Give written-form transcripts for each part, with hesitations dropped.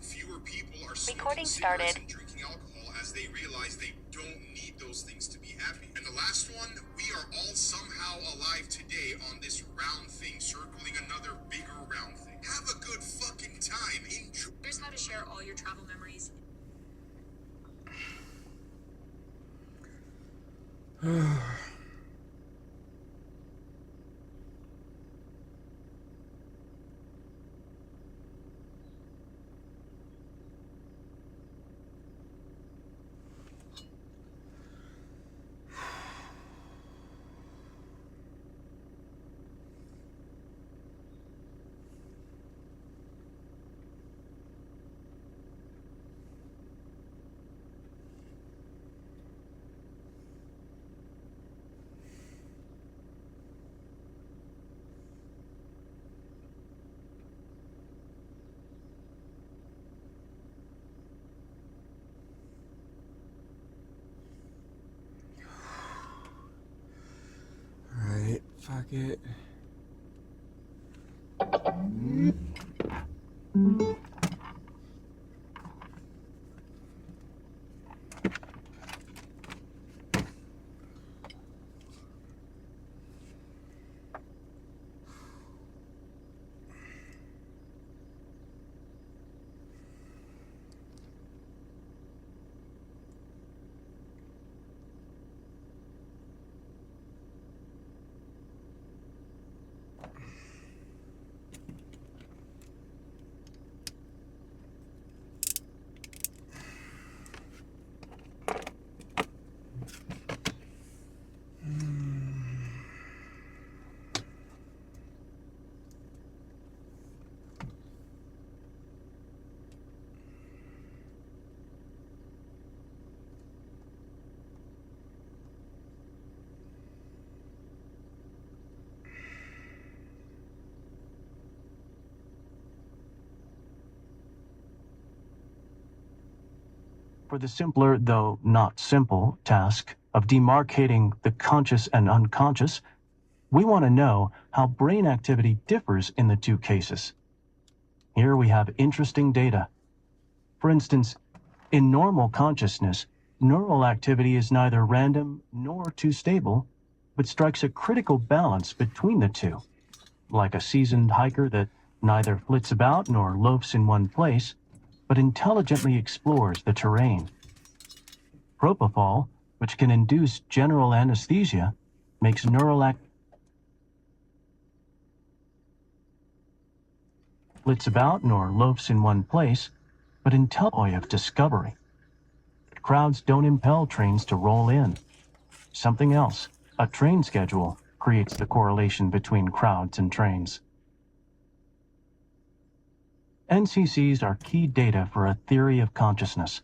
Fewer people are smoking Recording cigarettes started. and drinking alcohol as they realize they don't need those things to be happy. And the last one, we are all somehow alive today on this round thing circling another bigger round thing. Have a good fucking time. Enjoy. Here's how to share all your travel memories. Alright, fuck it. For the simpler, though not simple, task of demarcating the conscious and unconscious, we want to know how brain activity differs in the two cases. Here we have interesting data. For instance, in normal consciousness, neural activity is neither random nor too stable, but strikes a critical balance between the two, like a seasoned hiker that neither flits about nor loafs in one place, but intelligently explores the terrain. Propofol, which can induce general anesthesia, makes neural flits about nor loafs in one place, but intelligently of discovery. Crowds don't impel trains to roll in. Something else, a train schedule, creates the correlation between crowds and trains. NCCs are key data for a theory of consciousness.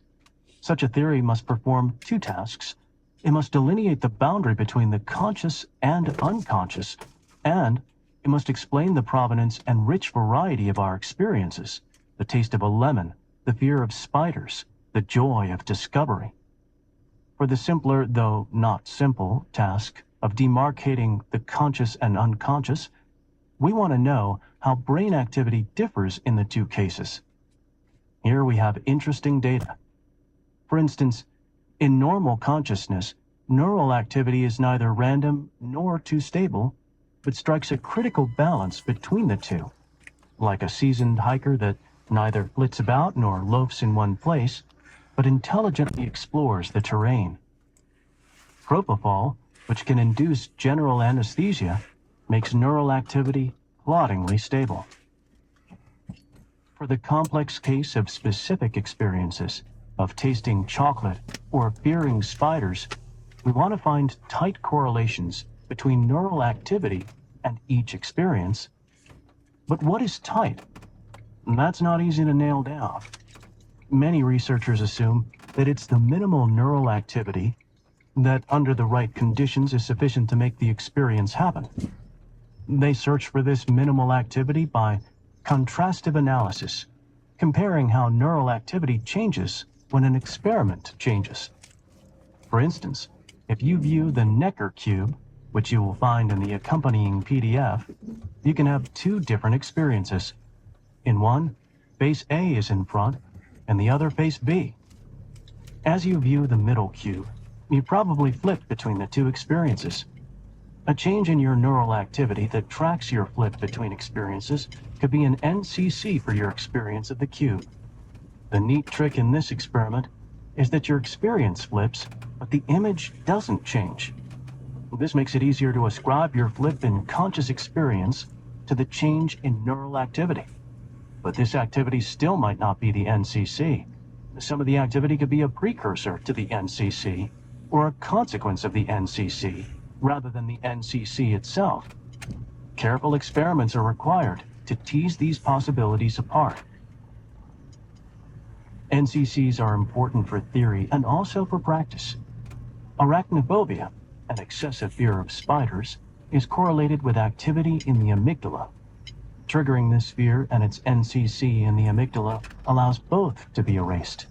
Such a theory must perform two tasks. It must delineate the boundary between the conscious and unconscious, and it must explain the provenance and rich variety of our experiences, the taste of a lemon, the fear of spiders, the joy of discovery. For the simpler, though not simple, task of demarcating the conscious and unconscious, we want to know how brain activity differs in the two cases. Here we have interesting data. For instance, in normal consciousness, neural activity is neither random nor too stable, but strikes a critical balance between the two, like a seasoned hiker that neither flits about nor loafs in one place, but intelligently explores the terrain. Propofol, which can induce general anesthesia, makes neural activity ploddingly stable. For the complex case of specific experiences, of tasting chocolate or fearing spiders, we want to find tight correlations between neural activity and each experience. But what is tight? That's not easy to nail down. Many researchers assume that it's the minimal neural activity that, under the right conditions, is sufficient to make the experience happen. They search for this minimal activity by contrastive analysis, comparing how neural activity changes when an experiment changes. For instance, if you view the Necker cube, which you will find in the accompanying PDF, you can have two different experiences. In one, base A is in front and the other face B. As you view the middle cube, you probably flip between the two experiences. A change in your neural activity that tracks your flip between experiences could be an NCC for your experience of the cube. The neat trick in this experiment is that your experience flips, but the image doesn't change. This makes it easier to ascribe your flip in conscious experience to the change in neural activity. But this activity still might not be the NCC. Some of the activity could be a precursor to the NCC, or a consequence of the NCC, rather than the NCC itself. Careful experiments are required to tease these possibilities apart. NCCs are important for theory and also for practice. Arachnophobia, an excessive fear of spiders, is correlated with activity in the amygdala. Triggering this fear and its NCC in the amygdala allows both to be erased.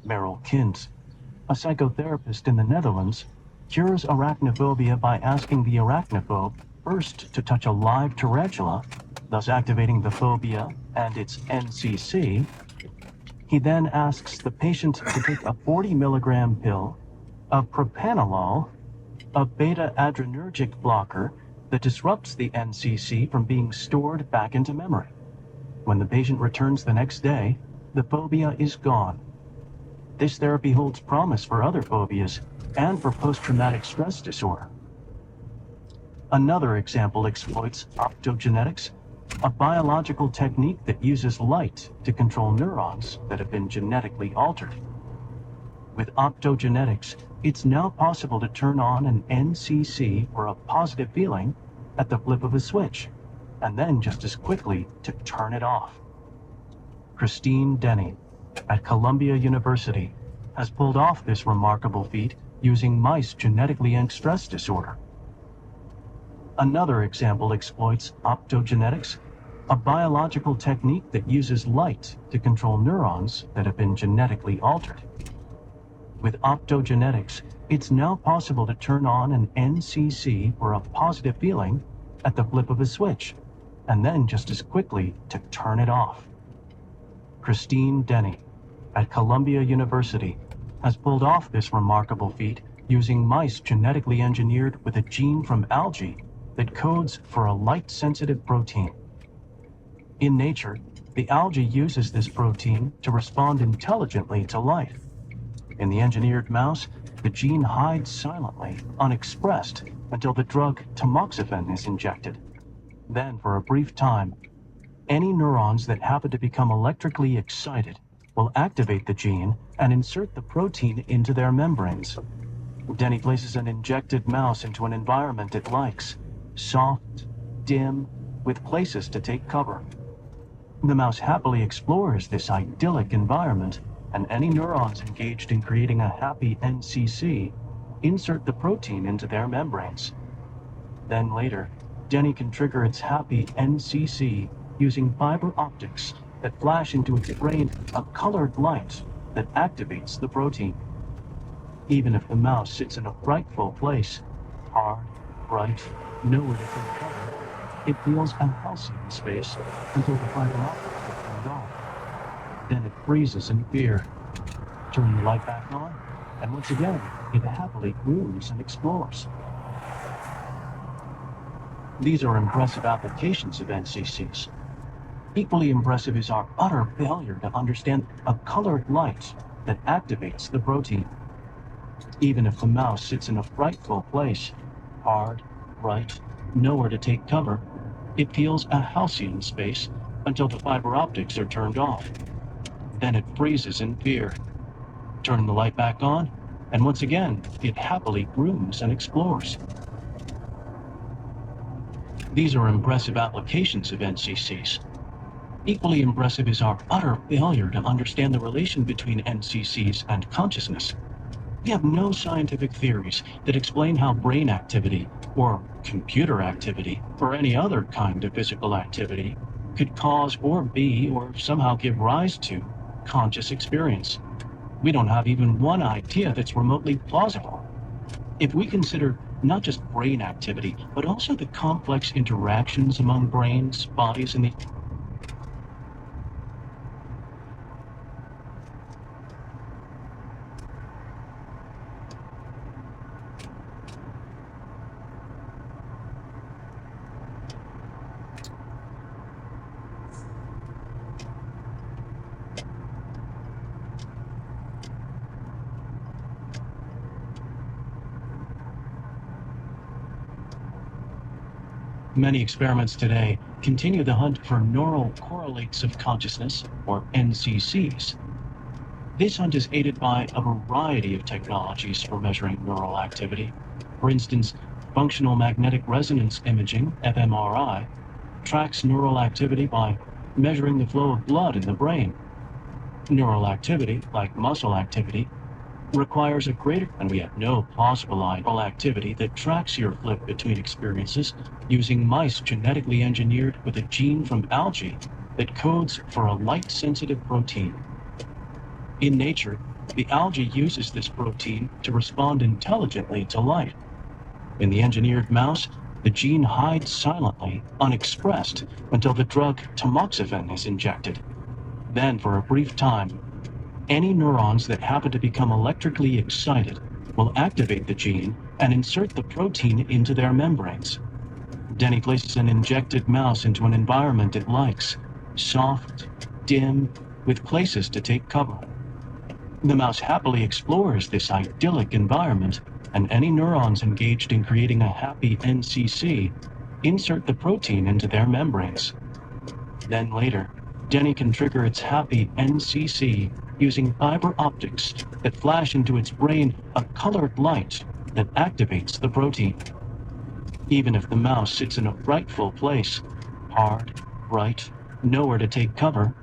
Merrill Kint, a psychotherapist in the Netherlands, cures arachnophobia by asking the arachnophobe first to touch a live tarantula, thus activating the phobia and its NCC. He then asks the patient to take a 40-milligram pill of propranolol, a beta-adrenergic blocker that disrupts the NCC from being stored back into memory. When the patient returns the next day, the phobia is gone. This therapy holds promise for other phobias and for post-traumatic stress disorder. Another example exploits optogenetics, a biological technique that uses light to control neurons that have been genetically altered. With optogenetics, it's now possible to turn on an NCC or a positive feeling at the flip of a switch, and then just as quickly to turn it off. Christine Denny at Columbia University has pulled off this remarkable feat using mice genetically linked stress disorder. Another example exploits optogenetics, a biological technique that uses light to control neurons that have been genetically altered. With optogenetics, it's now possible to turn on an NCC or a positive feeling at the flip of a switch, and then just as quickly to turn it off. Christine Denny at Columbia University has pulled off this remarkable feat using mice genetically engineered with a gene from algae that codes for a light-sensitive protein. In nature, the algae uses this protein to respond intelligently to light. In the engineered mouse, the gene hides silently, unexpressed, until the drug tamoxifen is injected. Then, for a brief time, any neurons that happen to become electrically excited will activate the gene and insert the protein into their membranes. Denny places an injected mouse into an environment it likes, soft, dim, with places to take cover. The mouse happily explores this idyllic environment, and any neurons engaged in creating a happy NCC insert the protein into their membranes. Then later, Denny can trigger its happy NCC using fiber optics that flash into its brain a colored light that activates the protein. Even if the mouse sits in a frightful place, hard, bright, nowhere to take cover, it feels a halcyon space until the fiber optics are turned off. Then it freezes in fear. Turn the light back on, and once again, it happily grooves and explores. These are impressive applications of NCCs. Equally impressive is our utter failure to understand a colored light that activates the protein. Even if the mouse sits in a frightful place, hard, bright, nowhere to take cover, it feels a halcyon space until the fiber optics are turned off. Then it freezes in fear. Turn the light back on, and once again, it happily grooms and explores. These are impressive applications of NCCs. Equally impressive is our utter failure to understand the relation between NCCs and consciousness. We have no scientific theories that explain how brain activity, or computer activity, or any other kind of physical activity, could cause or be, or somehow give rise to, conscious experience. We don't have even one idea that's remotely plausible. If we consider not just brain activity, but also the complex interactions among brains, bodies, and the Many experiments today continue the hunt for neural correlates of consciousness, or NCCs. This hunt is aided by a variety of technologies for measuring neural activity. For instance, functional magnetic resonance imaging, fMRI, tracks neural activity by measuring the flow of blood in the brain. Neural activity, like muscle activity, requires a greater, and we have no plausible neural activity that tracks your flip between experiences using mice genetically engineered with a gene from algae that codes for a light-sensitive protein. In nature, the algae uses this protein to respond intelligently to light. In the engineered mouse, the gene hides silently, unexpressed, until the drug tamoxifen is injected. Then, for a brief time, any neurons that happen to become electrically excited will activate the gene and insert the protein into their membranes. Denny places an injected mouse into an environment it likes, soft, dim, with places to take cover. The mouse happily explores this idyllic environment, and any neurons engaged in creating a happy NCC insert the protein into their membranes. Then later, Denny can trigger its happy NCC using fiber optics that flash into its brain a colored light that activates the protein. Even if the mouse sits in a frightful place, hard, bright, nowhere to take cover,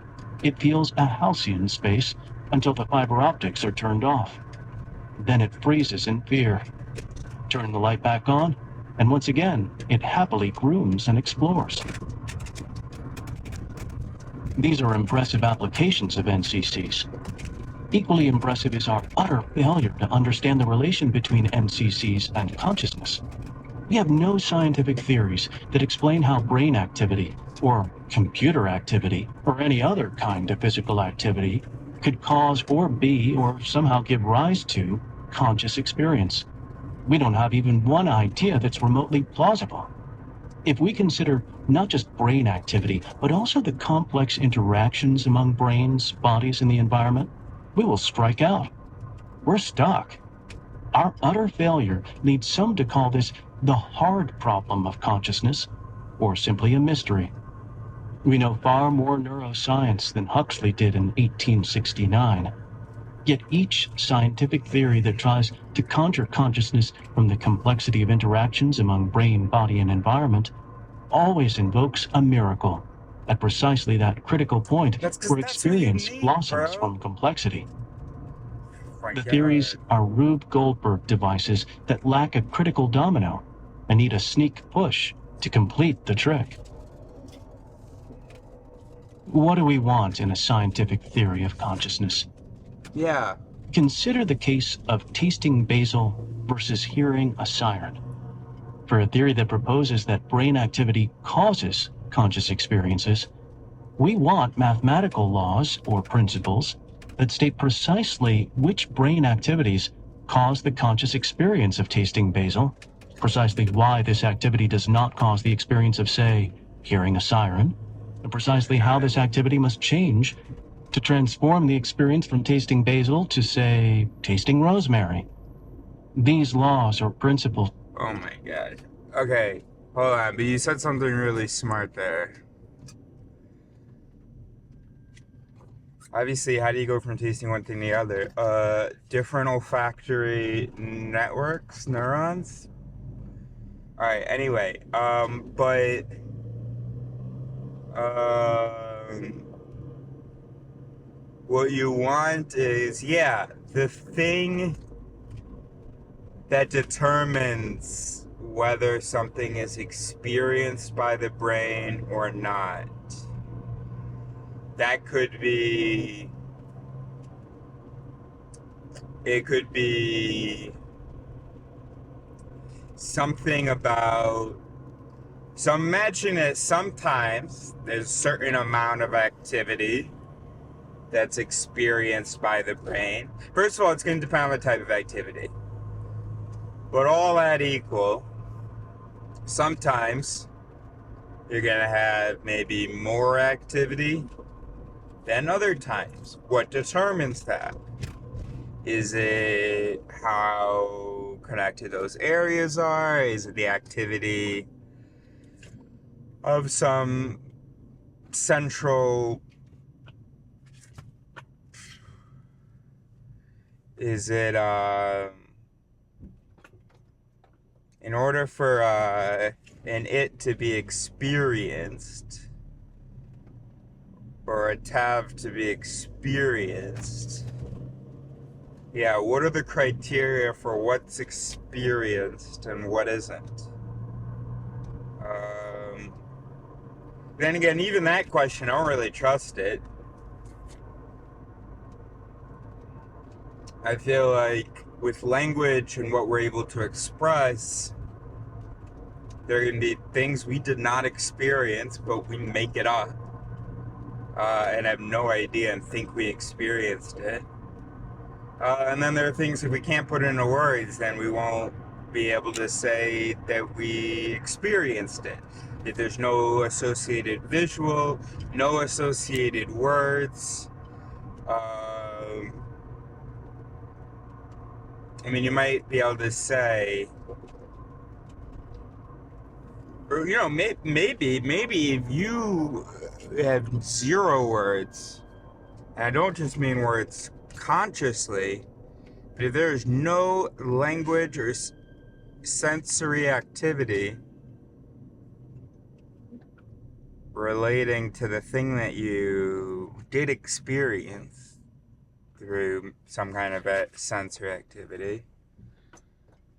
it feels a halcyon space until the fiber optics are turned off. Then it freezes in fear. Turn the light back on, and once again, it happily grooms and explores. These are impressive applications of NCCs. Equally impressive is our utter failure to understand the relation between NCCs and consciousness. We have no scientific theories that explain how brain activity, or computer activity, or any other kind of physical activity could cause or be or somehow give rise to conscious experience. We don't have even one idea that's remotely plausible. If we consider not just brain activity, but also the complex interactions among brains, bodies, and the environment, we will strike out. We're stuck. Our utter failure leads some to call this the hard problem of consciousness, or simply a mystery. We know far more neuroscience than Huxley did in 1869. Yet each scientific theory that tries to conjure consciousness from the complexity of interactions among brain, body, and environment always invokes a miracle at precisely that critical point where experience blossoms from complexity. The theories are Rube Goldberg devices that lack a critical domino and need a sneak push to complete the trick. What do we want in a scientific theory of consciousness? Yeah. Consider the case of tasting basil versus hearing a siren. For a theory that proposes that brain activity causes conscious experiences, we want mathematical laws or principles that state precisely which brain activities cause the conscious experience of tasting basil, precisely why this activity does not cause the experience of, say, hearing a siren, and precisely how this activity must change to transform the experience from tasting basil to, say, tasting rosemary. These laws or principles. Oh my god. Okay, hold on, but you said something really smart there. Obviously, how do you go from tasting one thing to the other? Different olfactory networks, neurons? Alright, anyway, what you want is, yeah, the thing that determines whether something is experienced by the brain or not. That could be, it could be something about, so imagine that sometimes there's a certain amount of activity that's experienced by the brain. First of all, it's going to depend on the type of activity. But all that equal, sometimes you're going to have maybe more activity than other times. What determines that? Is it how connected those areas are? Is it the activity of some central, is it in order for an it to be experienced, or a tav to be experienced, yeah, what are the criteria for what's experienced and what isn't? Then again, even that question, I don't really trust it. I feel like with language and what we're able to express, there are going to be things we did not experience, but we make it up. And have no idea and think we experienced it. And then there are things if we can't put into words, then we won't be able to say that we experienced it. If there's no associated visual, no associated words, I mean, you might be able to say, or, you know, maybe if you have 0 words, and I don't just mean words consciously, but if there's no language or sensory activity relating to the thing that you did experience through some kind of a sensory activity,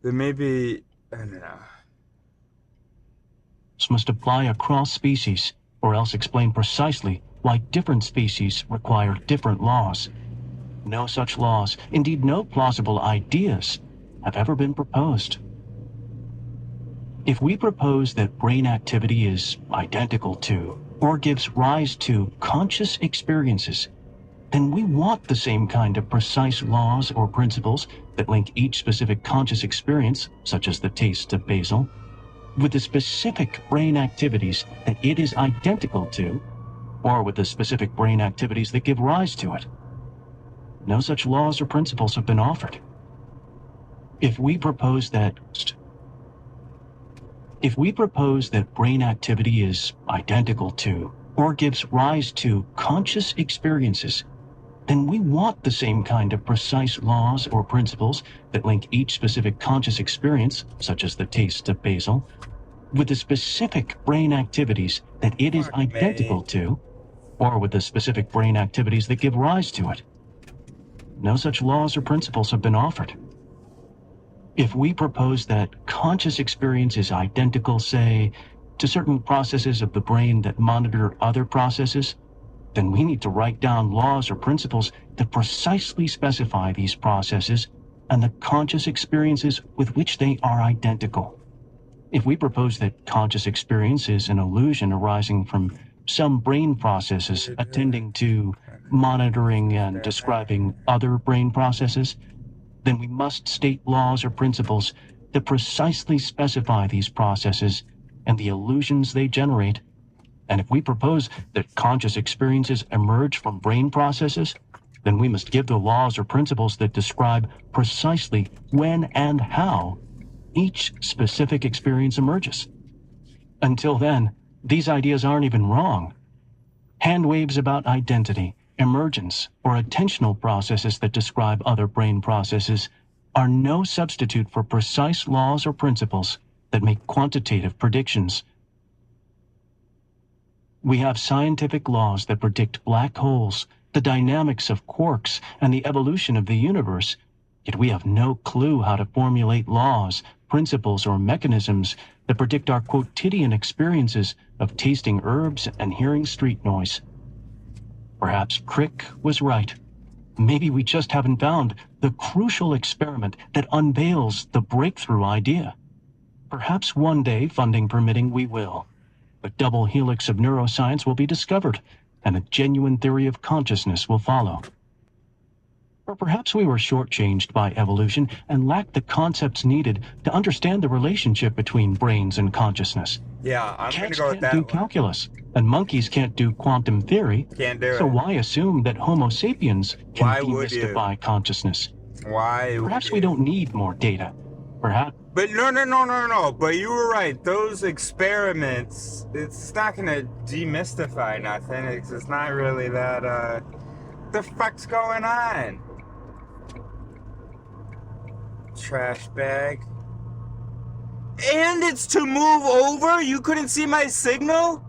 then maybe, I don't know. Must apply across species, or else explain precisely why different species require different laws. No such laws, indeed no plausible ideas, have ever been proposed. If we propose that brain activity is identical to, or gives rise to, conscious experiences, then we want the same kind of precise laws or principles that link each specific conscious experience, such as the taste of basil, with the specific brain activities that it is identical to, or with the specific brain activities that give rise to it. No such laws or principles have been offered. If we propose that brain activity is identical to, or gives rise to, conscious experiences, then we want the same kind of precise laws or principles that link each specific conscious experience, such as the taste of basil, with the specific brain activities that it is identical to, or with the specific brain activities that give rise to it. No such laws or principles have been offered. If we propose that conscious experience is identical, say, to certain processes of the brain that monitor other processes, then we need to write down laws or principles that precisely specify these processes and the conscious experiences with which they are identical. If we propose that conscious experience is an illusion arising from some brain processes attending to monitoring and describing other brain processes, then we must state laws or principles that precisely specify these processes and the illusions they generate. And if we propose that conscious experiences emerge from brain processes, then we must give the laws or principles that describe precisely when and how each specific experience emerges. Until then, these ideas aren't even wrong. Hand waves about identity, emergence, or attentional processes that describe other brain processes are no substitute for precise laws or principles that make quantitative predictions. We have scientific laws that predict black holes, the dynamics of quarks, and the evolution of the universe, yet we have no clue how to formulate laws, principles, or mechanisms that predict our quotidian experiences of tasting herbs and hearing street noise. Perhaps Crick was right. Maybe we just haven't found the crucial experiment that unveils the breakthrough idea. Perhaps one day, funding permitting, we will. The double helix of neuroscience will be discovered, and a genuine theory of consciousness will follow. Or perhaps we were shortchanged by evolution and lacked the concepts needed to understand the relationship between brains and consciousness. Yeah, I'm going to Cats go with can't that do one. calculus, and monkeys can't do quantum theory. Can't do So it. why assume that Homo sapiens Why can would you? demystify consciousness? Why would Perhaps you? we don't need more data. Perhaps. But no. But you were right. Those experiments, it's not gonna demystify nothing. It's not really that, the fuck's going on? Trash bag. And it's to move over? You couldn't see my signal?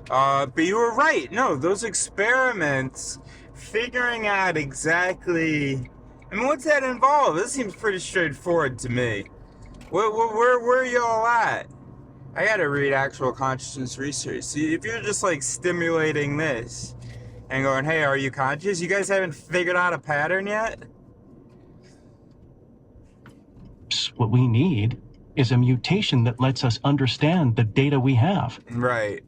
But you were right. No, those experiments, figuring out exactly... I mean, what's that involve? This seems pretty straightforward to me. Where y'all at? I gotta read actual consciousness research. See, if you're just like stimulating this and going, hey, are you conscious? You guys haven't figured out a pattern yet? what we need is a mutation that lets us understand the data we have. Right.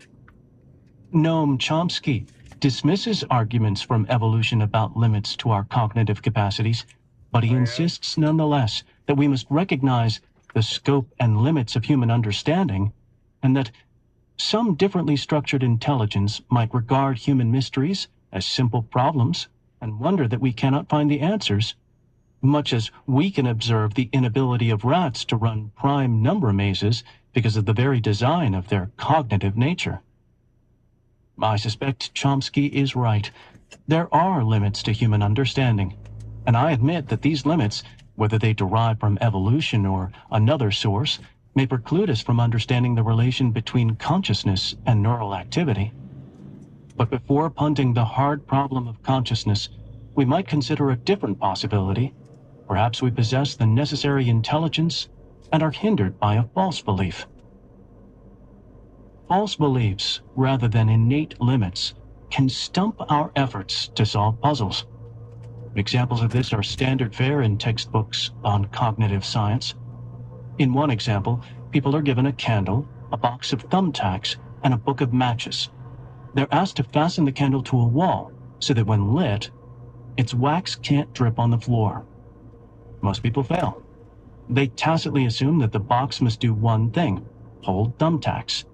Noam Chomsky dismisses arguments from evolution about limits to our cognitive capacities, but he insists nonetheless that we must recognize the scope and limits of human understanding, and that some differently structured intelligence might regard human mysteries as simple problems and wonder that we cannot find the answers, much as we can observe the inability of rats to run prime number mazes because of the very design of their cognitive nature. I suspect Chomsky is right. There are limits to human understanding, and I admit that these limits, whether they derive from evolution or another source, may preclude us from understanding the relation between consciousness and neural activity. But before punting the hard problem of consciousness, we might consider a different possibility. Perhaps we possess the necessary intelligence and are hindered by a false belief. False beliefs, rather than innate limits, can stump our efforts to solve puzzles. Examples of this are standard fare in textbooks on cognitive science. In one example, people are given a candle, a box of thumbtacks, and a book of matches. They're asked to fasten the candle to a wall so that when lit, its wax can't drip on the floor. Most people fail. They tacitly assume that the box must do one thing: hold thumbtacks.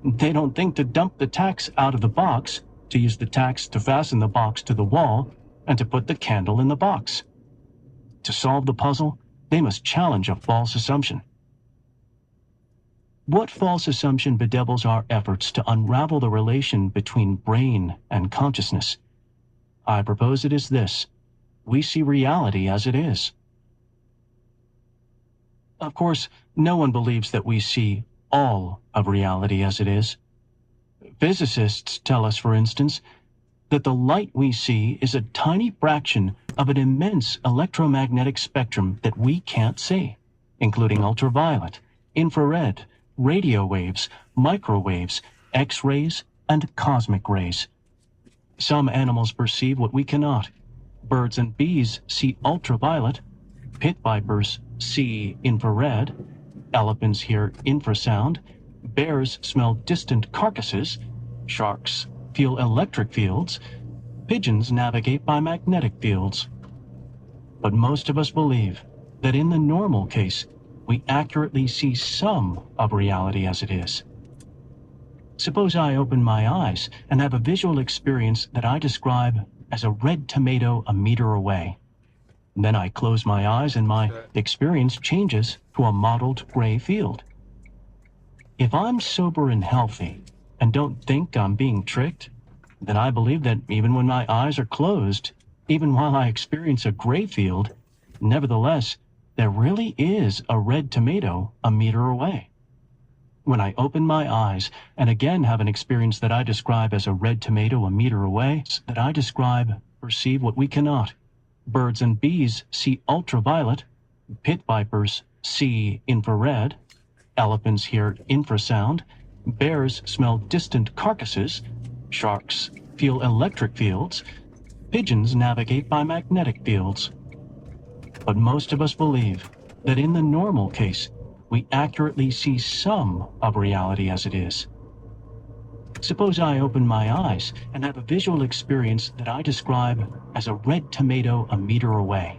They don't think to dump the tacks out of the box, to use the tacks to fasten the box to the wall, and to put the candle in the box. To solve the puzzle, they must challenge a false assumption. What false assumption bedevils our efforts to unravel the relation between brain and consciousness? I propose it is this: we see reality as it is. Of course, no one believes that we see all of reality as it is. Physicists tell us, for instance, that the light we see is a tiny fraction of an immense electromagnetic spectrum that we can't see, including ultraviolet, infrared, radio waves, microwaves, X-rays, and cosmic rays. Some animals perceive what we cannot. Birds and bees see ultraviolet, pit vipers see infrared, elephants hear infrasound, bears smell distant carcasses, sharks feel electric fields, pigeons navigate by magnetic fields. But most of us believe that in the normal case, we accurately see some of reality as it is. Suppose I open my eyes and have a visual experience that I describe as a red tomato a meter away. Then I close my eyes and my experience changes to a mottled gray field. If I'm sober and healthy and don't think I'm being tricked, then I believe that even when my eyes are closed, even while I experience a gray field, nevertheless, there really is a red tomato a meter away. When I open my eyes and again have an experience that I describe as a red tomato a meter away, that I perceive what we cannot. Birds and bees see ultraviolet, pit vipers see infrared, elephants hear infrasound, bears smell distant carcasses, sharks feel electric fields, pigeons navigate by magnetic fields. But most of us believe that in the normal case, we accurately see some of reality as it is. Suppose I open my eyes and have a visual experience that I describe as a red tomato a meter away.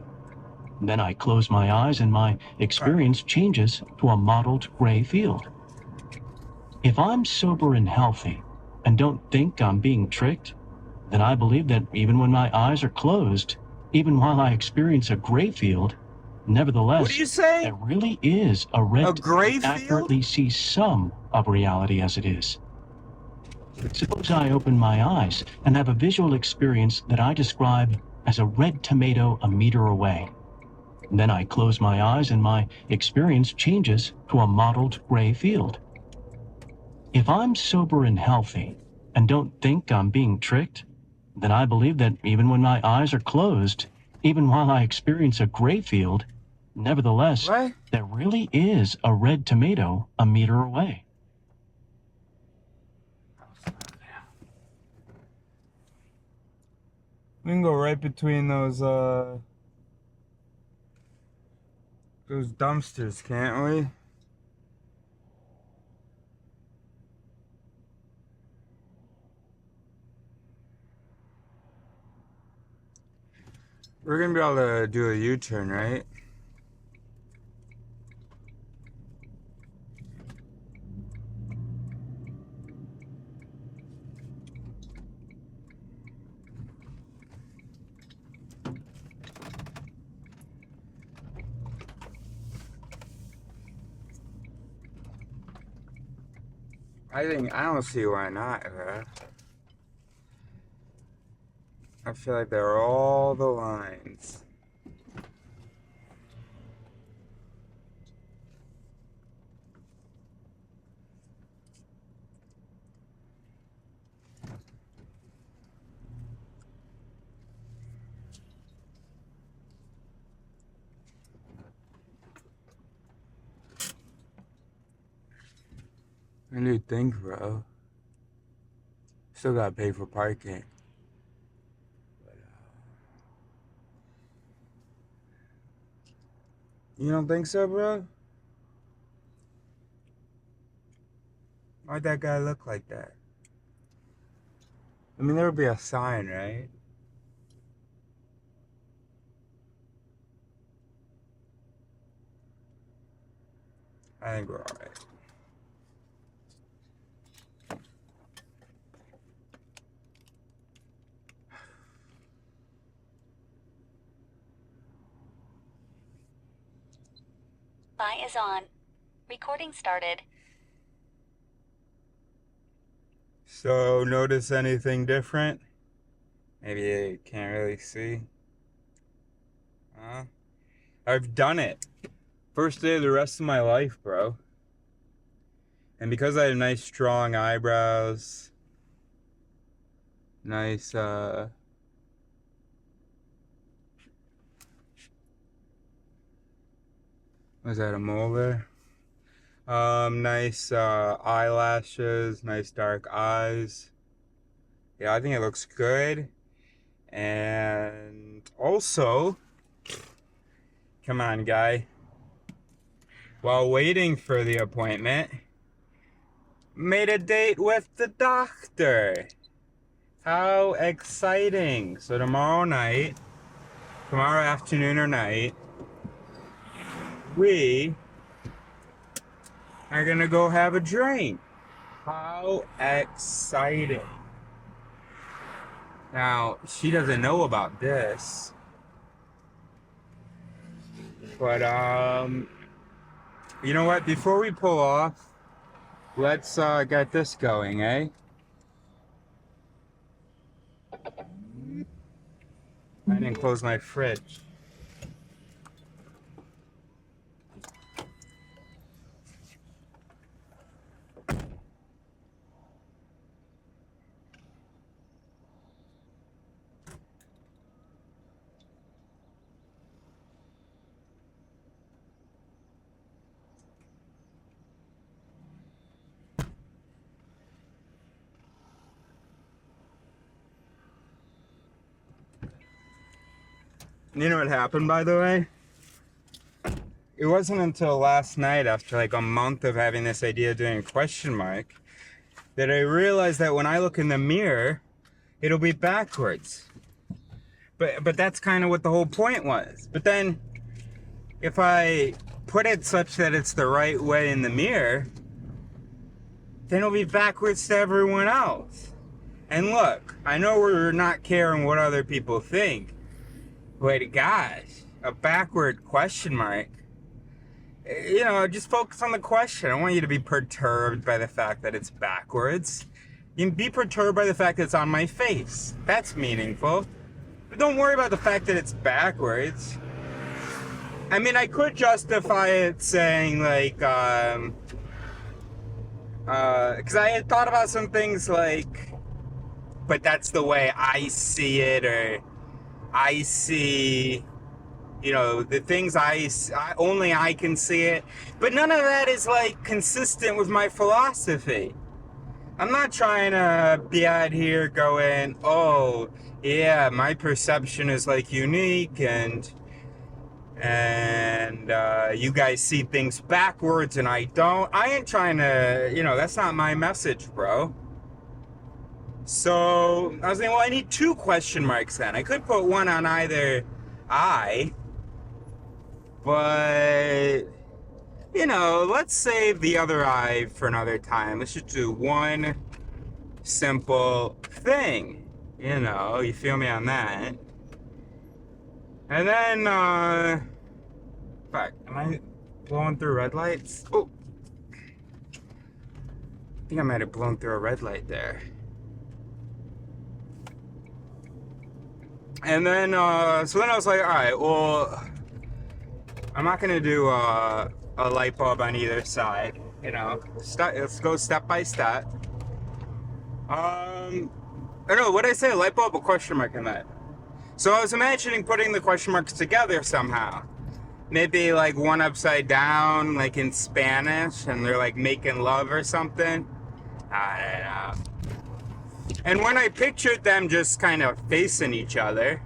Then I close my eyes and my experience changes to a mottled gray field. If I'm sober and healthy and don't think I'm being tricked, then I believe that even when my eyes are closed, even while I experience a gray field, nevertheless, What do you say? there really is a red A gray that field? accurately sees some of reality as it is. Suppose I open my eyes and have a visual experience that I describe as a red tomato a meter away. Then I close my eyes and my experience changes to a mottled gray field. If I'm sober and healthy and don't think I'm being tricked, then I believe that even when my eyes are closed, even while I experience a gray field, nevertheless, What? there really is a red tomato a meter away. We can go right between those dumpsters, can't we? We're gonna be able to do a U-turn, right? I don't see why not, bro. I feel like they're all the lines. What do you think, bro? Still gotta pay for parking. You don't think so, bro? Why'd that guy look like that? I mean, there would be a sign, right? I think we're alright. Eye is on. Recording started. So, notice anything different? Maybe you can't really see. Huh? I've done it. First day of the rest of my life, bro. And because I have nice, strong eyebrows, nice, was that a mole there? Nice eyelashes, nice dark eyes. Yeah, I think it looks good. And also, come on, guy. While waiting for the appointment, made a date with the doctor. How exciting. So tomorrow afternoon or night, we are gonna go have a drink. How exciting. Now, she doesn't know about this. But, you know what? Before we pull off, let's get this going, eh? I didn't close my fridge. You know what happened, by the way? It wasn't until last night, after like a month of having this idea of doing a question mark, that I realized that when I look in the mirror, it'll be backwards. But that's kind of what the whole point was. But then, if I put it such that it's the right way in the mirror, then it'll be backwards to everyone else. And look, I know we're not caring what other people think, Wait, gosh, a backward question mark. You know, just focus on the question. I don't want you to be perturbed by the fact that it's backwards. You can be perturbed by the fact that it's on my face. That's meaningful. But don't worry about the fact that it's backwards. I mean, I could justify it saying, like, because I had thought about some things like, but that's the way I see it, or I see, you know, the things only I can see it. But none of that is, like, consistent with my philosophy. I'm not trying to be out here going, oh, yeah, my perception is, like, unique, and you guys see things backwards and I don't. I ain't trying to, you know, that's not my message, bro. So I was thinking, well, I need 2 question marks then. I could put one on either eye, but, you know, let's save the other eye for another time. Let's just do one simple thing. You know, you feel me on that? And then, fuck, am I blowing through red lights? Oh, I think I might have blown through a red light there. And then, so then I was like, all right, well, I'm not gonna do a light bulb on either side, you know. Let's go step by step. I don't know, what did I say, a light bulb or question mark in that? So I was imagining putting the question marks together somehow. Maybe like one upside down, like in Spanish, and they're like making love or something. I don't know. And when I pictured them just kind of facing each other,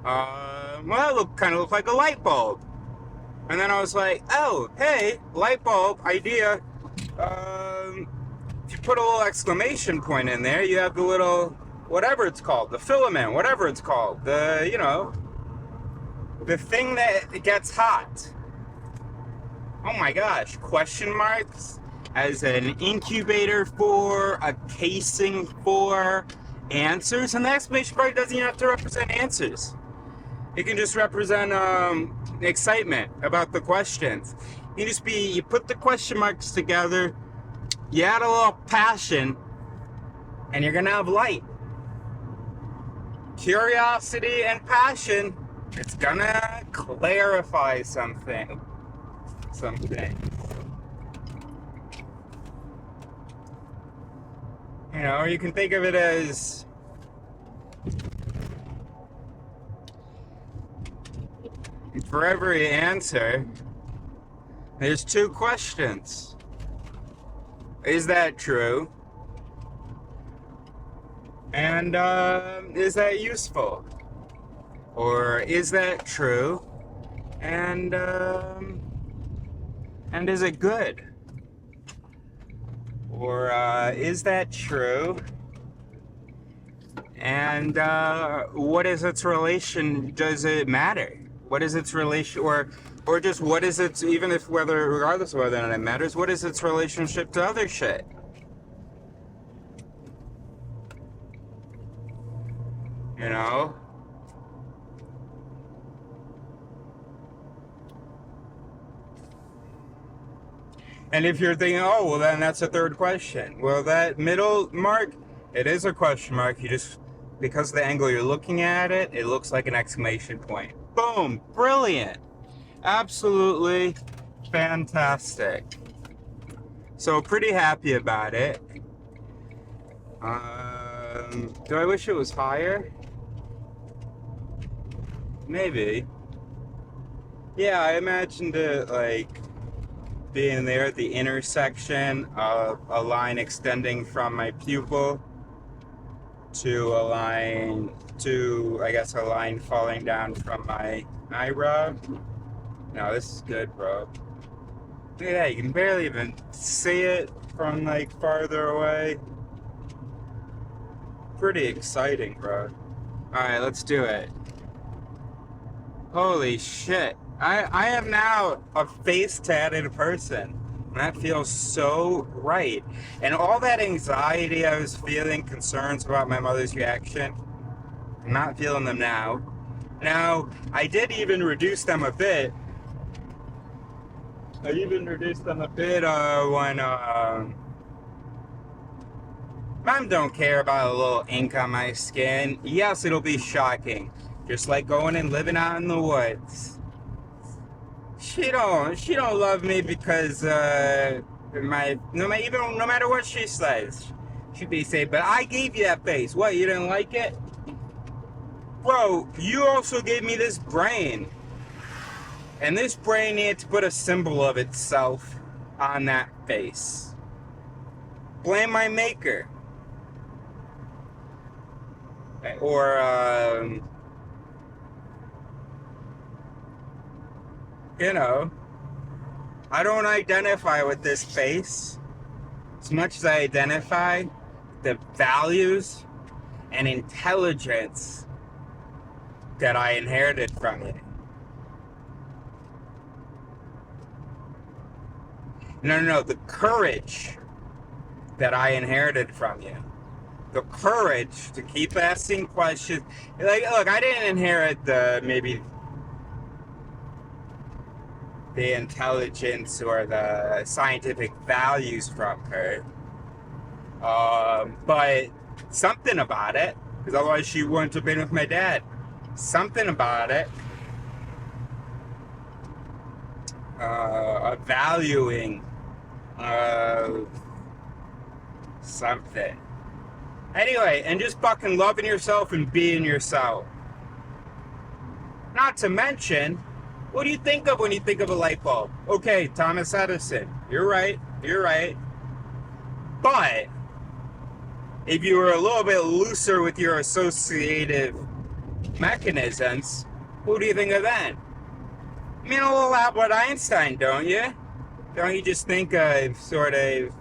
well, it kind of looked like a light bulb. And then I was like, oh, hey, light bulb idea. If you put a little exclamation point in there, you have the little, whatever it's called, the filament, whatever it's called, the, you know, the thing that gets hot. Oh my gosh, question marks as an incubator for, a casing for answers, and the exclamation point doesn't even have to represent answers. It can just represent excitement about the questions. You just you put the question marks together, you add a little passion, and you're gonna have light. Curiosity and passion, it's gonna clarify something. You know, or you can think of it as for every answer, there's 2 questions. Is that true? And is that useful? Or is that true? And is it good? Or is that true? And what is its relation? Does it matter? What is its relation, or just what is its, even if regardless of whether or not it matters, what is its relationship to other shit? You know? And if you're thinking, oh, well, then that's a 3rd question. Well, that middle mark, it is a question mark. You just, because of the angle you're looking at it, it looks like an exclamation point. Boom! Brilliant! Absolutely fantastic. So, pretty happy about it. Do I wish it was higher? Maybe. Yeah, I imagined it like being there at the intersection of a line extending from my pupil to a line falling down from my eyebrow. No, this is good, bro. Look at that, you can barely even see it from like farther away. Pretty exciting, bro. Alright, let's do it. Holy shit. I am now a face-tatted person. And that feels so right. And all that anxiety I was feeling, concerns about my mother's reaction, I'm not feeling them now. Now, I did even reduce them a bit. I even reduced them a bit when Mom don't care about a little ink on my skin. Yes, it'll be shocking. Just like going and living out in the woods. She don't love me because no matter what she says, she'd be saying, but I gave you that face. What, you didn't like it? Bro, you also gave me this brain. And this brain needs to put a symbol of itself on that face. Blame my maker. Or, you know, I don't identify with this face as much as I identify the values and intelligence that I inherited from you. No, the courage that I inherited from you. The courage to keep asking questions. Like, look, I didn't inherit maybe the intelligence or the scientific values from her. But something about it, because otherwise she wouldn't have been with my dad. Something about it. A valuing of something. Anyway, and just fucking loving yourself and being yourself. Not to mention, what do you think of when you think of a light bulb? Okay, Thomas Edison. You're right. But if you were a little bit looser with your associative mechanisms, what do you think of that? I mean, a little Albert Einstein, don't you? Don't you just think of sort of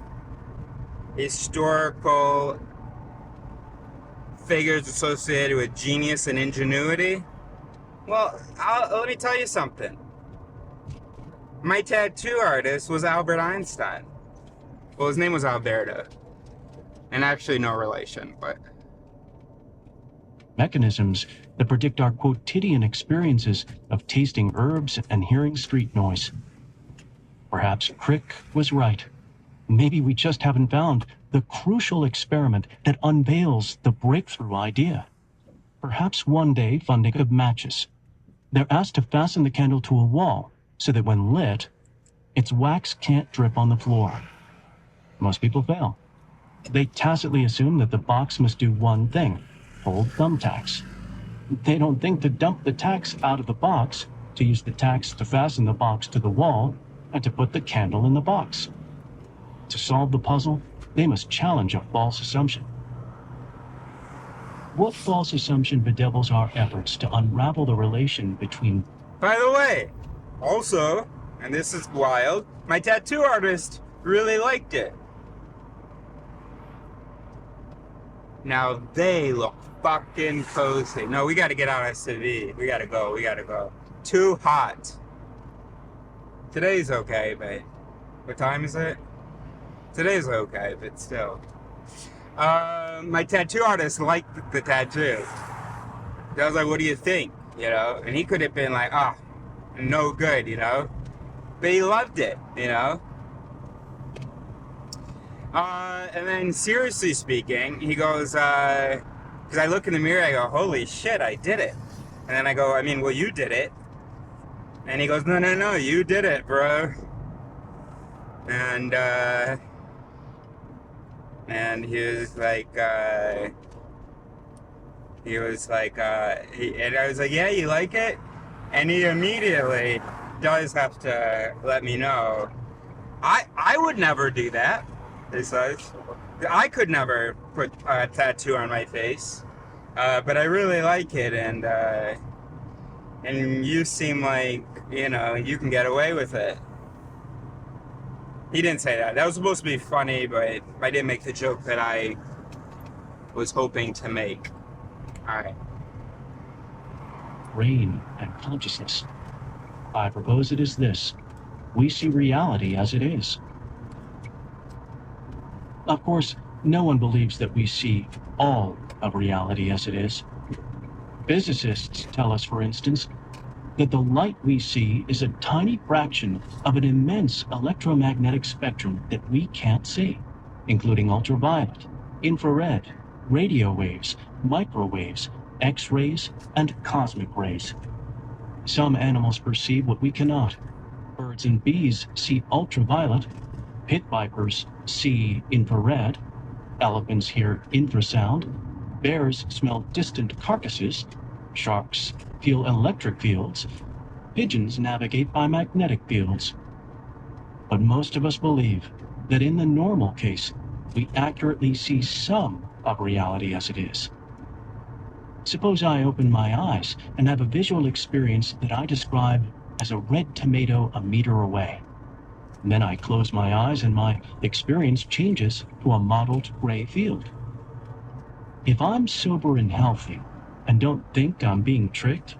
historical figures associated with genius and ingenuity? Well, let me tell you something. My tattoo artist was Albert Einstein. Well, his name was Alberto. And actually no relation, but... Mechanisms that predict our quotidian experiences of tasting herbs and hearing street noise. Perhaps Crick was right. Maybe we just haven't found the crucial experiment that unveils the breakthrough idea. Perhaps one day funding of matches. They're asked to fasten the candle to a wall so that when lit, its wax can't drip on the floor. Most people fail. They tacitly assume that the box must do one thing, hold thumbtacks. They don't think to dump the tacks out of the box, to use the tacks to fasten the box to the wall, and to put the candle in the box. To solve the puzzle, they must challenge a false assumption. What false assumption bedevils our efforts to unravel the relation between... By the way, also, and this is wild, my tattoo artist really liked it. Now they look fucking cozy. No, we gotta get out of Seville. We gotta go. Too hot. Today's okay, but... What time is it? Today's okay, but still. My tattoo artist liked the tattoo. I was like, what do you think? You know? And he could have been like, oh, no good, you know? But he loved it, you know? And then seriously speaking, he goes, because I look in the mirror, I go, holy shit, I did it. And then I go, I mean, well, you did it. And he goes, no, you did it, bro. And he was like, and I was like, yeah, you like it? And he immediately does have to let me know. I would never do that, he says. I could never put a tattoo on my face, but I really like it, and you seem like, you know, you can get away with it. He didn't say that. That was supposed to be funny, but I didn't make the joke that I was hoping to make. Alright. Brain and consciousness. I propose it as this. We see reality as it is. Of course, no one believes that we see all of reality as it is. Physicists tell us, for instance, that the light we see is a tiny fraction of an immense electromagnetic spectrum that we can't see, including ultraviolet, infrared, radio waves, microwaves, X-rays, and cosmic rays. Some animals perceive what we cannot. Birds and bees see ultraviolet, pit vipers see infrared, elephants hear infrasound, bears smell distant carcasses, sharks feel electric fields, pigeons navigate by magnetic fields. But most of us believe that in the normal case, we accurately see some of reality as it is. Suppose I open my eyes and have a visual experience that I describe as a red tomato a meter away. Then I close my eyes and my experience changes to a mottled gray field. If I'm sober and healthy and don't think I'm being tricked,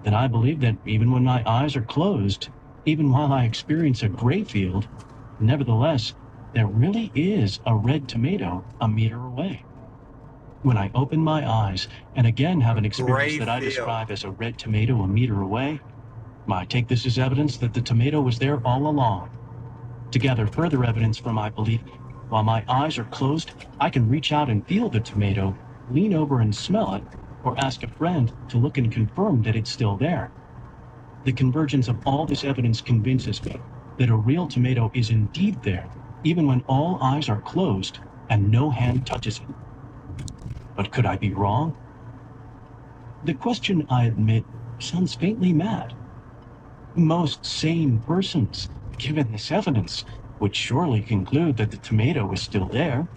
then I believe that even when my eyes are closed, even while I experience a gray field, nevertheless, there really is a red tomato a meter away. When I open my eyes and again have an experience Gray that I field. describe as a red tomato a meter away, I take this as evidence that the tomato was there all along. To gather further evidence for my belief, while my eyes are closed, I can reach out and feel the tomato, lean over and smell it, or ask a friend to look and confirm that it's still there. The convergence of all this evidence convinces me that a real tomato is indeed there, even when all eyes are closed and no hand touches it. But could I be wrong? The question, I admit, sounds faintly mad. Most sane persons, given this evidence, would surely conclude that the tomato is still there.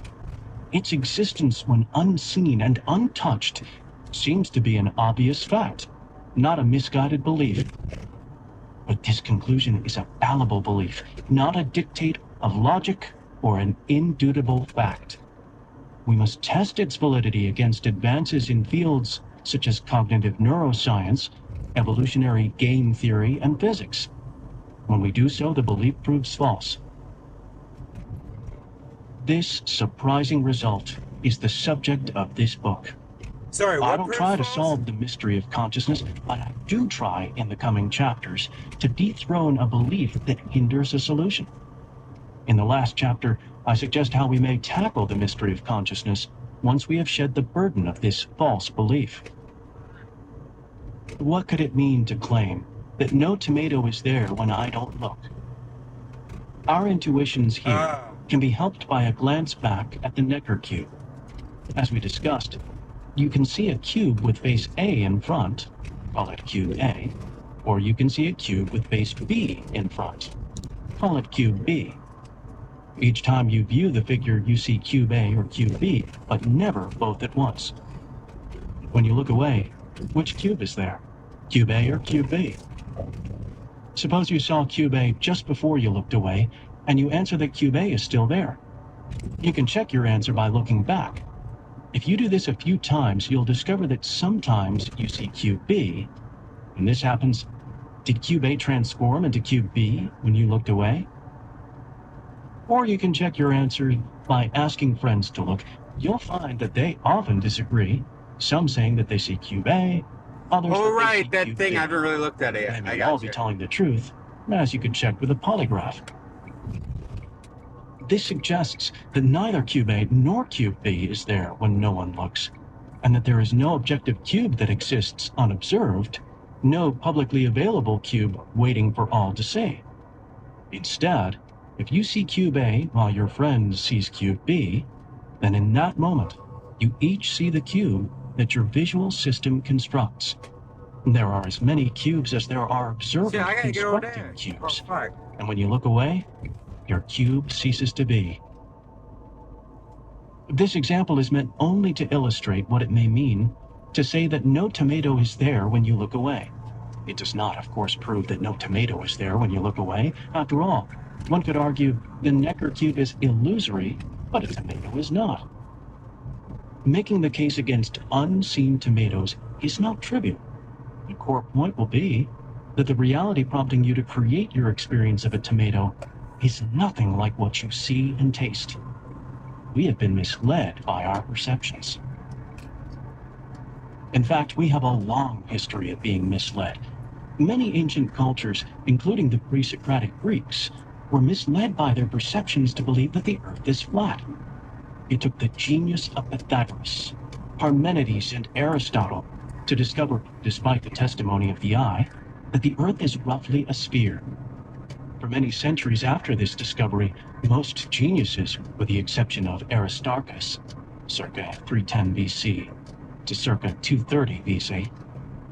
Its existence when unseen and untouched seems to be an obvious fact, not a misguided belief. But this conclusion is a fallible belief, not a dictate of logic or an indubitable fact. We must test its validity against advances in fields such as cognitive neuroscience, evolutionary game theory, and physics. When we do so, the belief proves false. This surprising result is the subject of this book. Sorry, I what don't try to proves false? solve the mystery of consciousness, but I do try in the coming chapters to dethrone a belief that hinders a solution. In the last chapter, I suggest how we may tackle the mystery of consciousness once we have shed the burden of this false belief. What could it mean to claim that no tomato is there when I don't look? Our intuitions here can be helped by a glance back at the Necker cube. As we discussed, you can see a cube with face A in front, call it cube A, or you can see a cube with face B in front, call it cube B. Each time you view the figure, you see cube A or cube B, but never both at once. When you look away, which cube is there? Cube A or cube B? Suppose you saw cube A just before you looked away, and you answer that cube A is still there. You can check your answer by looking back. If you do this a few times, you'll discover that sometimes you see cube B. When this happens, did cube A transform into cube B when you looked away? Or you can check your answer by asking friends to look. You'll find that they often disagree, some saying that they see cube A, others Oh, that they right, see that cube thing. B. I haven't really looked at it They yet. I may all got be you. telling the truth, as you can check with a polygraph. This suggests that neither cube A nor cube B is there when no one looks, and that there is no objective cube that exists unobserved, no publicly available cube waiting for all to see. Instead, if you see cube A while your friend sees cube B, then in that moment, you each see the cube that your visual system constructs. There are as many cubes as there are observers Yeah, I gotta go constructing there. cubes. Oh, fuck. And when you look away, your cube ceases to be. This example is meant only to illustrate what it may mean to say that no tomato is there when you look away. It does not, of course, prove that no tomato is there when you look away. After all, one could argue the Necker cube is illusory, but a tomato is not. Making the case against unseen tomatoes is not trivial. The core point will be that the reality prompting you to create your experience of a tomato is nothing like what you see and taste. We have been misled by our perceptions. In fact, we have a long history of being misled. Many ancient cultures, including the pre-Socratic Greeks, were misled by their perceptions to believe that the Earth is flat. It took the genius of Pythagoras, Parmenides, and Aristotle to discover, despite the testimony of the eye, that the Earth is roughly a sphere. For many centuries after this discovery, most geniuses, with the exception of Aristarchus, circa 310 BC to circa 230 BC,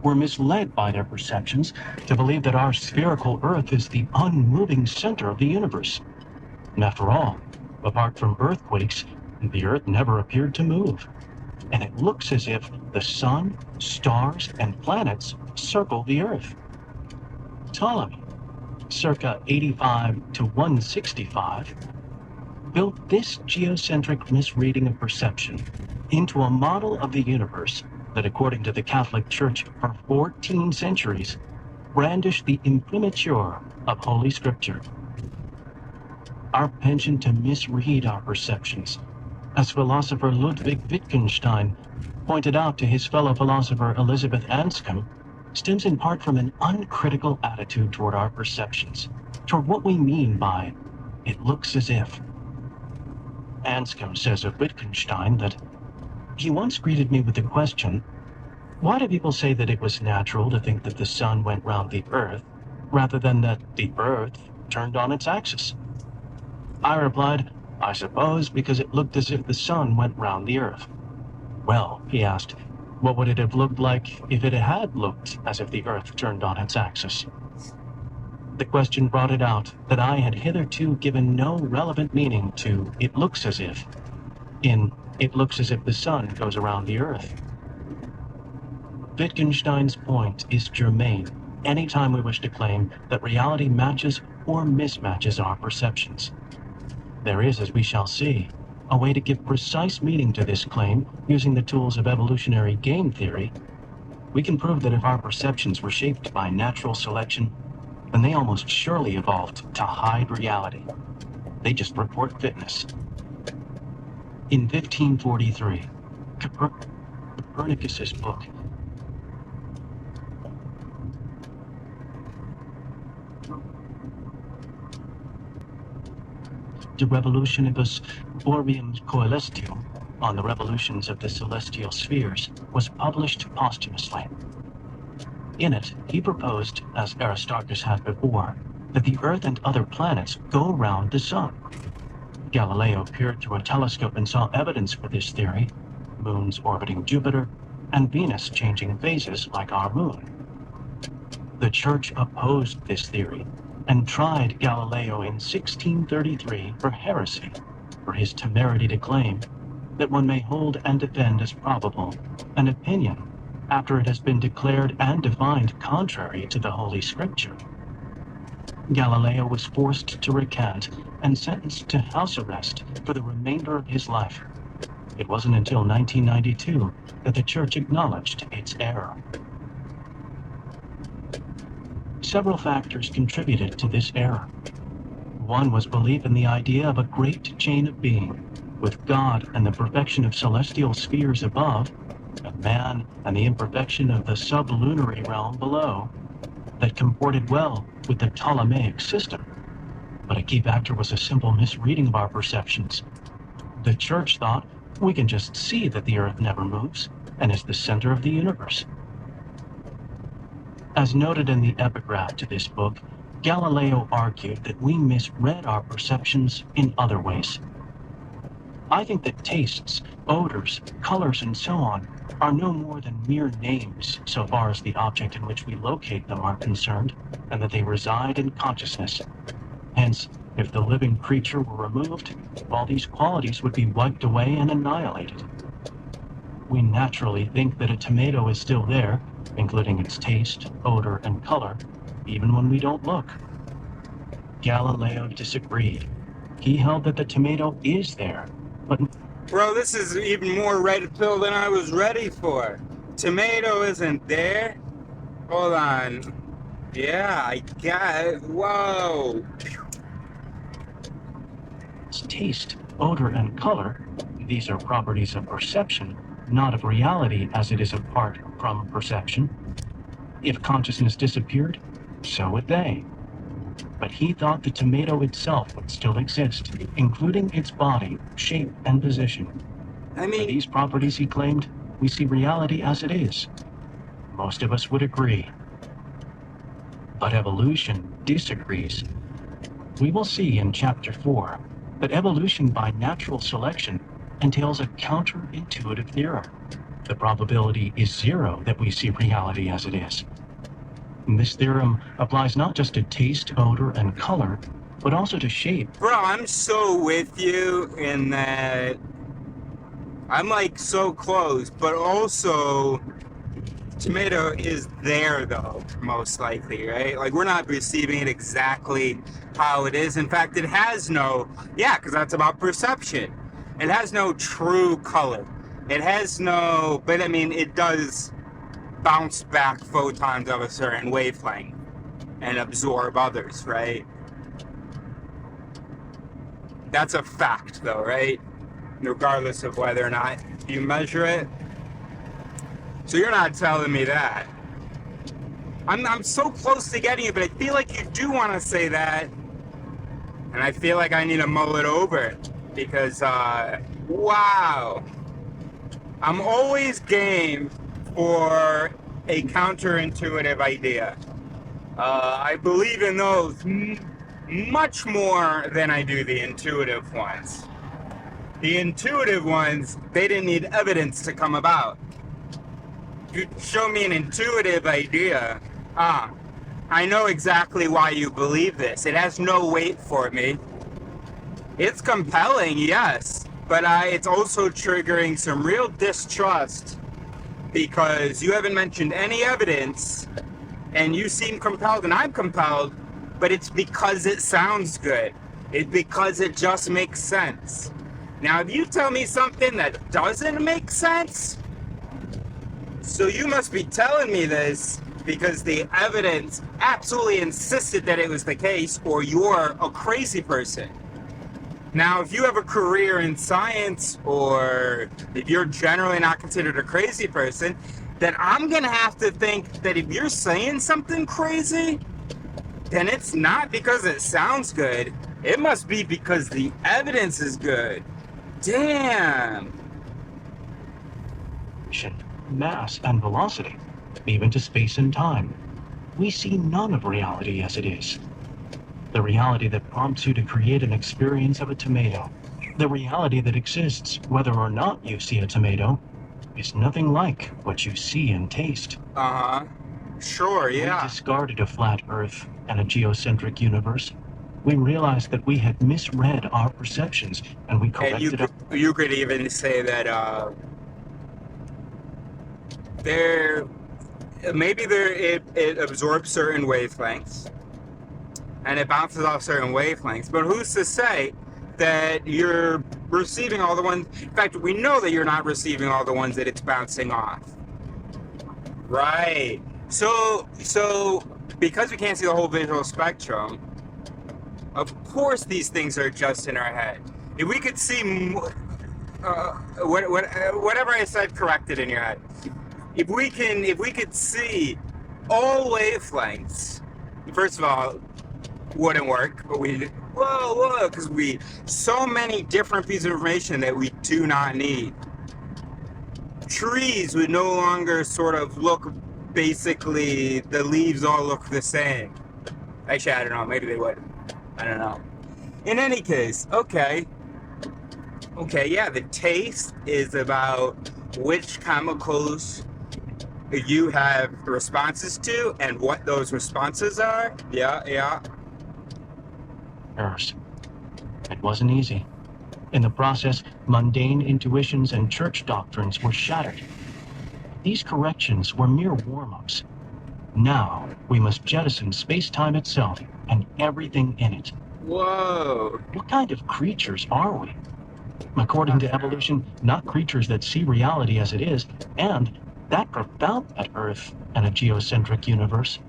were misled by their perceptions to believe that our spherical Earth is the unmoving center of the universe. And after all, apart from earthquakes, the Earth never appeared to move. And it looks as if the sun, stars, and planets circle the Earth. Ptolemy, circa 85 to 165, built this geocentric misreading of perception into a model of the universe that, according to the Catholic Church for 14 centuries, brandished the imprimatur of Holy Scripture. Our penchant to misread our perceptions, as philosopher Ludwig Wittgenstein pointed out to his fellow philosopher Elizabeth Anscombe, stems in part from an uncritical attitude toward our perceptions, toward what we mean by "it looks as if." Anscombe says of Wittgenstein that he once greeted me with the question, "Why do people say that it was natural to think that the sun went round the Earth, rather than that the Earth turned on its axis?" I replied, "I suppose because it looked as if the sun went round the Earth." "Well," he asked, "what would it have looked like if it had looked as if the Earth turned on its axis?" The question brought it out that I had hitherto given no relevant meaning to "it looks as if" in "it looks as if the sun goes around the Earth." Wittgenstein's point is germane anytime we wish to claim that reality matches or mismatches our perceptions. There is, as we shall see, a way to give precise meaning to this claim using the tools of evolutionary game theory. We can prove that if our perceptions were shaped by natural selection, then they almost surely evolved to hide reality. They just report fitness. In 1543, Copernicus's book, De Revolutionibus Orbium Coelestium, on the revolutions of the celestial spheres, was published posthumously. In it, he proposed, as Aristarchus had before, that the Earth and other planets go round the sun. Galileo peered through a telescope and saw evidence for this theory: moons orbiting Jupiter, and Venus changing phases like our moon. The Church opposed this theory and tried Galileo in 1633 for heresy, for his temerity to claim that one may hold and defend as probable an opinion after it has been declared and defined contrary to the Holy Scripture. Galileo was forced to recant and sentenced to house arrest for the remainder of his life. It wasn't until 1992 that the Church acknowledged its error. Several factors contributed to this error. One was belief in the idea of a great chain of being, with God and the perfection of celestial spheres above, and man and the imperfection of the sublunary realm below, that comported well with the Ptolemaic system. But a key factor was a simple misreading of our perceptions. The Church thought we can just see that the Earth never moves and is the center of the universe. As noted in the epigraph to this book, Galileo argued that we misread our perceptions in other ways. I think that tastes, odors, colors, and so on are no more than mere names so far as the object in which we locate them are concerned, and that they reside in consciousness. Hence, if the living creature were removed, all these qualities would be wiped away and annihilated. We naturally think that a tomato is still there, including its taste, odor, and color, even when we don't look. Galileo disagreed. He held that the tomato is there, but... Bro, this is even more red pill than I was ready for. Tomato isn't there? Hold on. Yeah, I got it. Whoa. Its taste, odor, and color, these are properties of perception, not of reality as it is apart from perception. If consciousness disappeared, so would they. But he thought the tomato itself would still exist, including its body, shape, and position. I For mean, these properties, he claimed, we see reality as it is. Most of us would agree. But evolution disagrees. We will see in Chapter 4 that evolution by natural selection entails a counterintuitive theorem. The probability is zero that we see reality as it is. This theorem applies not just to taste, odor, and color, but also to shape. bro, I'm so with you in that I'm like so close, but also tomato is there though, most likely, right? Like we're not receiving it exactly how it is. In fact, it has no, because that's about perception. It has no true color. It has no, but I mean, it does bounce back photons of a certain wavelength and absorb others, right? That's a fact though, right? Regardless of whether or not you measure it. So you're not telling me that. I'm so close to getting it, but I feel like you do want to say that. And I feel like I need to mull it over. Because, wow. I'm always game for a counterintuitive idea. I believe in those much more than I do the intuitive ones. The intuitive ones, they didn't need evidence to come about. You show me an intuitive idea, I know exactly why you believe this. It has no weight for me. It's compelling, yes, but it's also triggering some real distrust because you haven't mentioned any evidence and you seem compelled and I'm compelled, but it's because it sounds good. It's because it just makes sense. Now, if you tell me something that doesn't make sense, so you must be telling me this because the evidence absolutely insisted that it was the case, or you're a crazy person. Now, if you have a career in science, or if you're generally not considered a crazy person, then I'm gonna have to think that if you're saying something crazy, then it's not because it sounds good. It must be because the evidence is good. Damn. Mass and velocity, even to space and time. We see none of reality as it is. The reality that prompts you to create an experience of a tomato, the reality that exists whether or not you see a tomato, is nothing like what you see and taste. Sure, yeah. We discarded a flat Earth and a geocentric universe. We realized that we had misread our perceptions, and we corrected And you could even say that it absorbs certain wavelengths and it bounces off certain wavelengths, but who's to say that you're receiving all the ones? In fact, we know that you're not receiving all the ones that it's bouncing off. Right. So because we can't see the whole visual spectrum, of course these things are just in our head. If we could see whatever I said corrected in your head. If we could see all wavelengths, first of all, wouldn't work, but because so many different pieces of information that we do not need. Trees would no longer sort of look, basically, the leaves all look the same. Actually, I don't know, maybe they would. I don't know. In any case, okay, yeah, the taste is about which chemicals you have responses to and what those responses are. Yeah. First, it wasn't easy. In the process, mundane intuitions and church doctrines were shattered. These corrections were mere warm-ups. Now, we must jettison space-time itself and everything in it. Whoa. What kind of creatures are we? According to evolution, not creatures that see reality as it is, and that profound at Earth and a geocentric universe.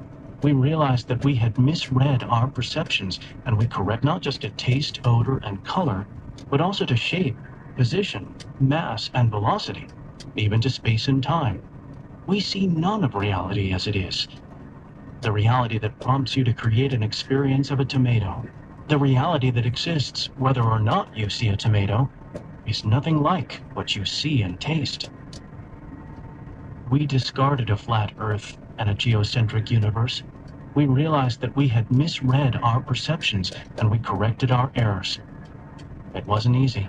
We realized that we had misread our perceptions, and we correct not just to taste, odor, and color, but also to shape, position, mass, and velocity. even to space and time. We see none of reality as it is. The reality that prompts you to create an experience of a tomato, the reality that exists whether or not you see a tomato, is nothing like what you see and taste. We discarded a flat Earth and a geocentric universe. We realized that we had misread our perceptions, and we corrected our errors. It wasn't easy.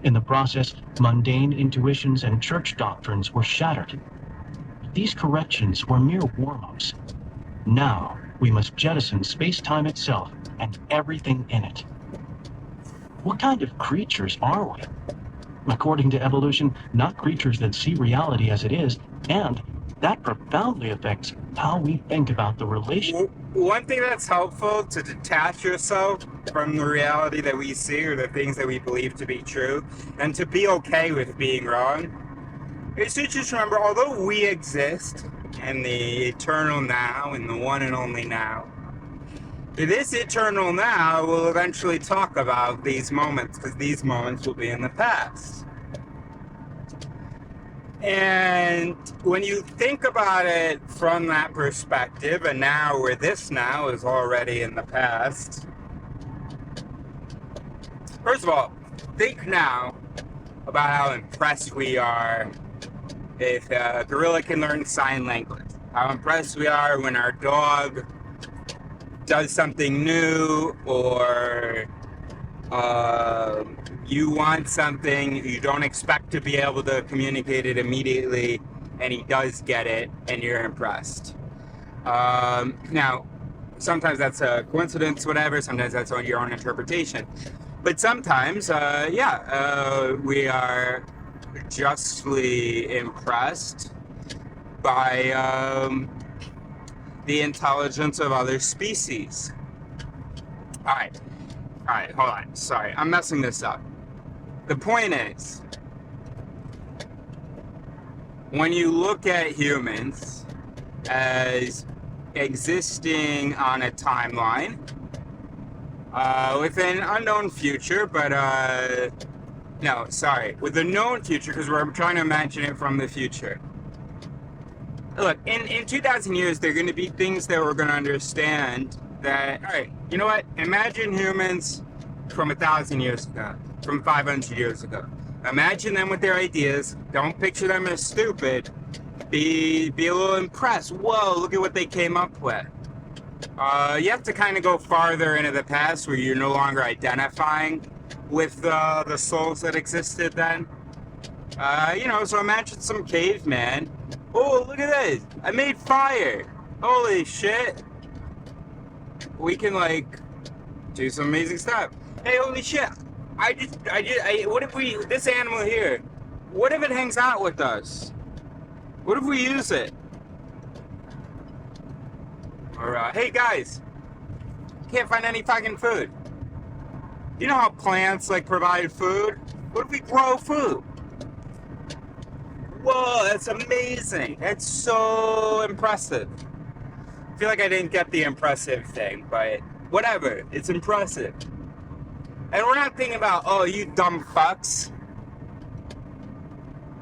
In the process, mundane intuitions and church doctrines were shattered. These corrections were mere warm-ups. Now, we must jettison space-time itself and everything in it. What kind of creatures are we? According to evolution, not creatures that see reality as it is, and that profoundly affects how we think about the relation. One thing that's helpful to detach yourself from the reality that we see or the things that we believe to be true, and to be okay with being wrong, is to just remember, although we exist in the eternal now, in the one and only now, this eternal now will eventually talk about these moments, because these moments will be in the past. And when you think about it from that perspective, and now where this now is already in the past, first of all, think now about how impressed we are if a gorilla can learn sign language. How impressed we are when our dog does something new, or you want something, you don't expect to be able to communicate it immediately, and he does get it, and you're impressed. Now, sometimes that's a coincidence, whatever, sometimes that's on your own interpretation. But sometimes, we are justly impressed by the intelligence of other species. Alright, hold on. Sorry, I'm messing this up. The point is, when you look at humans as existing on a timeline with an unknown future, but with a known future, because we're trying to imagine it from the future. Look, in 2,000 years, there are going to be things that we're going to understand that, all right, you know what? Imagine humans from 1,000 years ago, from 500 years ago. Imagine them with their ideas. Don't picture them as stupid. Be a little impressed. Whoa, look at what they came up with. You have to kind of go farther into the past where you're no longer identifying with the souls that existed then. So imagine some caveman. Oh, look at this. I made fire. Holy shit. We can, do some amazing stuff. Hey, holy shit. What if this animal here, what if it hangs out with us? What if we use it? Or, hey guys, can't find any fucking food. You know how plants, provide food? What if we grow food? Whoa, that's amazing. That's so impressive. I feel like I didn't get the impressive thing, but whatever. It's impressive. And we're not thinking about, oh, you dumb fucks.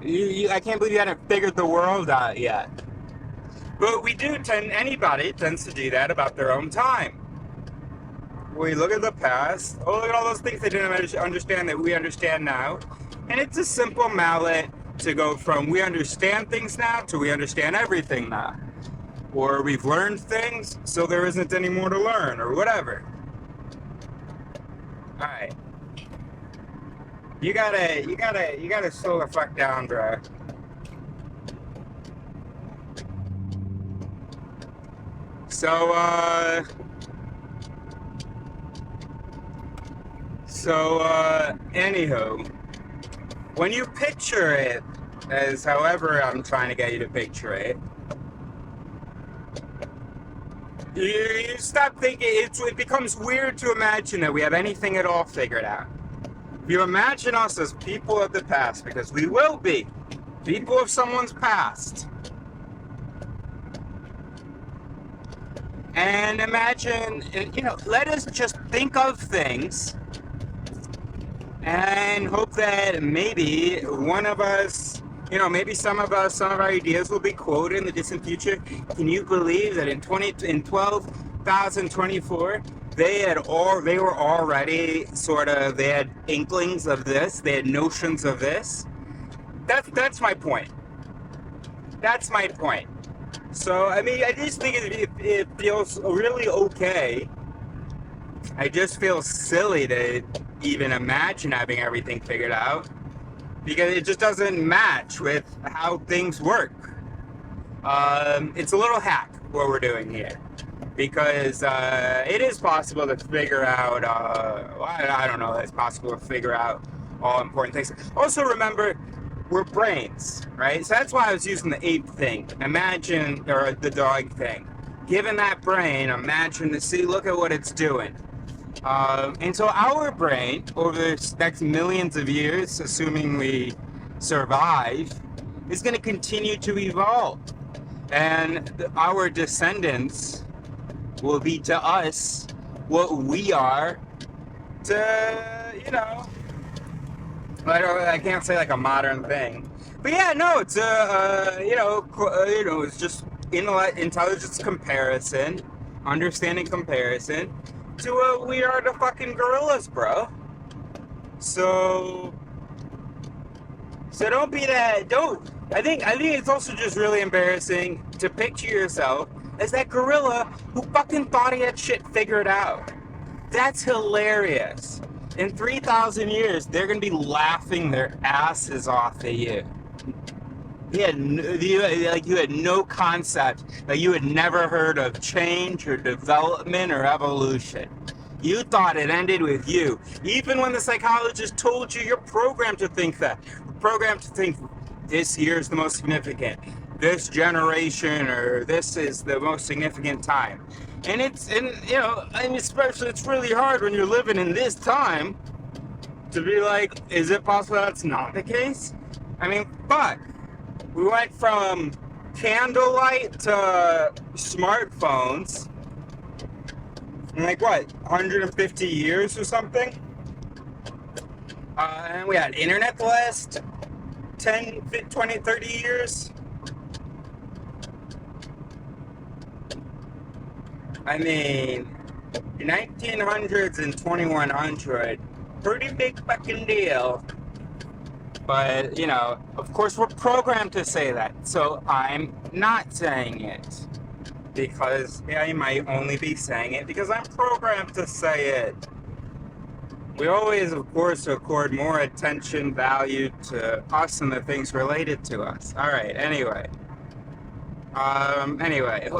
I can't believe you haven't figured the world out yet. But anybody tends to do that about their own time. We look at the past, look at all those things they didn't understand that we understand now. And it's a simple mallet to go from we understand things now to we understand everything now. Or we've learned things, so there isn't any more to learn, or whatever. Alright. You gotta slow the fuck down, bro. Anywho, when you picture it as however I'm trying to get you to picture it, you stop thinking, it becomes weird to imagine that we have anything at all figured out. If you imagine us as people of the past, because we will be people of someone's past, and imagine, let us just think of things and hope that maybe one of us, maybe some of our ideas will be quoted in the distant future. Can you believe that in 2024 they were already they had inklings of this, they had notions of this? That's my point. That's my point. So I mean, I just think it feels really okay. I just feel silly to even imagine having everything figured out, because it just doesn't match with how things work. It's a little hack what we're doing here, because it is possible to figure out, I don't know, it's possible to figure out all important things. Also remember, we're brains, right? So that's why I was using the ape thing. Imagine, or the dog thing. Given that brain, look at what it's doing. And so our brain, over the next millions of years, assuming we survive, is going to continue to evolve. And our descendants will be to us what we are to, I can't say like a modern thing. But yeah, no, it's it's just intelligence comparison, understanding comparison, to we are the fucking gorillas, bro. So don't be that. I think it's also just really embarrassing to picture yourself as that gorilla who fucking thought he had shit figured out. That's hilarious. In 3,000 years, they're gonna be laughing their asses off at you. You had no concept, that you had never heard of change or development or evolution. You thought it ended with you. Even when the psychologist told you you're programmed to think that. You're programmed to think this year is the most significant. This generation or this is the most significant time. And especially it's really hard when you're living in this time to be like, is it possible that's not the case? I mean, fuck. We went from candlelight to smartphones in 150 years or something? And we had internet the last 10, 20, 30 years? I mean, 1900s and 2100, pretty big fucking deal. But, of course we're programmed to say that, so I'm not saying it. Because I might only be saying it because I'm programmed to say it. We always, of course, accord more attention, value to us and the things related to us. Alright, anyway,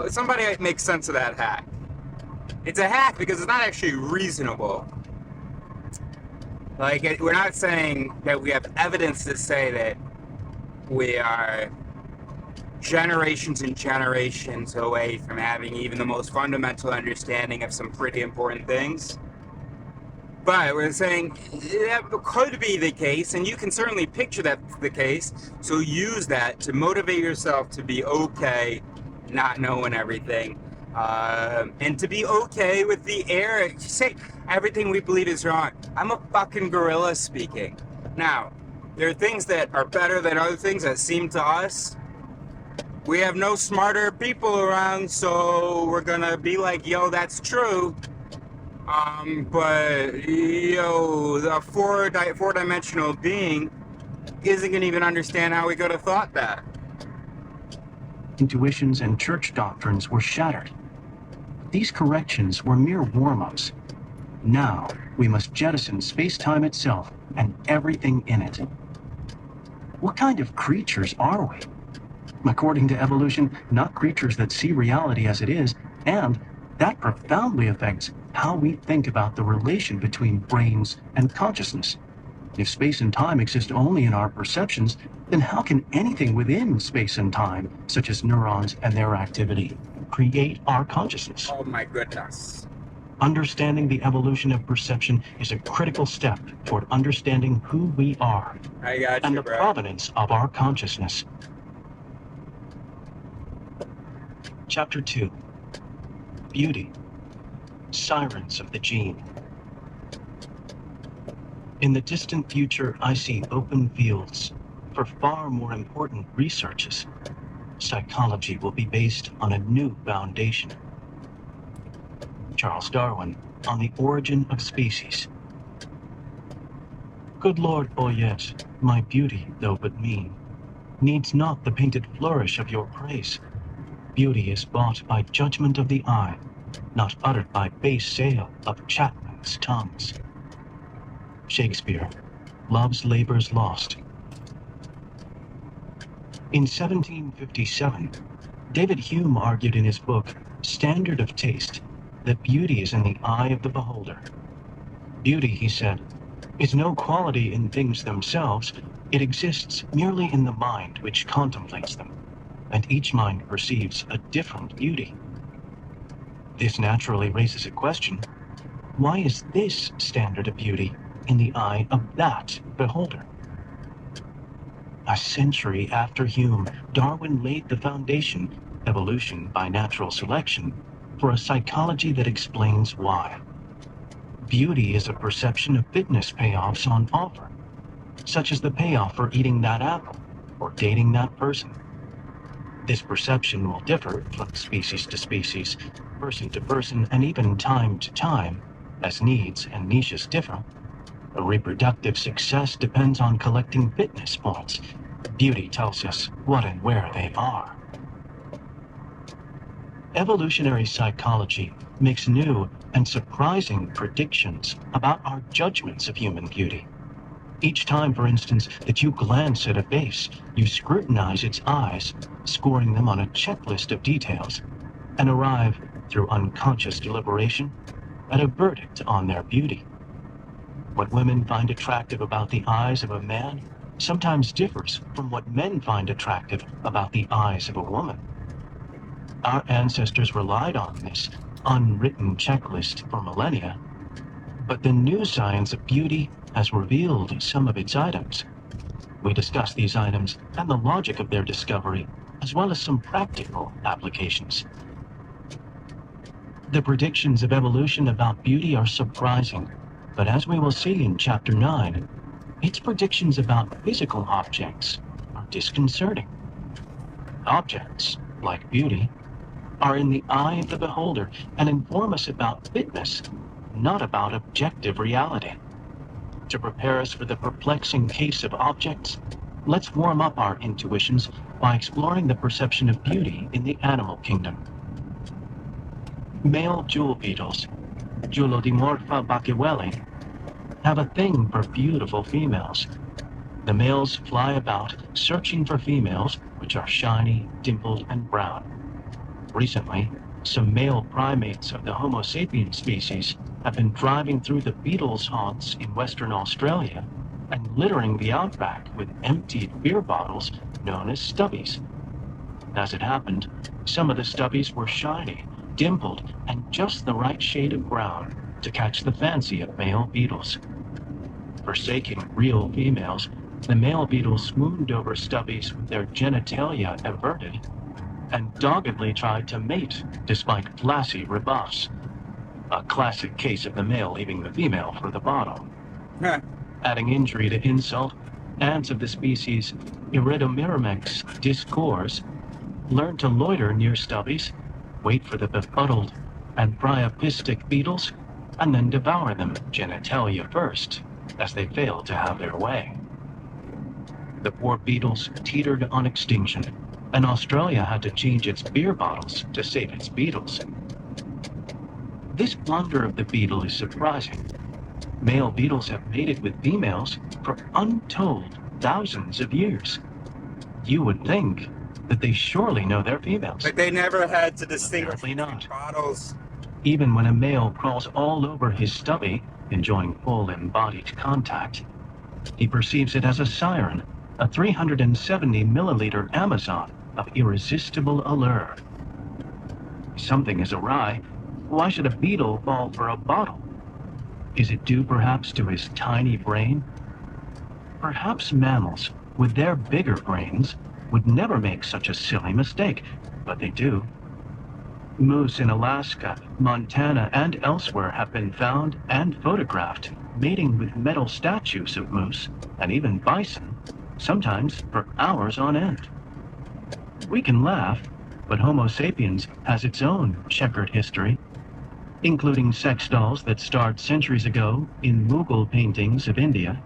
somebody make sense of that hack. It's a hack because it's not actually reasonable. We're not saying that we have evidence to say that we are generations and generations away from having even the most fundamental understanding of some pretty important things. But we're saying that could be the case, and you can certainly picture that the case, so use that to motivate yourself to be okay not knowing everything. And to be okay with the error. Say everything we believe is wrong. I'm a fucking gorilla speaking. Now, there are things that are better than other things that seem to us. We have no smarter people around, so we're gonna be like, yo, that's true. But the four-dimensional being isn't gonna even understand how we could have thought that. Intuitions and church doctrines were shattered. These corrections were mere warm-ups. Now, we must jettison space-time itself and everything in it. What kind of creatures are we? According to evolution, not creatures that see reality as it is, and that profoundly affects how we think about the relation between brains and consciousness. If space and time exist only in our perceptions, then how can anything within space and time, such as neurons and their activity, create our consciousness? Oh my goodness. Understanding the evolution of perception is a critical step toward understanding who we are I got you, and the bro. provenance of our consciousness. Chapter 2. Beauty. Sirens of the Gene. In the distant future, I see open fields, for far more important researches. Psychology will be based on a new foundation. Charles Darwin, On the Origin of Species. Good Lord Boyet, my beauty, though but mean, needs not the painted flourish of your praise. Beauty is bought by judgment of the eye, not uttered by base sale of chapmen's tongues. Shakespeare, Love's Labours Lost. In 1757, David Hume argued in his book, Standard of Taste, that beauty is in the eye of the beholder. Beauty, he said, is no quality in things themselves, it exists merely in the mind which contemplates them, and each mind perceives a different beauty. This naturally raises a question: why is this standard of beauty in the eye of that beholder? A century after Hume, Darwin laid the foundation, evolution by natural selection, for a psychology that explains why. Beauty is a perception of fitness payoffs on offer, such as the payoff for eating that apple or dating that person. This perception will differ from species to species, person to person, and even time to time, as needs and niches differ. A reproductive success depends on collecting fitness points. Beauty tells us what and where they are. Evolutionary psychology makes new and surprising predictions about our judgments of human beauty. Each time, for instance, that you glance at a face, you scrutinize its eyes, scoring them on a checklist of details, and arrive, through unconscious deliberation, at a verdict on their beauty. What women find attractive about the eyes of a man sometimes differs from what men find attractive about the eyes of a woman. Our ancestors relied on this unwritten checklist for millennia, but the new science of beauty has revealed some of its items. We discuss these items and the logic of their discovery, as well as some practical applications. The predictions of evolution about beauty are surprising, but as we will see in Chapter 9, its predictions about physical objects are disconcerting. Objects, like beauty, are in the eye of the beholder and inform us about fitness, not about objective reality. To prepare us for the perplexing case of objects, let's warm up our intuitions by exploring the perception of beauty in the animal kingdom. Male jewel beetles, Julodimorpha baciwelli, have a thing for beautiful females. The males fly about searching for females which are shiny, dimpled, and brown. Recently, some male primates of the Homo sapiens species have been driving through the beetles' haunts in Western Australia and littering the outback with emptied beer bottles known as stubbies. As it happened, some of the stubbies were shiny, dimpled, and just the right shade of brown to catch the fancy of male beetles. Forsaking real females, the male beetles swooned over stubbies with their genitalia averted and doggedly tried to mate despite flashy rebuffs. A classic case of the male leaving the female for the bottom. Adding injury to insult, ants of the species Iridomyrmex discors learn to loiter near stubbies, wait for the befuddled and priapistic beetles, and then devour them genitalia first, as they fail to have their way. The poor beetles teetered on extinction, and Australia had to change its beer bottles to save its beetles. This blunder of the beetle is surprising. Male beetles have mated with females for untold thousands of years. You would think that they surely know their females. But they never had to distinguish Apparently not. bottles. Even when a male crawls all over his stubby, enjoying full embodied contact, he perceives it as a siren, a 370 milliliter Amazon of irresistible allure. Something is awry. Why should a beetle fall for a bottle? Is it due perhaps to his tiny brain? Perhaps mammals, with their bigger brains, would never make such a silly mistake, but they do. Moose in Alaska, Montana, and elsewhere have been found and photographed mating with metal statues of moose, and even bison, sometimes for hours on end. We can laugh, but Homo sapiens has its own checkered history, including sex dolls that starred centuries ago in Mughal paintings of India,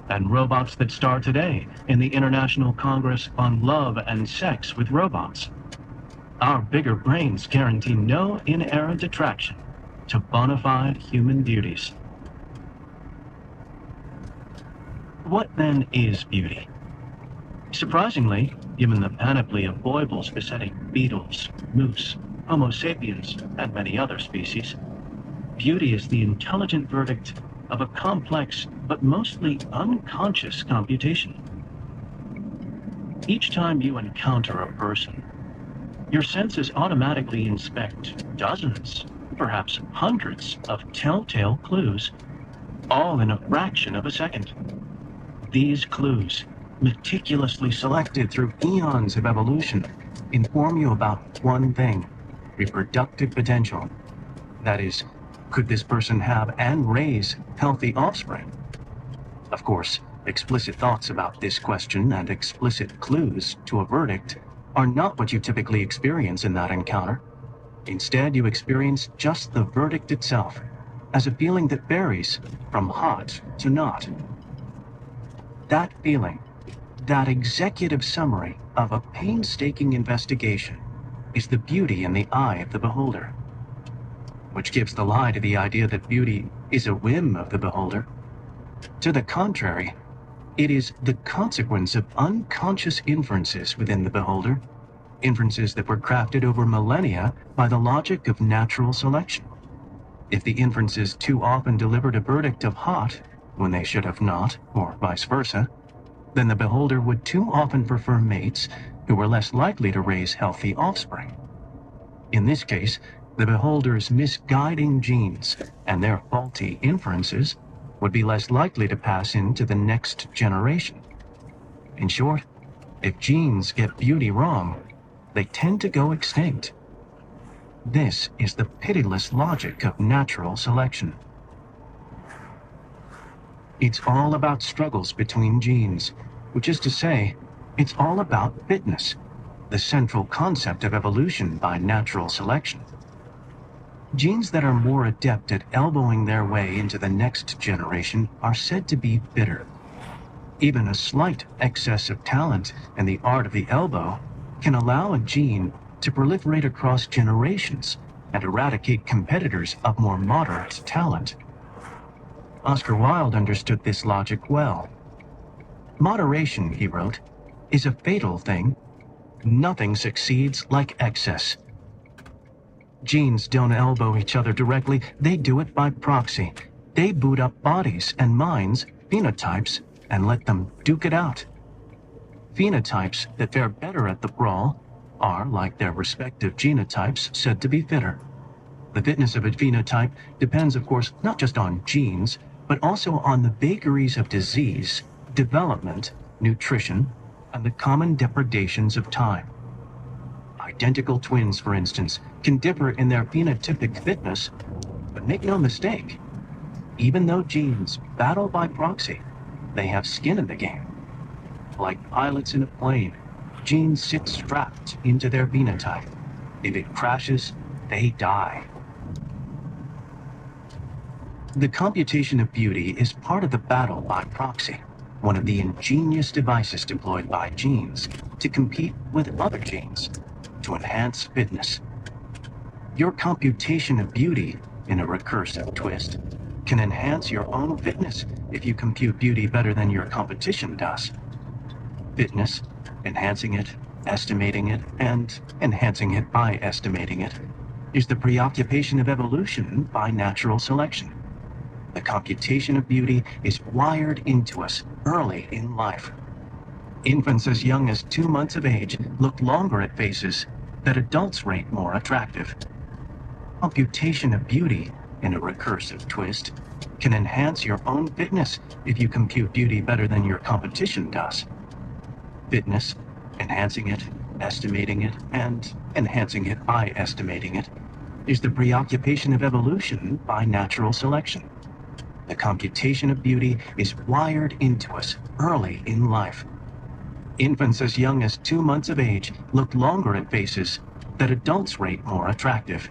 and robots that star today in the International Congress on Love and Sex with Robots. Our bigger brains guarantee no inerrant attraction to bona fide human beauties. What then is beauty? Surprisingly, given the panoply of foibles besetting beetles, moose, Homo sapiens, and many other species, beauty is the intelligent verdict of a complex but mostly unconscious computation. Each time you encounter a person, your senses automatically inspect dozens, perhaps hundreds of telltale clues, all in a fraction of a second. These clues, meticulously selected through eons of evolution, inform you about one thing: reproductive potential. That is, could this person have and raise healthy offspring? Of course, explicit thoughts about this question and explicit clues to a verdict are not what you typically experience in that encounter. Instead, you experience just the verdict itself, as a feeling that varies from hot to not. That feeling, that executive summary of a painstaking investigation, is the beauty in the eye of the beholder, which gives the lie to the idea that beauty is a whim of the beholder. To the contrary, it is the consequence of unconscious inferences within the beholder, inferences that were crafted over millennia by the logic of natural selection. If the inferences too often delivered a verdict of hot when they should have not, or vice versa, then the beholder would too often prefer mates who were less likely to raise healthy offspring. In this case, the beholder's misguiding genes and their faulty inferences would be less likely to pass into the next generation. In short, if genes get beauty wrong, they tend to go extinct. This is the pitiless logic of natural selection. It's all about struggles between genes, which is to say, it's all about fitness, the central concept of evolution by natural selection. Genes that are more adept at elbowing their way into the next generation are said to be fitter. Even a slight excess of talent in the art of the elbow can allow a gene to proliferate across generations and eradicate competitors of more moderate talent. Oscar Wilde understood this logic well. Moderation, he wrote, is a fatal thing. Nothing succeeds like excess. Genes don't elbow each other directly, they do it by proxy. They boot up bodies and minds, phenotypes, and let them duke it out. Phenotypes that fare better at the brawl are, like their respective genotypes, said to be fitter. The fitness of a phenotype depends, of course, not just on genes, but also on the vagaries of disease, development, nutrition, and the common depredations of time. Identical twins, for instance, can differ in their phenotypic fitness, but make no mistake, even though genes battle by proxy, they have skin in the game. Like pilots in a plane, genes sit strapped into their phenotype. If it crashes, they die. The computation of beauty is part of the battle by proxy, one of the ingenious devices deployed by genes to compete with other genes to enhance fitness. Your computation of beauty, in a recursive twist, can enhance your own fitness if you compute beauty better than your competition does. Fitness, enhancing it, estimating it, and enhancing it by estimating it, is the preoccupation of evolution by natural selection. The computation of beauty is wired into us early in life. Infants as young as 2 months of age look longer at faces that adults rate more attractive. Computation of beauty, in a recursive twist, can enhance your own fitness if you compute beauty better than your competition does. Fitness, enhancing it, estimating it, and enhancing it by estimating it, is the preoccupation of evolution by natural selection. The computation of beauty is wired into us early in life. Infants as young as 2 months of age look longer at faces that adults rate more attractive.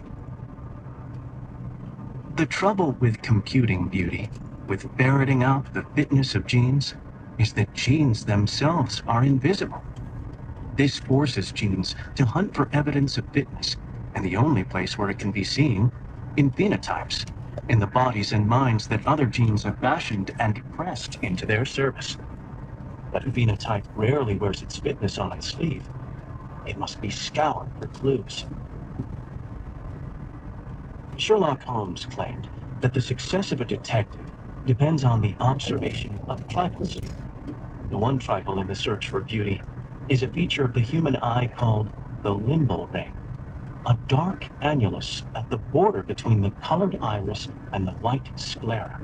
The trouble with computing beauty, with ferreting out the fitness of genes, is that genes themselves are invisible. This forces genes to hunt for evidence of fitness, and the only place where it can be seen, in phenotypes, in the bodies and minds that other genes have fashioned and pressed into their service. But a phenotype rarely wears its fitness on its sleeve. It must be scoured for clues. Sherlock Holmes claimed that the success of a detective depends on the observation of trifles. The one trifle in the search for beauty is a feature of the human eye called the limbal ring, a dark annulus at the border between the colored iris and the white sclera.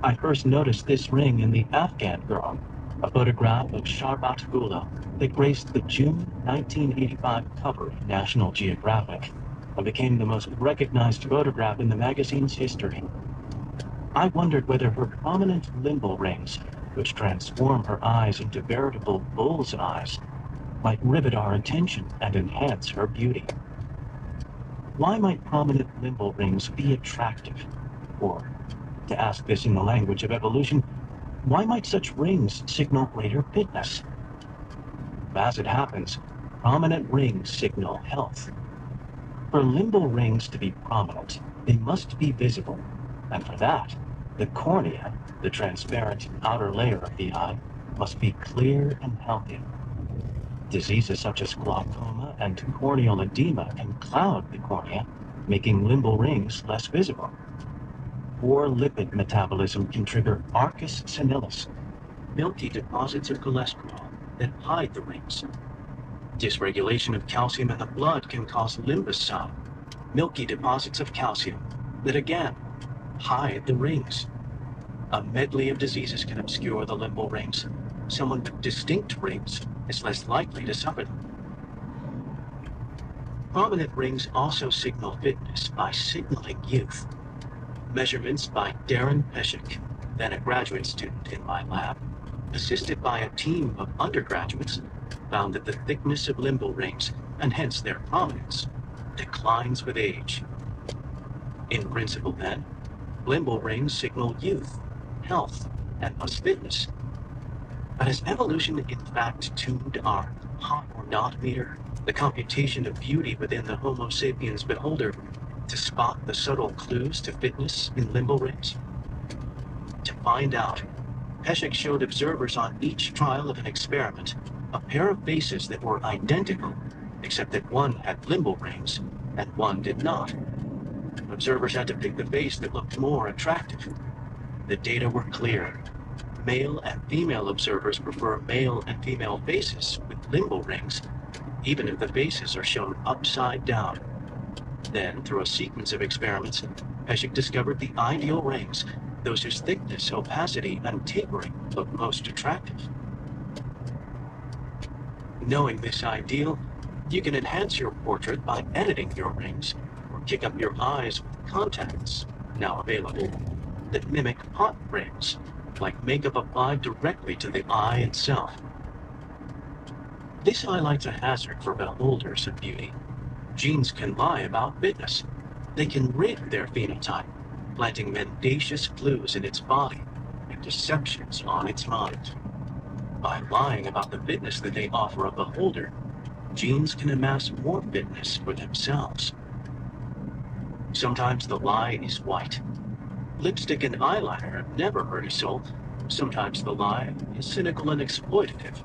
I first noticed this ring in the Afghan girl, a photograph of Sharbat Gula that graced the June 1985 cover of National Geographic and became the most recognized photograph in the magazine's history. I wondered whether her prominent limbal rings, which transform her eyes into veritable bull's eyes, might rivet our attention and enhance her beauty. Why might prominent limbal rings be attractive? Or, to ask this in the language of evolution, why might such rings signal greater fitness? As it happens, prominent rings signal health. For limbal rings to be prominent, they must be visible, and for that, the cornea, the transparent outer layer of the eye, must be clear and healthy. Diseases such as glaucoma and corneal edema can cloud the cornea, making limbal rings less visible. Poor lipid metabolism can trigger arcus senilis, milky deposits of cholesterol that hide the rings. Dysregulation of calcium in the blood can cause limbosome, milky deposits of calcium that again hide the rings. A medley of diseases can obscure the limbal rings. Someone with distinct rings is less likely to suffer them. Prominent rings also signal fitness by signaling youth. Measurements by Darren Peshek, then a graduate student in my lab, assisted by a team of undergraduates, found that the thickness of limbal rings, and hence their prominence, declines with age. In principle, then, limbal rings signal youth, health, and thus fitness. But has evolution in fact tuned our hot or not meter, the computation of beauty within the Homo sapiens beholder, to spot the subtle clues to fitness in limbal rings? To find out, Peshek showed observers on each trial of an experiment a pair of faces that were identical, except that one had limbal rings and one did not. Observers had to pick the face that looked more attractive. The data were clear. Male and female observers prefer male and female faces with limbal rings, even if the faces are shown upside down. Then, through a sequence of experiments, Peshek discovered the ideal rings, those whose thickness, opacity, and tapering look most attractive. Knowing this ideal, you can enhance your portrait by editing your rings, or kick up your eyes with contacts, now available, that mimic hot rings, like makeup applied directly to the eye itself. This highlights a hazard for beholders of beauty. Genes can lie about fitness. They can rig their phenotype, planting mendacious clues in its body and deceptions on its mind. By lying about the fitness that they offer a beholder, genes can amass more fitness for themselves. Sometimes the lie is white. Lipstick and eyeliner never hurt a soul. Sometimes the lie is cynical and exploitative.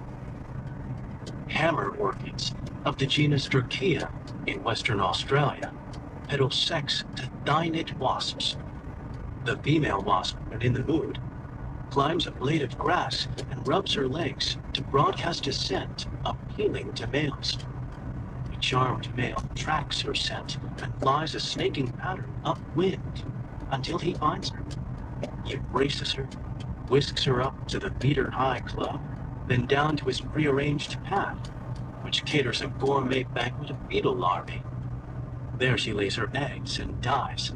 Hammer orchids of the genus Dracea in Western Australia peddle sex to thynid wasps. The female wasp, when in the mood, climbs a blade of grass and rubs her legs to broadcast a scent appealing to males. A charmed male tracks her scent and flies a snaking pattern upwind until he finds her. He embraces her, whisks her up to the Beater High Club, then down to his prearranged path, which caters a gourmet banquet of beetle larvae. There she lays her eggs and dies.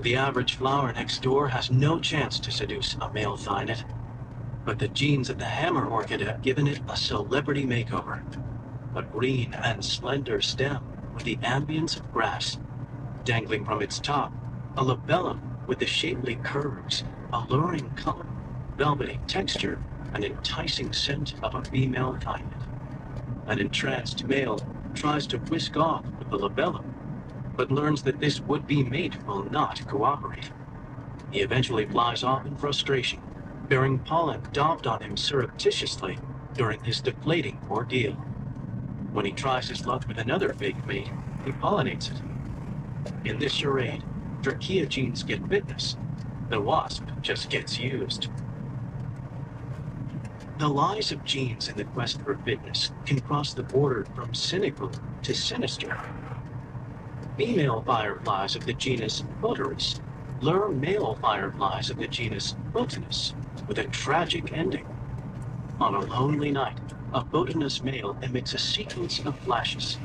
The average flower next door has no chance to seduce a male thynid. but the genes of the hammer orchid have given it a celebrity makeover. A green and slender stem with the ambience of grass. Dangling from its top, a labellum with the shapely curves, alluring color, velvety texture, and enticing scent of a female violet. An entranced male tries to whisk off with the labellum, but learns that this would-be mate will not cooperate. He eventually flies off in frustration, bearing pollen daubed on him surreptitiously during his deflating ordeal. When he tries his luck with another fake mate, he pollinates it. In this charade, Trachea genes get fitness. The wasp just gets used. The lies of genes in the quest for fitness can cross the border from cynical to sinister. Female fireflies of the genus Photorus lure male fireflies of the genus Photinus with a tragic ending. On a lonely night, a Photinus male emits a sequence of flashes.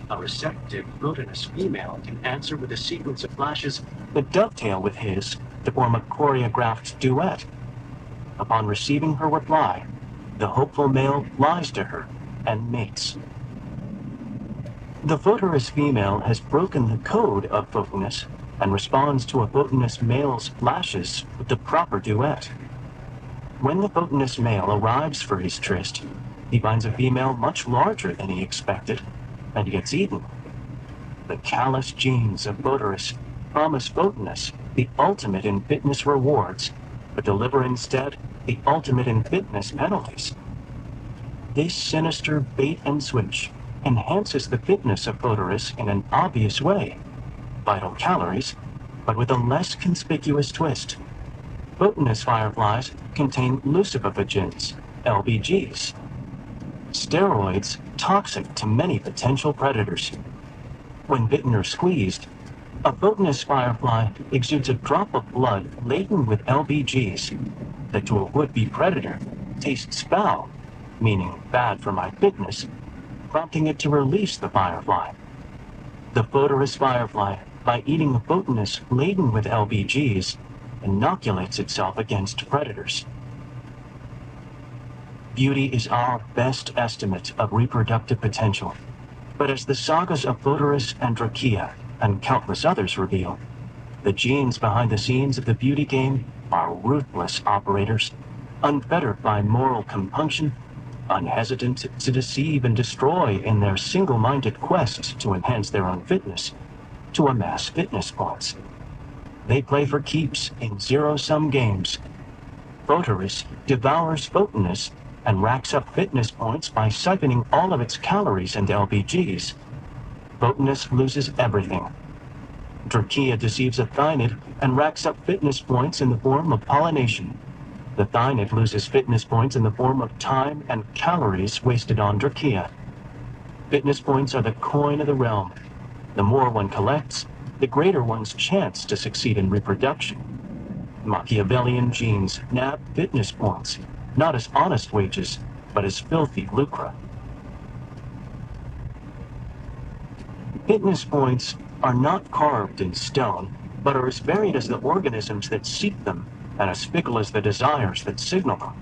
A receptive Photinus female can answer with a sequence of flashes that dovetail with his to form a choreographed duet. Upon receiving her reply, the hopeful male flies to her and mates. The Photorus female has broken the code of Photinus and responds to a Photinus male's flashes with the proper duet. When the Photinus male arrives for his tryst, he finds a female much larger than he expected and gets eaten. The callous genes of Photorus promise Photinus the ultimate in fitness rewards, but deliver instead the ultimate in fitness penalties. This sinister bait and switch enhances the fitness of Photorus in an obvious way. Vital calories, but with a less conspicuous twist. Photinus fireflies contain lucifagins, LBGs. Steroids toxic to many potential predators. When bitten or squeezed, a Photinus firefly exudes a drop of blood laden with LBGs that to a would-be predator tastes foul, meaning bad for my fitness, prompting it to release the firefly. The Photorus firefly, by eating a Photinus laden with LBGs, inoculates itself against predators. Beauty is our best estimate of reproductive potential, but as the sagas of Photorus and Trachea and countless others reveal, the genes behind the scenes of the beauty game are ruthless operators, unfettered by moral compunction, unhesitant to deceive and destroy in their single-minded quest to enhance their own fitness, to amass fitness points. They play for keeps in zero-sum games. Photorus devours Photinus and racks up fitness points by siphoning all of its calories and LBGs. Photinus loses everything. Trachea deceives a thynid and racks up fitness points in the form of pollination. The thynid loses fitness points in the form of time and calories wasted on Trachea. Fitness points are the coin of the realm. The more one collects, the greater one's chance to succeed in reproduction. Machiavellian genes nab fitness points, not as honest wages, but as filthy lucre. Fitness points are not carved in stone, but are as varied as the organisms that seek them and as fickle as the desires that signal them.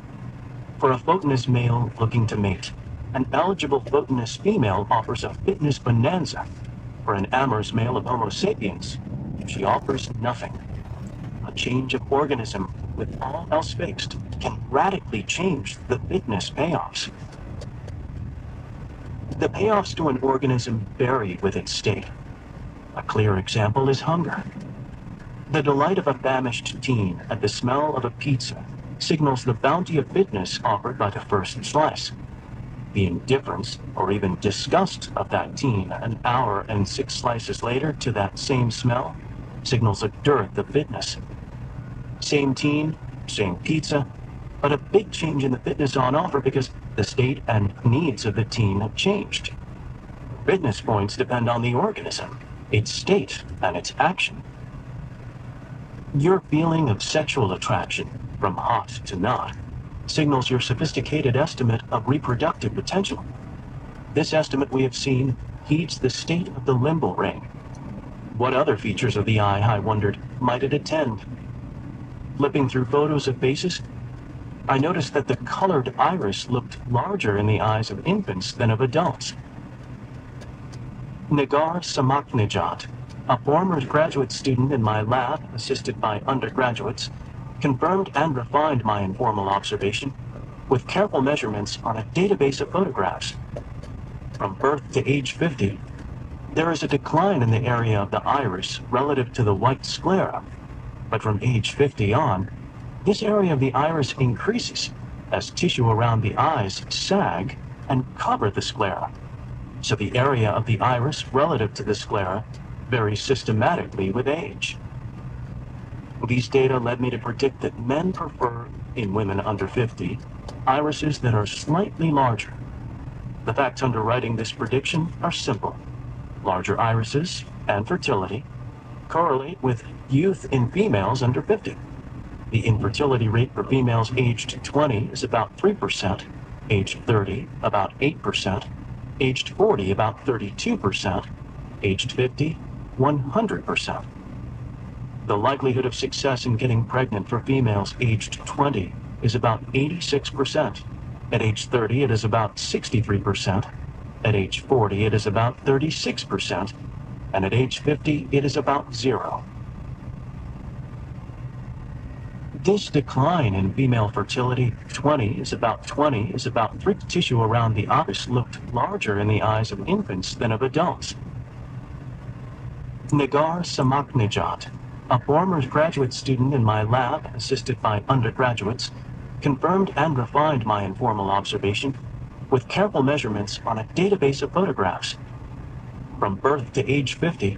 For a Photinus male looking to mate, an eligible Photinus female offers a fitness bonanza. For an amorous male of Homo sapiens, she offers nothing. A change of organism with all else fixed can radically change the fitness payoffs. The payoffs to an organism vary with its state. A clear example is hunger. The delight of a famished teen at the smell of a pizza signals the bounty of fitness offered by the first slice. The indifference or even disgust of that teen an hour and 6 slices later to that same smell signals a dearth of fitness. Same teen, same pizza, but a big change in the fitness on offer because the state and needs of the teen have changed. Fitness points depend on the organism, its state, and its action. Your feeling of sexual attraction, from hot to not, signals your sophisticated estimate of reproductive potential. This estimate we have seen heeds the state of the limbal ring. What other features of the eye, I wondered, might it attend? Flipping through photos of faces? I noticed that the colored iris looked larger in the eyes of infants than of adults. Nagar Samaknijat, a former graduate student in my lab, assisted by undergraduates, confirmed and refined my informal observation with careful measurements on a database of photographs. From birth to age 50, there is a decline in the area of the iris relative to the white sclera, but from age 50 on, this area of the iris increases as tissue around the eyes sag and cover the sclera. So the area of the iris relative to the sclera varies systematically with age. These data led me to predict that men prefer, in women under 50, irises that are slightly larger. The facts underwriting this prediction are simple. Larger irises and fertility correlate with youth in females under 50. The infertility rate for females aged 20 is about 3%, aged 30 about 8%, aged 40 about 32%, aged 50 100%. The likelihood of success in getting pregnant for females aged 20 is about 86%. At age 30 it is about 63%, at age 40 it is about 36%, and at age 50 it is about 0. This decline in female fertility, 20 is about 3. Tissue around the iris looked larger in the eyes of infants than of adults. Nagar Samaknijat, a former graduate student in my lab, assisted by undergraduates, confirmed and refined my informal observation with careful measurements on a database of photographs. From birth to age 50,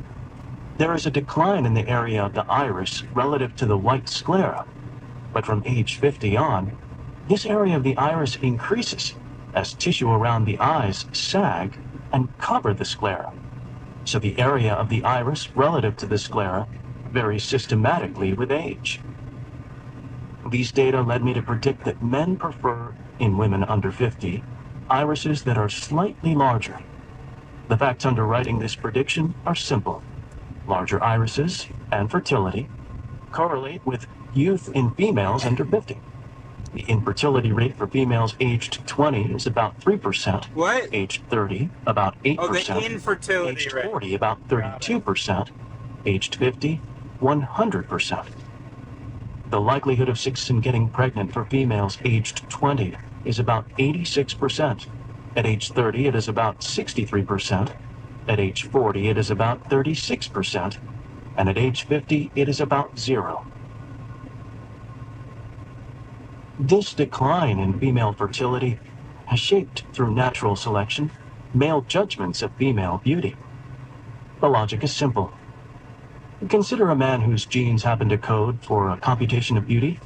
there is a decline in the area of the iris relative to the white sclera, but from age 50 on, this area of the iris increases as tissue around the eyes sag and cover the sclera. So the area of the iris relative to the sclera varies systematically with age. These data led me to predict that men prefer, in women under 50, irises that are slightly larger. The facts underwriting this prediction are simple. Larger irises and fertility correlate with youth in females under 50. The infertility rate for females aged 20 is about 3%. What? Aged 30, about 8%. Oh, the infertility aged rate. 40, about 32%. Aged 50, 100%. The likelihood of success in getting pregnant for females aged 20 is about 86%. At age 30, it is about 63%. At age 40, it is about 36%. And at age 50, it is about 0. This decline in female fertility has shaped, through natural selection, male judgments of female beauty. The logic is simple. Consider a man whose genes happen to code for a computation of beauty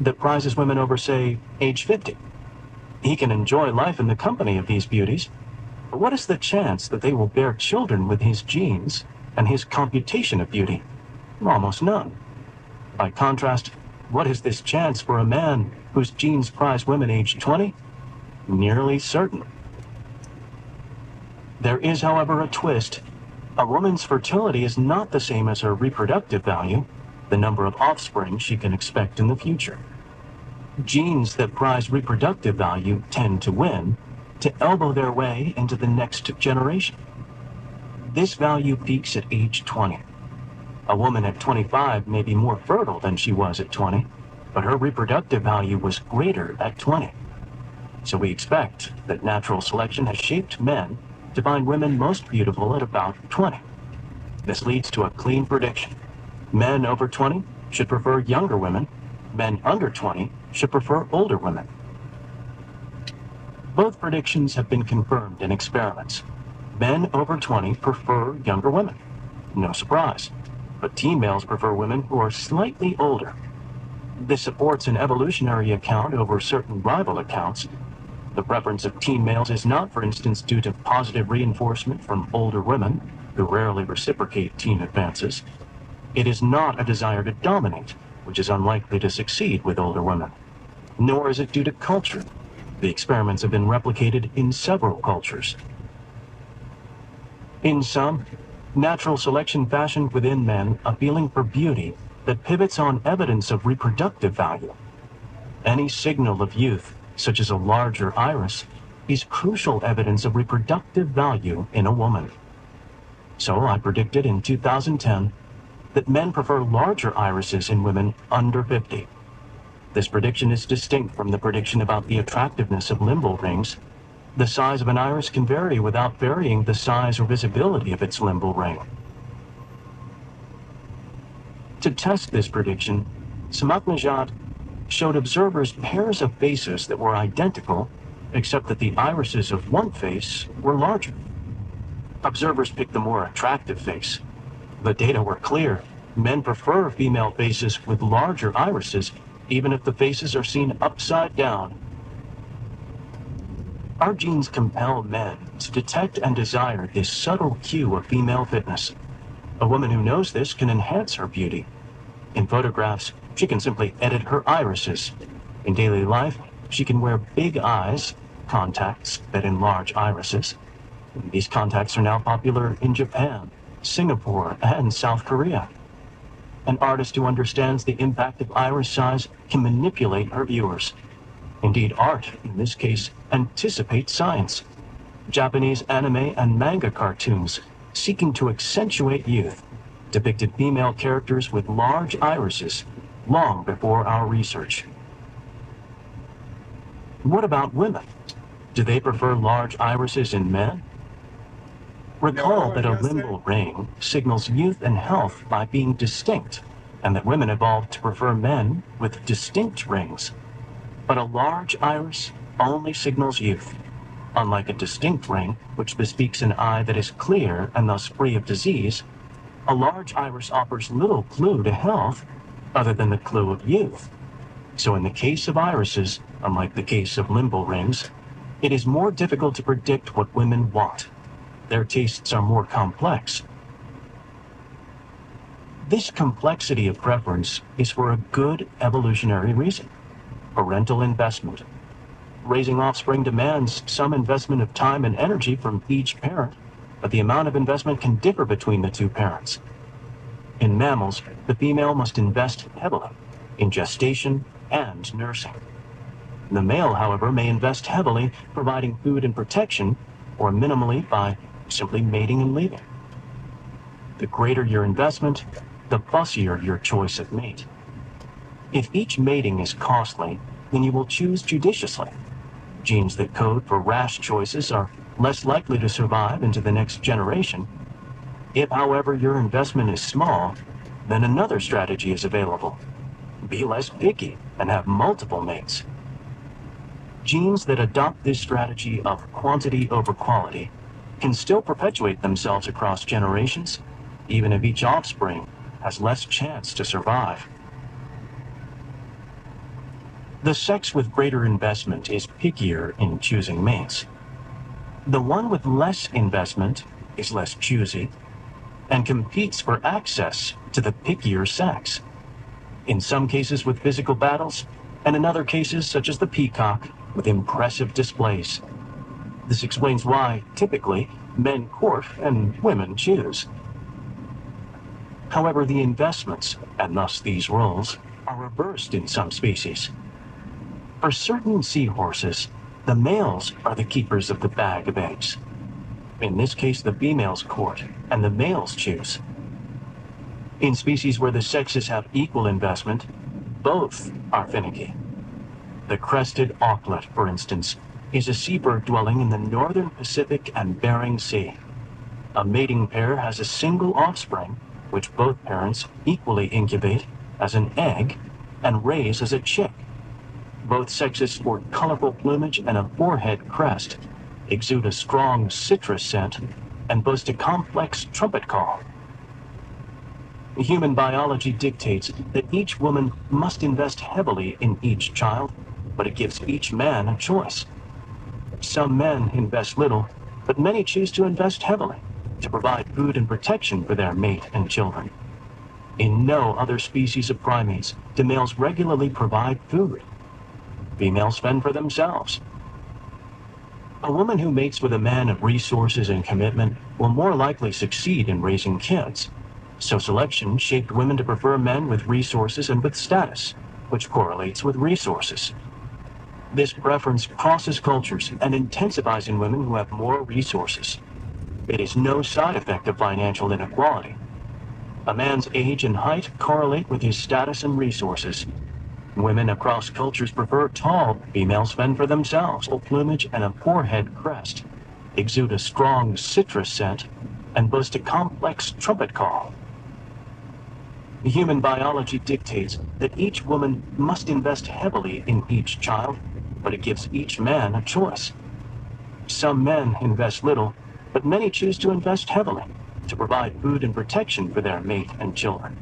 that prizes women over, say, age 50. He can enjoy life in the company of these beauties, but what is the chance that they will bear children with his genes and his computation of beauty? Almost none. By contrast, what is this chance for a man whose genes prize women aged 20? Nearly certain. There is, however, a twist. A woman's fertility is not the same as her reproductive value, the number of offspring she can expect in the future. Genes that prize reproductive value tend to win, to elbow their way into the next generation. This value peaks at age 20. A woman at 25 may be more fertile than she was at 20, but her reproductive value was greater at 20. So we expect that natural selection has shaped men to find women most beautiful at about 20. This leads to a clean prediction. Men over 20 should prefer younger women. Men under 20 should prefer older women. Both predictions have been confirmed in experiments. Men over 20 prefer younger women. No surprise. But teen males prefer women who are slightly older. This supports an evolutionary account over certain rival accounts. The preference of teen males is not, for instance, due to positive reinforcement from older women, who rarely reciprocate teen advances. It is not a desire to dominate, which is unlikely to succeed with older women. Nor is it due to culture. The experiments have been replicated in several cultures. In sum, natural selection fashioned within men a feeling for beauty that pivots on evidence of reproductive value. Any signal of youth, such as a larger iris, is crucial evidence of reproductive value in a woman. So I predicted in 2010 that men prefer larger irises in women under 50. This prediction is distinct from the prediction about the attractiveness of limbal rings. The size of an iris can vary without varying the size or visibility of its limbal ring. To test this prediction, Samaknajat showed observers pairs of faces that were identical, except that the irises of one face were larger. Observers picked the more attractive face. The data were clear. Men prefer female faces with larger irises, even if the faces are seen upside down. Our genes compel men to detect and desire this subtle cue of female fitness. A woman who knows this can enhance her beauty. In photographs, she can simply edit her irises. In daily life, she can wear big eyes, contacts that enlarge irises. These contacts are now popular in Japan, Singapore, and South Korea. An artist who understands the impact of iris size can manipulate her viewers. Indeed, art, in this case, anticipates science. Japanese anime and manga cartoons, seeking to accentuate youth, depicted female characters with large irises long before our research. What about women? Do they prefer large irises in men? Recall No, that a yes, sir. limbal ring signals youth and health by being distinct, and that women evolved to prefer men with distinct rings. But a large iris only signals youth. Unlike a distinct ring, which bespeaks an eye that is clear and thus free of disease, a large iris offers little clue to health other than the clue of youth. So in the case of irises, unlike the case of limbal rings, it is more difficult to predict what women want. Their tastes are more complex. This complexity of preference is for a good evolutionary reason: parental investment. Raising offspring demands some investment of time and energy from each parent, but the amount of investment can differ between the two parents. In mammals, the female must invest heavily in gestation and nursing. The male, however, may invest heavily providing food and protection, or minimally by simply mating and leaving. The greater your investment, the fussier your choice of mate. If each mating is costly, then you will choose judiciously. Genes that code for rash choices are less likely to survive into the next generation. If, however, your investment is small, then another strategy is available. Be less picky and have multiple mates. Genes that adopt this strategy of quantity over quality can still perpetuate themselves across generations, even if each offspring has less chance to survive. The sex with greater investment is pickier in choosing mates. The one with less investment is less choosy and competes for access to the pickier sex. In some cases with physical battles, and in other cases, such as the peacock, with impressive displays. This explains why, typically, men court and women choose. However, the investments, and thus these roles, are reversed in some species. For certain seahorses, the males are the keepers of the bag of eggs. In this case, the females court, and the males choose. In species where the sexes have equal investment, both are finicky. The crested auklet, for instance, is a seabird dwelling in the northern Pacific and Bering Sea. A mating pair has a single offspring, which both parents equally incubate as an egg and raise as a chick. Both sexes sport colorful plumage and a forehead crest, exude a strong citrus scent, and boast a complex trumpet call. Human biology dictates that each woman must invest heavily in each child, but it gives each man a choice. Some men invest little, but many choose to invest heavily to provide food and protection for their mate and children. In no other species of primates do males regularly provide food. Females fend for themselves. A woman who mates with a man of resources and commitment will more likely succeed in raising kids. So selection shaped women to prefer men with resources and with status, which correlates with resources. This preference crosses cultures and intensifies in women who have more resources. It is no side effect of financial inequality. A man's age and height correlate with his status and resources. Women across cultures prefer tall, females fend for themselves, full plumage and a forehead crest, exude a strong citrus scent, and boast a complex trumpet call. Human biology dictates that each woman must invest heavily in each child, but it gives each man a choice. Some men invest little, but many choose to invest heavily to provide food and protection for their mate and children.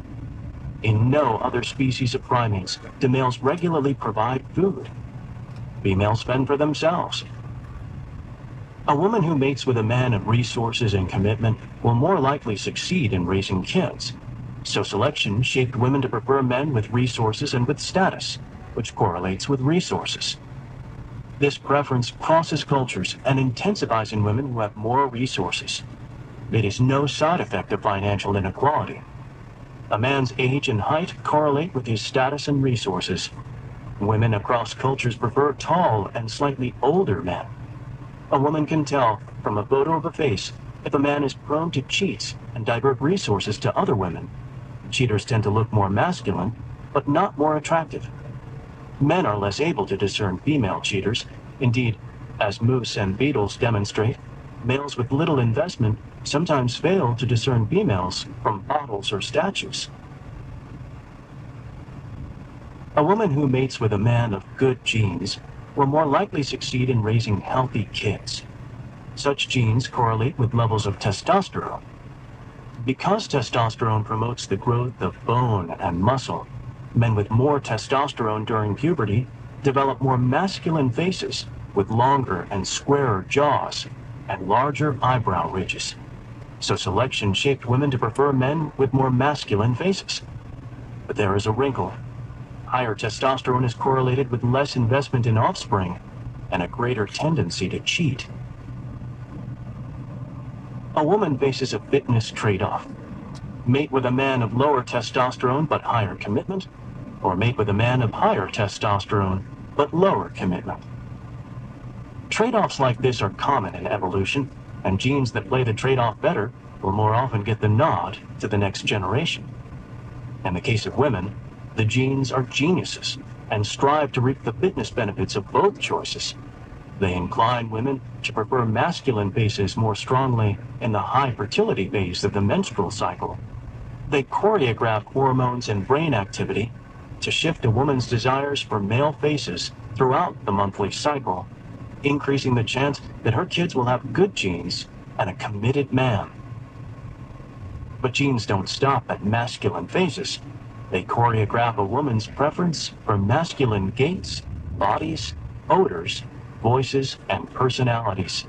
In no other species of primates do males regularly provide food. Females fend for themselves. A woman who mates with a man of resources and commitment will more likely succeed in raising kids. So selection shaped women to prefer men with resources and with status, which correlates with resources. This preference crosses cultures and intensifies in women who have more resources. It is no side effect of financial inequality. A man's age and height correlate with his status and resources. Women across cultures prefer tall and slightly older men. A woman can tell from a photo of a face if a man is prone to cheat and divert resources to other women. Cheaters tend to look more masculine, but not more attractive. Men are less able to discern female cheaters. Indeed, as moose and beetles demonstrate, males with little investment sometimes fail to discern females from bottles or statues. A woman who mates with a man of good genes will more likely succeed in raising healthy kids. Such genes correlate with levels of testosterone. Because testosterone promotes the growth of bone and muscle, men with more testosterone during puberty develop more masculine faces with longer and squarer jaws and larger eyebrow ridges. So selection shaped women to prefer men with more masculine faces. But there is a wrinkle. Higher testosterone is correlated with less investment in offspring and a greater tendency to cheat. A woman faces a fitness trade-off. Mate with a man of lower testosterone but higher commitment, or mate with a man of higher testosterone but lower commitment. Trade-offs like this are common in evolution, and genes that play the trade-off better will more often get the nod to the next generation. In the case of women, the genes are geniuses and strive to reap the fitness benefits of both choices. They incline women to prefer masculine faces more strongly in the high fertility phase of the menstrual cycle. They choreograph hormones and brain activity to shift a woman's desires for male faces throughout the monthly cycle, increasing the chance that her kids will have good genes and a committed man. But genes don't stop at masculine faces. They choreograph a woman's preference for masculine gaits, bodies, odors, voices, and personalities.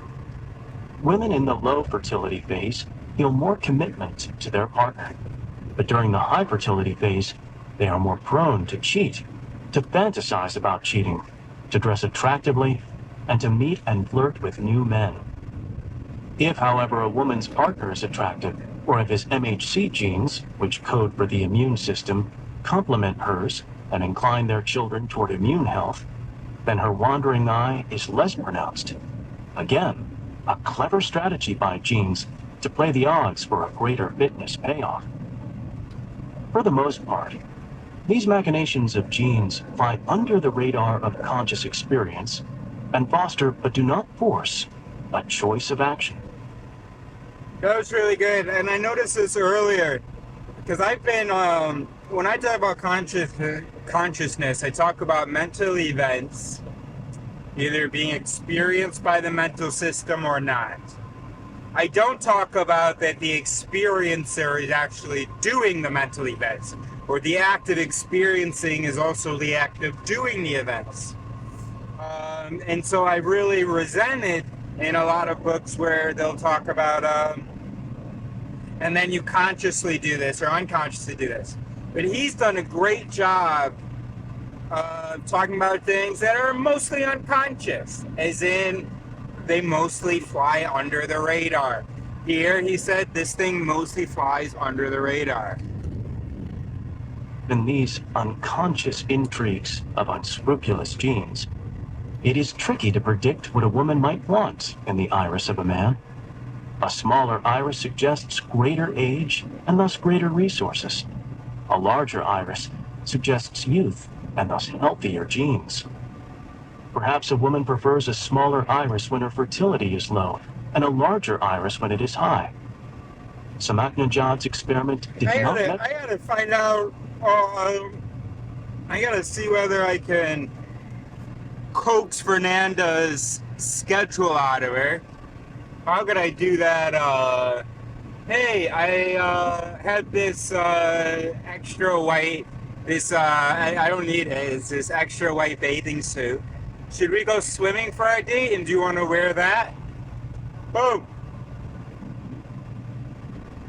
Women in the low fertility phase feel more commitment to their partner, but during the high fertility phase, they are more prone to cheat, to fantasize about cheating, to dress attractively, and to meet and flirt with new men. If, however, a woman's partner is attractive, or if his MHC genes, which code for the immune system, complement hers and incline their children toward immune health, then her wandering eye is less pronounced. Again, a clever strategy by genes to play the odds for a greater fitness payoff. For the most part, these machinations of genes fly under the radar of conscious experience and foster, but do not force, a choice of action. That was really good, and I noticed this earlier, because I've been, when I talk about consciousness, I talk about mental events either being experienced by the mental system or not. I don't talk about that the experiencer is actually doing the mental events, or the act of experiencing is also the act of doing the events. And so I really resented in a lot of books where they'll talk about, and then you consciously do this or unconsciously do this. But he's done a great job talking about things that are mostly unconscious, as in they mostly fly under the radar. Here he said this thing mostly flies under the radar. in these unconscious intrigues of unscrupulous genes, it is tricky to predict what a woman might want in the iris of a man. A smaller iris suggests greater age and thus greater resources. A larger iris suggests youth and thus healthier genes. Perhaps a woman prefers a smaller iris when her fertility is low and a larger iris when it is high. Samaknajad's experiment did I not... gotta find out. I gotta see whether I can coax Fernanda's schedule out of her. How could I do that? Hey, I had this extra white. I don't need it. It's this extra white bathing suit. Should we go swimming for our date? And do you want to wear that? Boom.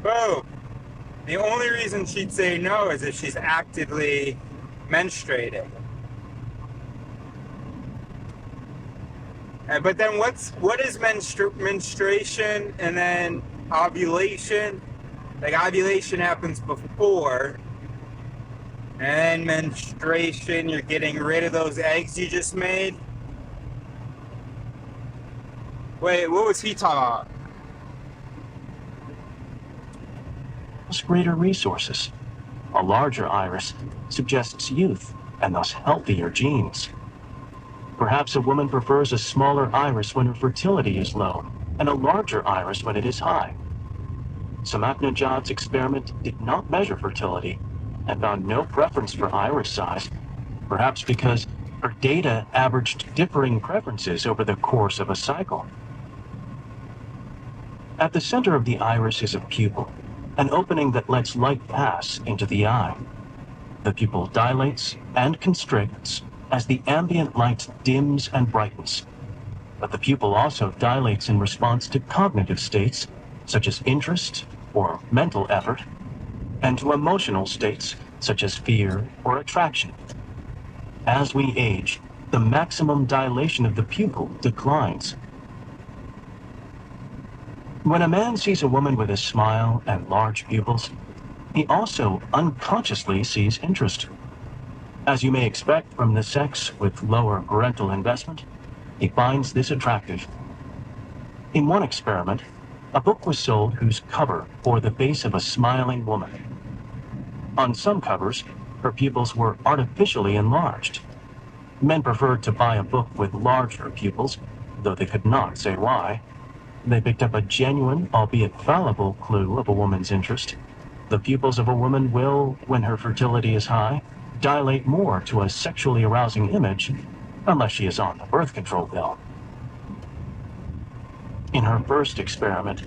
Boom. The only reason she'd say no is if she's actively menstruating. But then what is menstruation and then ovulation? Like ovulation happens before, and then menstruation, you're getting rid of those eggs you just made. Wait, what was he talking about? Greater resources. A larger iris suggests youth and thus healthier genes. Perhaps a woman prefers a smaller iris when her fertility is low and a larger iris when it is high. Samaknajad's experiment did not measure fertility and found no preference for iris size, perhaps because her data averaged differing preferences over the course of a cycle. At the center of the iris is a pupil, an opening that lets light pass into the eye. The pupil dilates and constricts as the ambient light dims and brightens. But the pupil also dilates in response to cognitive states, such as interest or mental effort, and to emotional states, such as fear or attraction. As we age, the maximum dilation of the pupil declines. When a man sees a woman with a smile and large pupils, he also unconsciously sees interest. As you may expect from the sex with lower parental investment, he finds this attractive. In one experiment, a book was sold whose cover bore the face of a smiling woman. On some covers, her pupils were artificially enlarged. Men preferred to buy a book with larger pupils, though they could not say why. They picked up a genuine, albeit fallible, clue of a woman's interest. The pupils of a woman will, when her fertility is high, dilate more to a sexually arousing image, unless she is on the birth control pill. In her first experiment,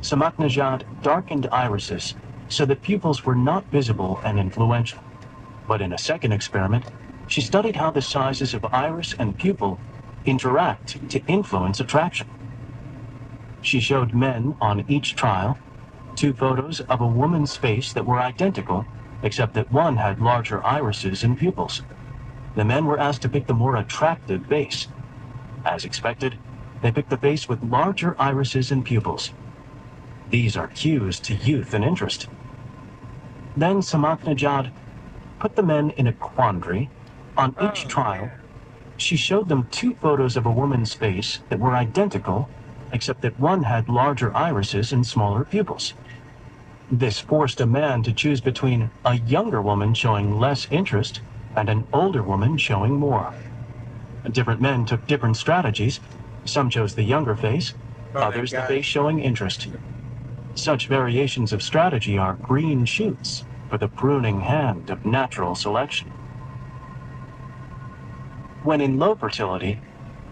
Samaknajad darkened irises so that pupils were not visible and influential. But in a second experiment, she studied how the sizes of iris and pupil interact to influence attraction. She showed men on each trial 2 photos of a woman's face that were identical, except that one had larger irises and pupils. The men were asked to pick the more attractive face. As expected, they picked the face with larger irises and pupils. These are cues to youth and interest. Then Samaknajad put the men in a quandary. On each trial, she showed them 2 photos of a woman's face that were identical, except that one had larger irises and smaller pupils. This forced a man to choose between a younger woman showing less interest and an older woman showing more. Different men took different strategies. Some chose the younger face, others the face showing interest. Such variations of strategy are green shoots for the pruning hand of natural selection. When in low fertility,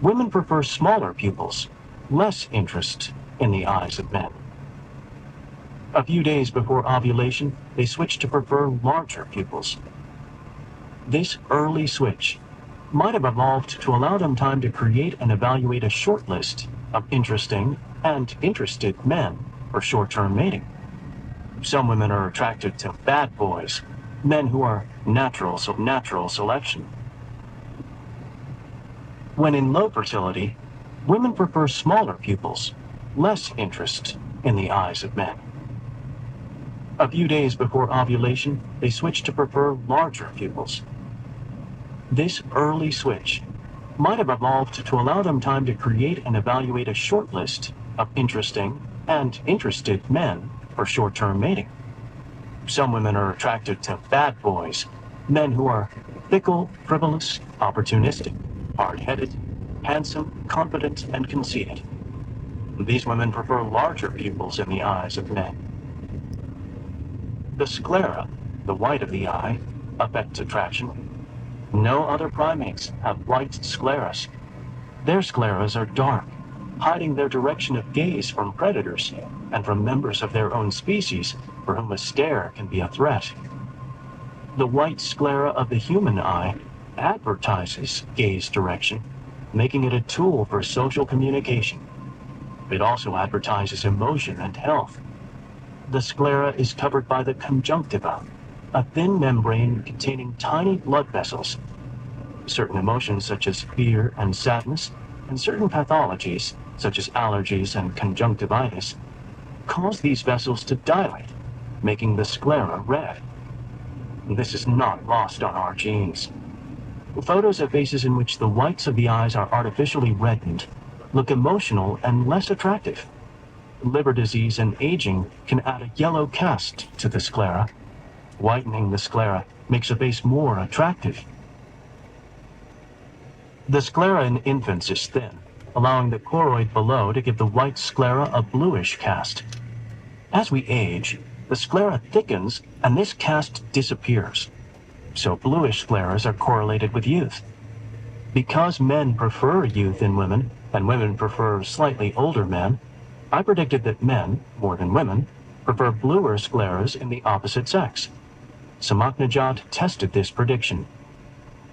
women prefer smaller pupils, less interest in the eyes of men. A few days before ovulation, they switched to prefer larger pupils. This early switch might have evolved to allow them time to create and evaluate a short list of interesting and interested men for short-term mating. Some women are attracted to bad boys, men who are natural selection. When in low fertility, women prefer smaller pupils, less interest in the eyes of men. A few days before ovulation, they switch to prefer larger pupils. This early switch might have evolved to allow them time to create and evaluate a short list of interesting and interested men for short-term mating. Some women are attracted to bad boys, men who are fickle, frivolous, opportunistic, hard-headed, handsome, confident, and conceited. These women prefer larger pupils in the eyes of men. The sclera, the white of the eye, affects attraction. No other primates have white scleras. Their scleras are dark, hiding their direction of gaze from predators and from members of their own species for whom a stare can be a threat. The white sclera of the human eye advertises gaze direction, making it a tool for social communication. It also advertises emotion and health. The sclera is covered by the conjunctiva, a thin membrane containing tiny blood vessels. Certain emotions such as fear and sadness, and certain pathologies such as allergies and conjunctivitis, cause these vessels to dilate, making the sclera red. This is not lost on our genes. Photos of faces in which the whites of the eyes are artificially reddened look emotional and less attractive. Liver disease and aging can add a yellow cast to the sclera. Whitening the sclera makes a face more attractive. The sclera in infants is thin, allowing the choroid below to give the white sclera a bluish cast. As we age, the sclera thickens and this cast disappears. So bluish scleras are correlated with youth. Because men prefer youth in women, and women prefer slightly older men, I predicted that men, more than women, prefer bluer scleras in the opposite sex. Samaknajat tested this prediction.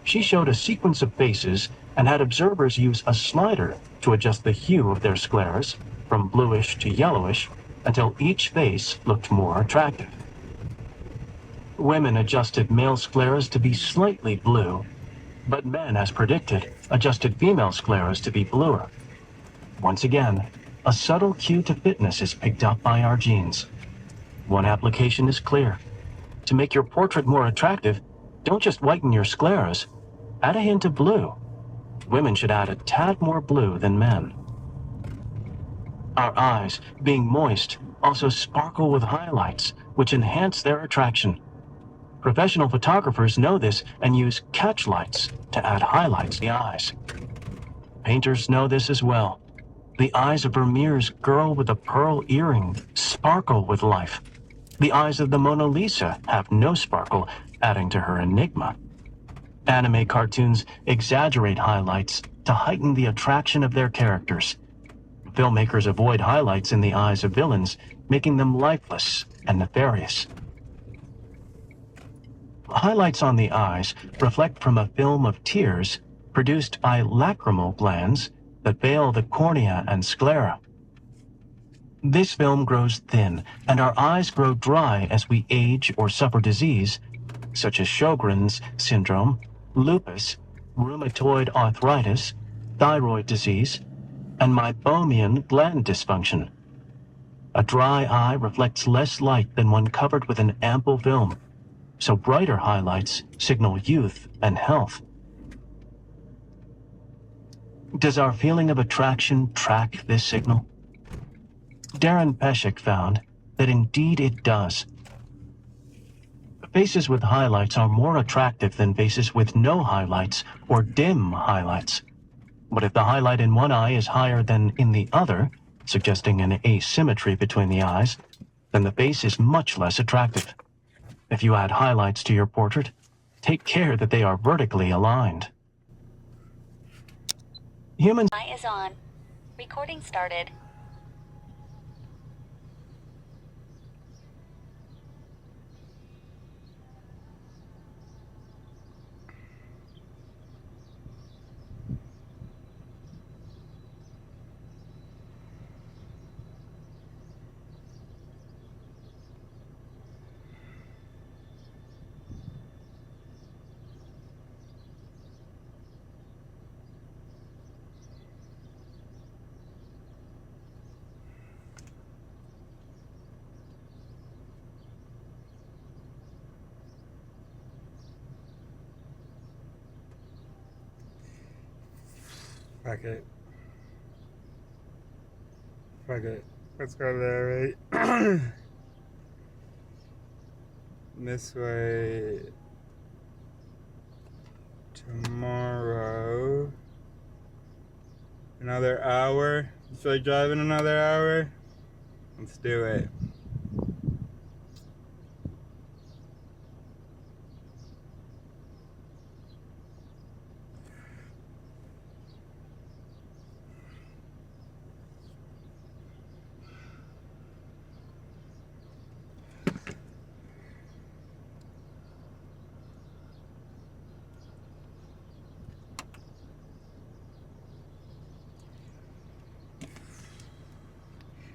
She showed a sequence of faces and had observers use a slider to adjust the hue of their scleras from bluish to yellowish until each face looked more attractive. Women adjusted male scleras to be slightly blue, but men, as predicted, adjusted female scleras to be bluer. Once again, a subtle cue to fitness is picked up by our genes. One application is clear. To make your portrait more attractive, don't just whiten your scleras, add a hint of blue. Women should add a tad more blue than men. Our eyes, being moist, also sparkle with highlights, which enhance their attraction. Professional photographers know this and use catch lights to add highlights to the eyes. Painters know this as well. The eyes of Vermeer's girl with a pearl earring sparkle with life. The eyes of the Mona Lisa have no sparkle, adding to her enigma. Anime cartoons exaggerate highlights to heighten the attraction of their characters. Filmmakers avoid highlights in the eyes of villains, making them lifeless and nefarious. Highlights on the eyes reflect from a film of tears produced by lacrimal glands that veil the cornea and sclera. This film grows thin, and our eyes grow dry as we age or suffer disease, such as Sjogren's syndrome, lupus, rheumatoid arthritis, thyroid disease, and meibomian gland dysfunction. A dry eye reflects less light than one covered with an ample film, so brighter highlights signal youth and health. Does our feeling of attraction track this signal? Darren Peshek found that indeed it does. Faces with highlights are more attractive than faces with no highlights or dim highlights. But if the highlight in one eye is higher than in the other, suggesting an asymmetry between the eyes, then the face is much less attractive. If you add highlights to your portrait, take care that they are vertically aligned. Humans Eye is on. Recording started. Fuck it. Fuck it. Let's go there, right? This way. Tomorrow. Another hour. Should I drive in another hour? Let's do it.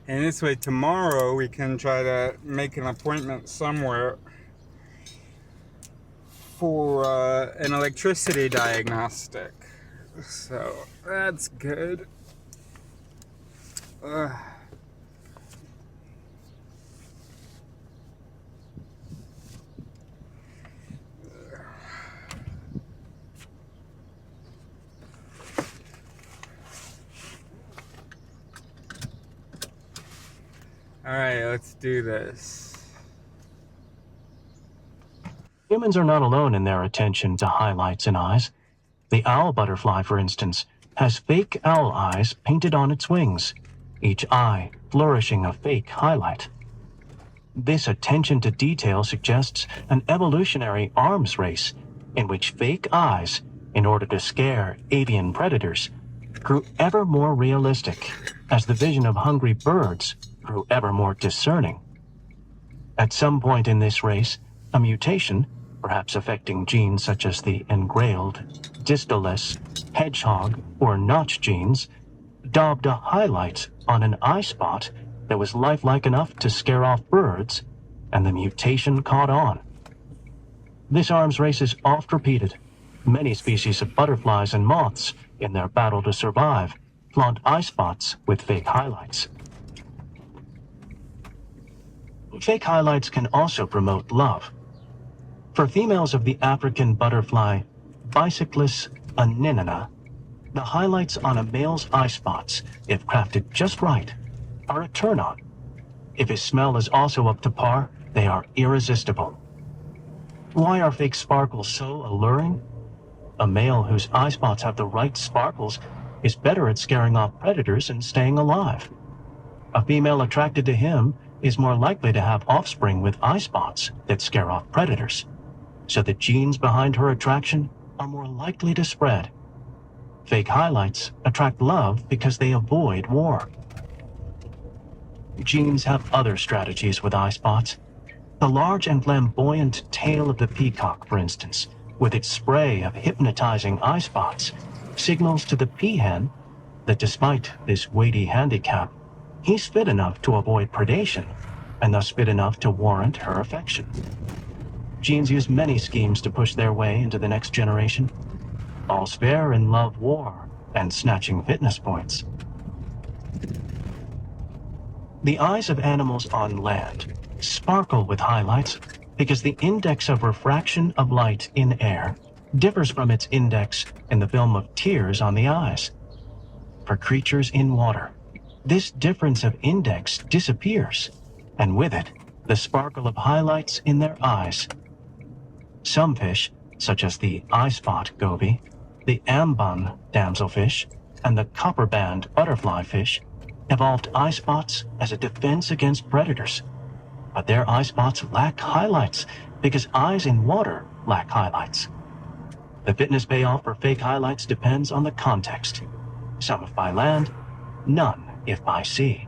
And this way, tomorrow we can try to make an appointment somewhere for an electricity diagnostic. So that's good. Alright, let's do this. Humans are not alone in their attention to highlights in eyes. The owl butterfly, for instance, has fake owl eyes painted on its wings, each eye flourishing a fake highlight. This attention to detail suggests an evolutionary arms race in which fake eyes, in order to scare avian predators, grew ever more realistic as the vision of hungry birds grew ever more discerning. At some point in this race, a mutation, perhaps affecting genes such as the engrailed, distalless, hedgehog, or notch genes, daubed a highlight on an eye spot that was lifelike enough to scare off birds, and the mutation caught on. This arms race is oft repeated. Many species of butterflies and moths, in their battle to survive, flaunt eye spots with fake highlights. Fake highlights can also promote love. For females of the African butterfly Bicyclus aninina, the highlights on a male's eye spots, if crafted just right, are a turn-on. If his smell is also up to par, they are irresistible. Why are fake sparkles so alluring? A male whose eye spots have the right sparkles is better at scaring off predators and staying alive. A female attracted to him is more likely to have offspring with eye spots that scare off predators, so the genes behind her attraction are more likely to spread. Fake highlights attract love because they avoid war. Genes have other strategies with eye spots. The large and flamboyant tail of the peacock, for instance, with its spray of hypnotizing eye spots, signals to the peahen that despite this weighty handicap, he's fit enough to avoid predation, and thus fit enough to warrant her affection. Genes use many schemes to push their way into the next generation. All's fair in love war and snatching fitness points. The eyes of animals on land sparkle with highlights because the index of refraction of light in air differs from its index in the film of tears on the eyes. For creatures in water, this difference of index disappears, and with it, the sparkle of highlights in their eyes. Some fish, such as the eye spot goby, the ambon damselfish, and the copperband butterfly fish, evolved eye spots as a defense against predators. But their eye spots lack highlights because eyes in water lack highlights. The fitness payoff for fake highlights depends on the context. Some if by land, none if by sea.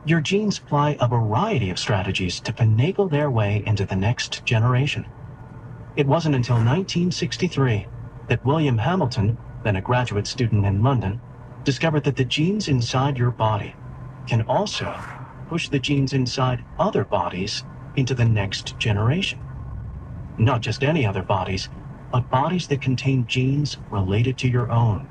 Your genes ply a variety of strategies to finagle their way into the next generation. It wasn't until 1963 that William Hamilton, then a graduate student in London, discovered that the genes inside your body can also push the genes inside other bodies into the next generation. Not just any other bodies, but bodies that contain genes related to your own.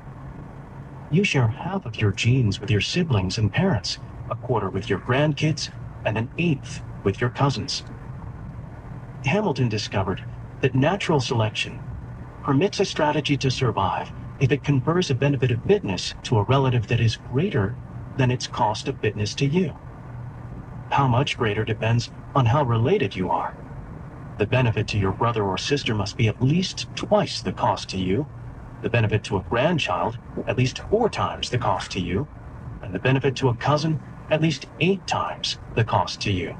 You share half of your genes with your siblings and parents, a quarter with your grandkids, and an eighth with your cousins. Hamilton discovered that natural selection permits a strategy to survive if it confers a benefit of fitness to a relative that is greater than its cost of fitness to you. How much greater depends on how related you are. The benefit to your brother or sister must be at least twice the cost to you, the benefit to a grandchild at least 4 times the cost to you, and the benefit to a cousin at least 8 times the cost to you.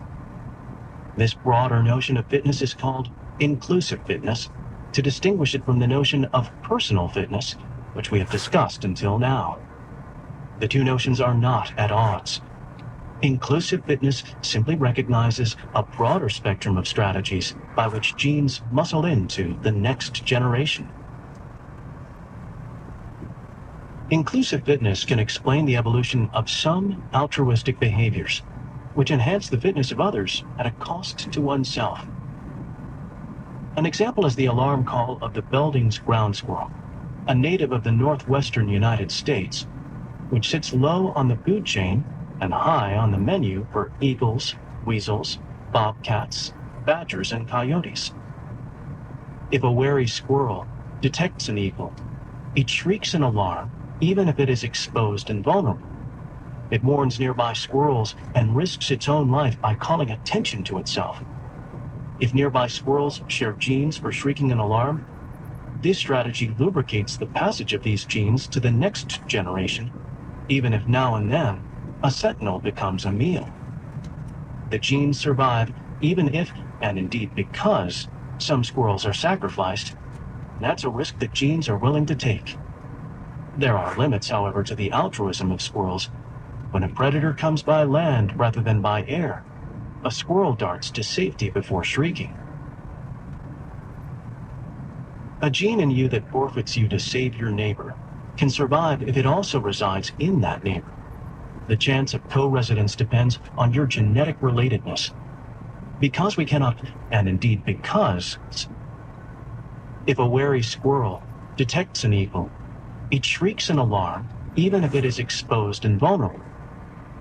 This broader notion of fitness is called inclusive fitness, to distinguish it from the notion of personal fitness, which we have discussed until now. The two notions are not at odds. Inclusive fitness simply recognizes a broader spectrum of strategies by which genes muscle into the next generation. Inclusive fitness can explain the evolution of some altruistic behaviors, which enhance the fitness of others at a cost to oneself. An example is the alarm call of the Belding's ground squirrel, a native of the northwestern United States, which sits low on the food chain and high on the menu for eagles, weasels, bobcats, badgers, and coyotes. If a wary squirrel detects an eagle, it shrieks in alarm even if it is exposed and vulnerable. It warns nearby squirrels and risks its own life by calling attention to itself. If nearby squirrels share genes for shrieking an alarm, this strategy lubricates the passage of these genes to the next generation, even if now and then a sentinel becomes a meal. The genes survive even if, and indeed because, some squirrels are sacrificed. That's a risk that genes are willing to take. There are limits, however, to the altruism of squirrels. When a predator comes by land rather than by air, a squirrel darts to safety before shrieking. A gene in you that forfeits you to save your neighbor can survive if it also resides in that neighbor. The chance of co-residence depends on your genetic relatedness. Because we cannot, and indeed because, if a wary squirrel detects an eagle, it shrieks in alarm even if it is exposed and vulnerable.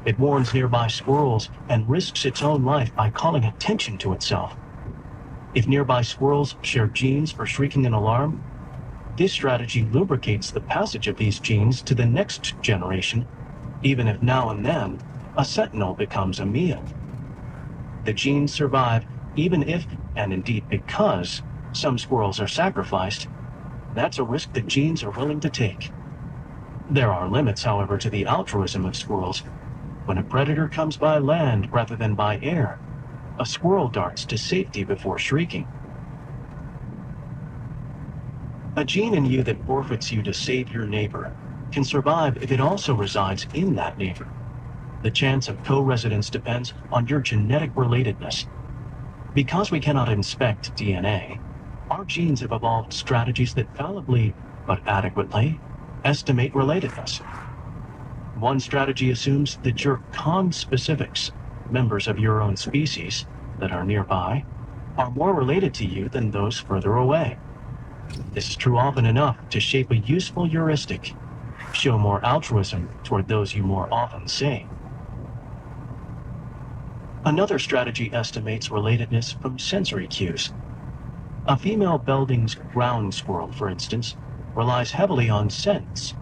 It warns nearby squirrels and risks its own life by calling attention to itself. If nearby squirrels share genes for shrieking an alarm, this strategy lubricates the passage of these genes to the next generation, even if now and then a sentinel becomes a meal. The genes survive even if, and indeed because, some squirrels are sacrificed. That's a risk that genes are willing to take. There are limits, however, to the altruism of squirrels. When a predator comes by land rather than by air, a squirrel darts to safety before shrieking. A gene in you that forfeits you to save your neighbor can survive if it also resides in that neighbor. The chance of co-residence depends on your genetic relatedness. Because we cannot inspect DNA, our genes have evolved strategies that fallibly, but adequately, estimate relatedness. One strategy assumes that your conspecifics, members of your own species that are nearby, are more related to you than those further away. This is true often enough to shape a useful heuristic, show more altruism toward those you more often see. Another strategy estimates relatedness from sensory cues. A female Belding's ground squirrel, for instance, relies heavily on scents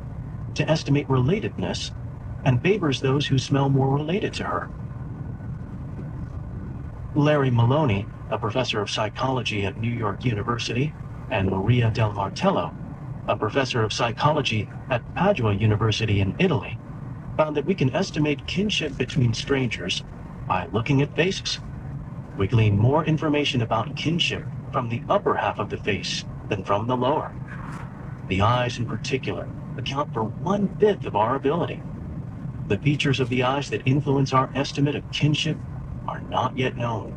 to estimate relatedness and favors those who smell more related to her. Larry Maloney, a professor of psychology at New York University, and Maria Del Martello, a professor of psychology at Padua University in Italy, found that we can estimate kinship between strangers by looking at faces. We glean more information about kinship from the upper half of the face than from the lower. The eyes in particular account for 1/5 of our ability. The features of the eyes that influence our estimate of kinship are not yet known.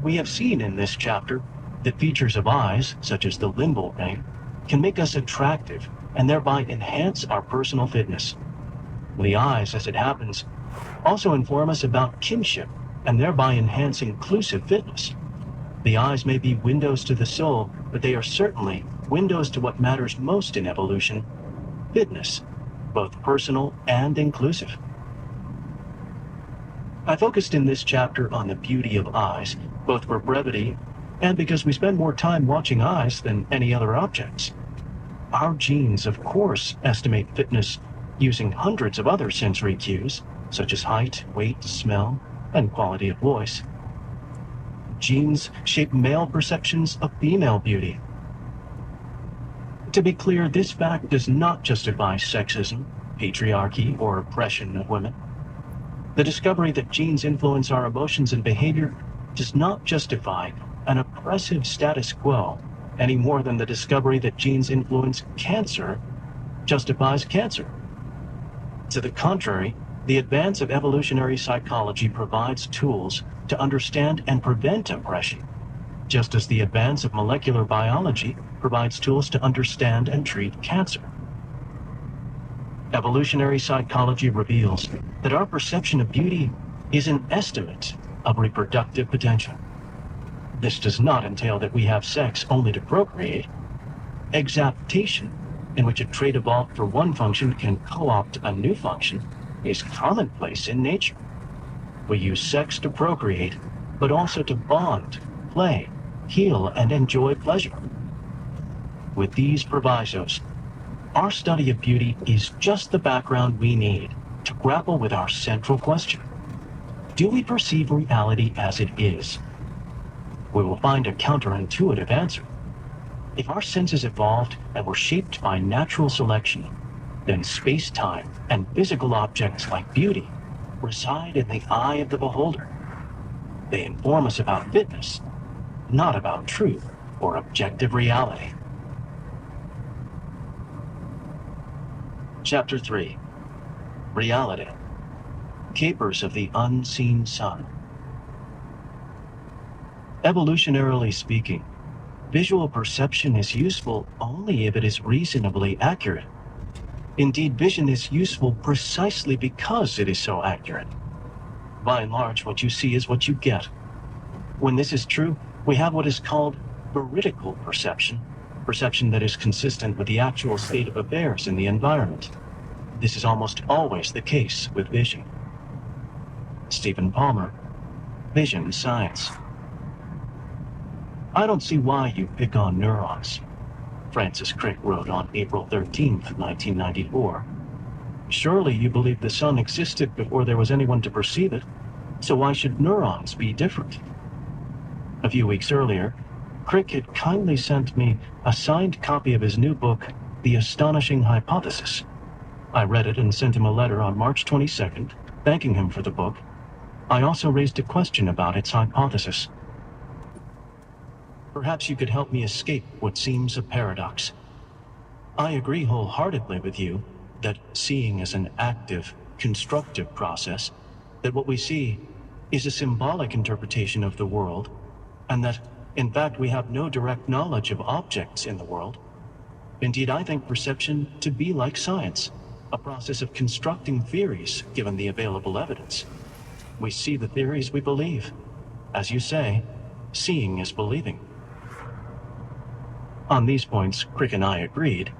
We have seen in this chapter that features of eyes, such as the limbal ring, can make us attractive and thereby enhance our personal fitness. The eyes, as it happens, also inform us about kinship and thereby enhance inclusive fitness. The eyes may be windows to the soul, but they are certainly windows to what matters most in evolution: fitness, both personal and inclusive. I focused in this chapter on the beauty of eyes, both for brevity and because we spend more time watching eyes than any other objects. Our genes, of course, estimate fitness using hundreds of other sensory cues, such as height, weight, smell, and quality of voice. Genes shape male perceptions of female beauty. To be clear, this fact does not justify sexism, patriarchy, or oppression of women. The discovery that genes influence our emotions and behavior does not justify an oppressive status quo any more than the discovery that genes influence cancer justifies cancer. To the contrary, the advance of evolutionary psychology provides tools to understand and prevent oppression, just as the advance of molecular biology provides tools to understand and treat cancer. Evolutionary psychology reveals that our perception of beauty is an estimate of reproductive potential. This does not entail that we have sex only to procreate. Exaptation, in which a trait evolved for one function can co-opt a new function, is commonplace in nature. We use sex to procreate, but also to bond, play, heal, and enjoy pleasure. With these provisos, our study of beauty is just the background we need to grapple with our central question. Do we perceive reality as it is? We will find a counterintuitive answer. If our senses evolved and were shaped by natural selection, then space-time and physical objects like beauty reside in the eye of the beholder. They inform us about fitness, not about truth or objective reality. Chapter 3. Reality. Capers of the Unseen Sun. Evolutionarily speaking, visual perception is useful only if it is reasonably accurate. Indeed, vision is useful precisely because it is so accurate. By and large, what you see is what you get. When this is true, we have what is called veridical perception, perception that is consistent with the actual state of affairs in the environment. This is almost always the case with vision. Stephen Palmer, Vision Science. I don't see why you pick on neurons, Francis Crick wrote on April 13, 1994. Surely you believe the sun existed before there was anyone to perceive it, so why should neurons be different? A few weeks earlier, Crick had kindly sent me a signed copy of his new book, The Astonishing Hypothesis. I read it and sent him a letter on March 22nd, thanking him for the book. I also raised a question about its hypothesis. Perhaps you could help me escape what seems a paradox. I agree wholeheartedly with you that seeing is an active, constructive process, that what we see is a symbolic interpretation of the world, and that, in fact, we have no direct knowledge of objects in the world. Indeed, I think perception to be like science, a process of constructing theories given the available evidence. We see the theories we believe. As you say, seeing is believing. On these points, Crick and I agreed,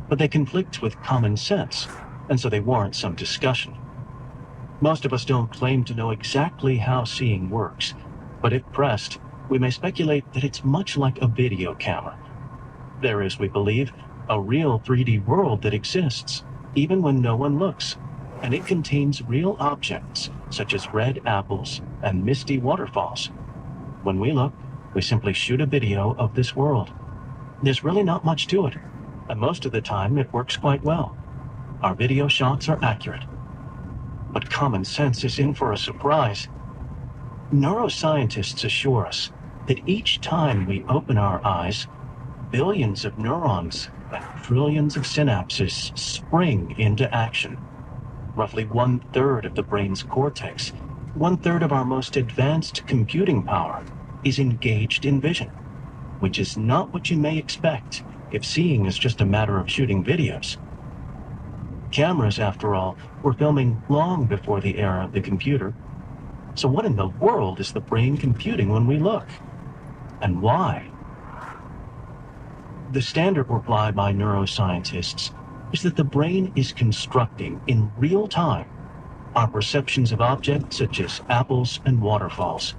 but they conflict with common sense, and so they warrant some discussion. Most of us don't claim to know exactly how seeing works, but if pressed, we may speculate that it's much like a video camera. There is, we believe, a real 3D world that exists, even when no one looks, and it contains real objects, such as red apples and misty waterfalls. When we look, we simply shoot a video of this world. There's really not much to it, and most of the time it works quite well. Our video shots are accurate. But common sense is in for a surprise. Neuroscientists assure us that each time we open our eyes, billions of neurons and trillions of synapses spring into action. Roughly 1/3 of the brain's cortex, 1/3 of our most advanced computing power, is engaged in vision, which is not what you may expect if seeing is just a matter of shooting videos. Cameras, after all, were filming long before the era of the computer. So what in the world is the brain computing when we look? And why? The standard reply by neuroscientists is that the brain is constructing in real time our perceptions of objects such as apples and waterfalls.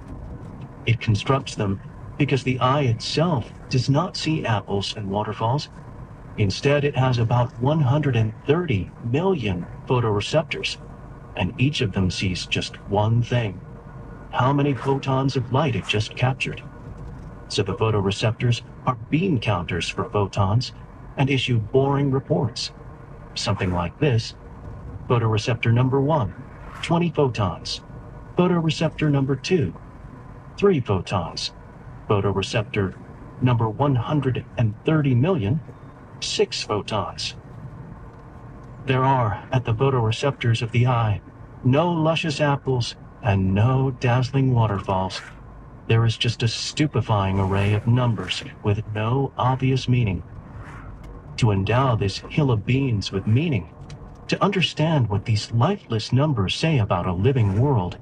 It constructs them because the eye itself does not see apples and waterfalls. Instead, it has about 130 million photoreceptors, and each of them sees just one thing: how many photons of light it just captured. So the photoreceptors are beam counters for photons and issue boring reports. Something like this: photoreceptor number 1, 20 photons. Photoreceptor number 2, 3 photons. Photoreceptor number 130 million, 6 photons. There are, at the photoreceptors of the eye, no luscious apples and no dazzling waterfalls. There is just a stupefying array of numbers with no obvious meaning. To endow this hill of beans with meaning, to understand what these lifeless numbers say about a living world,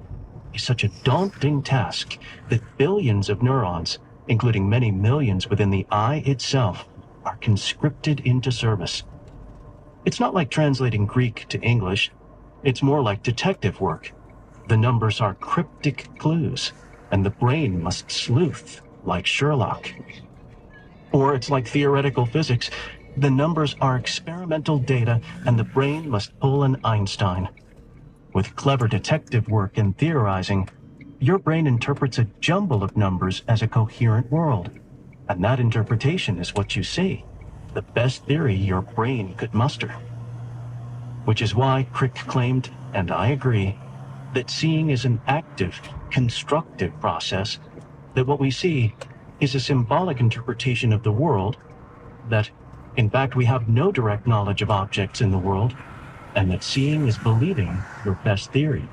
is such a daunting task that billions of neurons, including many millions within the eye itself, are conscripted into service. It's not like translating Greek to English. It's more like detective work. The numbers are cryptic clues, and the brain must sleuth like Sherlock. Or it's like theoretical physics. The numbers are experimental data, and the brain must pull an Einstein. With clever detective work and theorizing, your brain interprets a jumble of numbers as a coherent world, and that interpretation is what you see, the best theory your brain could muster. Which is why Crick claimed, and I agree, that seeing is an active, constructive process, that what we see is a symbolic interpretation of the world, that, in fact, we have no direct knowledge of objects in the world, and that seeing is believing your best theory.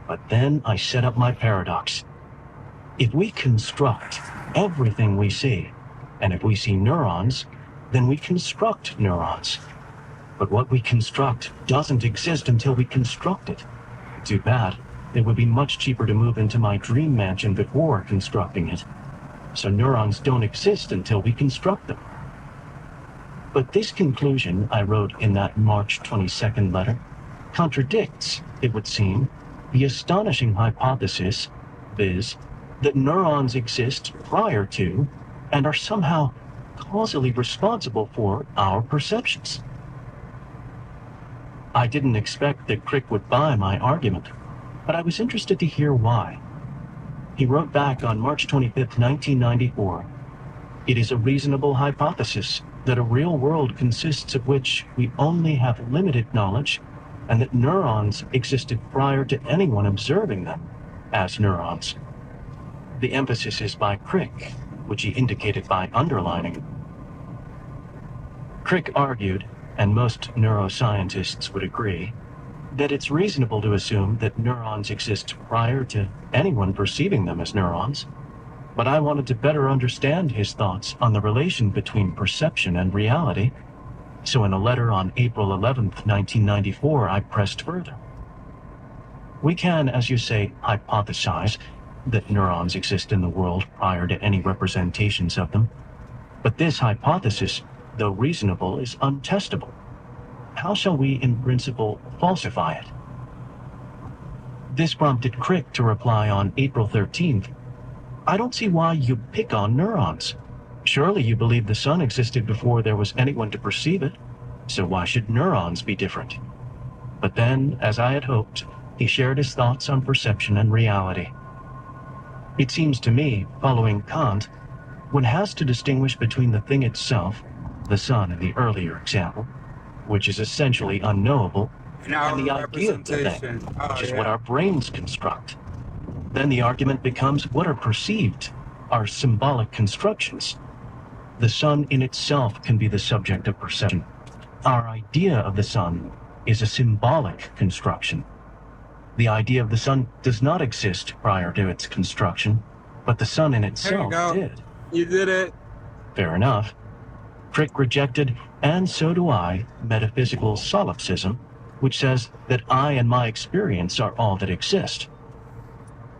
But then I set up my paradox. If we construct everything we see, and if we see neurons, then we construct neurons. But what we construct doesn't exist until we construct it. Too bad. It would be much cheaper to move into my dream mansion before constructing it. So neurons don't exist until we construct them. But this conclusion I wrote in that March 22nd letter contradicts, it would seem, the astonishing hypothesis, viz., that neurons exist prior to and are somehow causally responsible for our perceptions. I didn't expect that Crick would buy my argument, but I was interested to hear why. He wrote back on March 25, 1994, "It is a reasonable hypothesis that a real world consists of which we only have limited knowledge, and that neurons existed prior to anyone observing them as neurons." The emphasis is by Crick, which he indicated by underlining. Crick argued, and most neuroscientists would agree, that it's reasonable to assume that neurons exist prior to anyone perceiving them as neurons. But I wanted to better understand his thoughts on the relation between perception and reality, so in a letter on April 11th, 1994, I pressed further. We can, as you say, hypothesize that neurons exist in the world prior to any representations of them, but this hypothesis, though reasonable, is untestable. How shall we, in principle, falsify it? This prompted Crick to reply on April 13th, "I don't see why you pick on neurons. Surely you believe the sun existed before there was anyone to perceive it, so why should neurons be different?" But then, as I had hoped, he shared his thoughts on perception and reality. It seems to me, following Kant, one has to distinguish between the thing itself, the sun in the earlier example, which is essentially unknowable, and the idea of the thing, which is what our brains construct. Then the argument becomes what are perceived, are symbolic constructions. The sun in itself can be the subject of perception. Our idea of the sun is a symbolic construction. The idea of the sun does not exist prior to its construction, but the sun in itself did. You did it. Fair enough. Crick rejected, and so do I, metaphysical solipsism, which says that I and my experience are all that exist.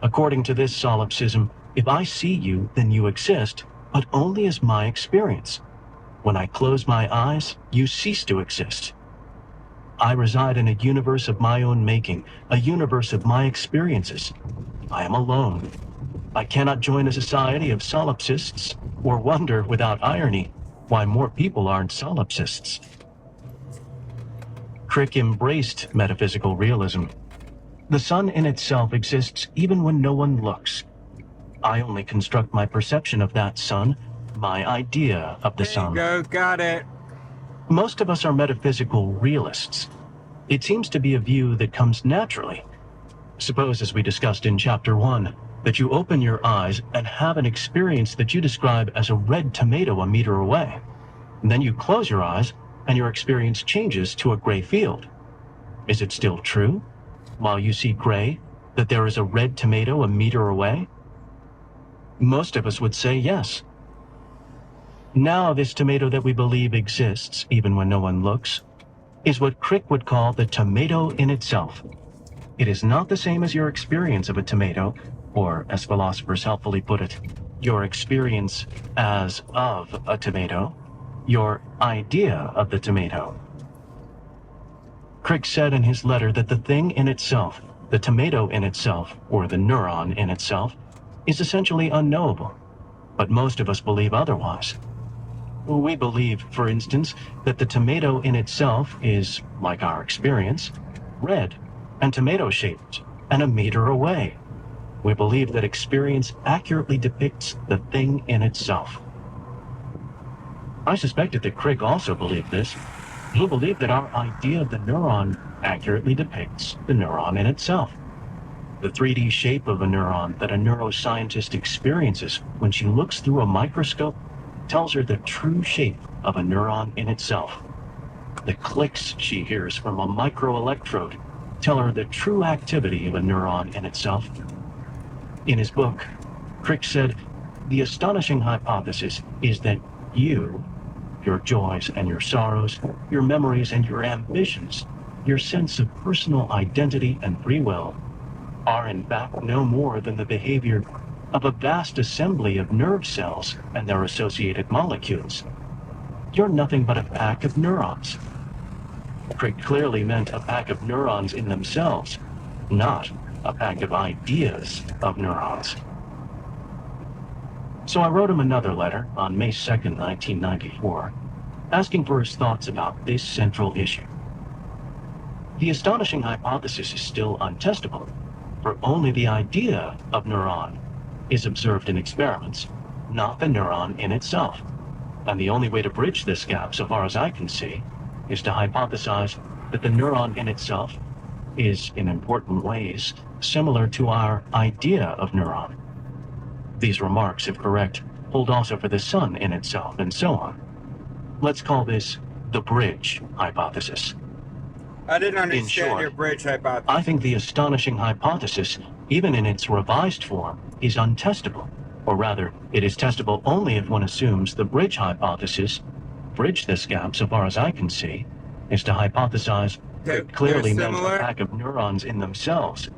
According to this solipsism, if I see you, then you exist, but only as my experience. When I close my eyes, you cease to exist. I reside in a universe of my own making, a universe of my experiences. I am alone. I cannot join a society of solipsists or wonder without irony. why more people aren't solipsists. Crick embraced metaphysical realism. The sun in itself exists even when no one looks. I only construct my perception of that sun, my idea of the sun. There you go, got it. Most of us are metaphysical realists. It seems to be a view that comes naturally. Suppose, as we discussed in Chapter 1, that you open your eyes and have an experience that you describe as a red tomato a meter away. And then you close your eyes and your experience changes to a gray field. Is it still true, while you see gray, that there is a red tomato a meter away? Most of us would say yes. Now, this tomato that we believe exists, even when no one looks, is what Crick would call the tomato in itself. It is not the same as your experience of a tomato, or, as philosophers helpfully put it, your experience as of a tomato, your idea of the tomato. Crick said in his letter that the thing in itself, the tomato in itself, or the neuron in itself, is essentially unknowable, but most of us believe otherwise. We believe, for instance, that the tomato in itself is, like our experience, red and tomato-shaped and a meter away. We believe that experience accurately depicts the thing in itself. I suspected that Crick also believed this. He believed that our idea of the neuron accurately depicts the neuron in itself. The 3D shape of a neuron that a neuroscientist experiences when she looks through a microscope tells her the true shape of a neuron in itself. The clicks she hears from a microelectrode tell her the true activity of a neuron in itself. In his book, Crick said, "The astonishing hypothesis is that you, your joys and your sorrows, your memories and your ambitions, your sense of personal identity and free will, are in fact no more than the behavior of a vast assembly of nerve cells and their associated molecules. You're nothing but a pack of neurons." Crick clearly meant a pack of neurons in themselves, not a pack of ideas of neurons. So I wrote him another letter on May 2nd, 1994, asking for his thoughts about this central issue. The astonishing hypothesis is still untestable, for only the idea of neuron is observed in experiments, not the neuron in itself. And the only way to bridge this gap, so far as I can see, is to hypothesize that the neuron in itself is, in important ways, similar to our idea of neuron. These remarks, if correct, hold also for the sun in itself, and so on. Let's call this the bridge hypothesis. I didn't understand short, your bridge hypothesis. I think the astonishing hypothesis, even in its revised form, is untestable. Or rather, it is testable only if one assumes the bridge hypothesis, bridge this gap so far as I can see, is to hypothesize that clearly meant a pack of neurons in themselves,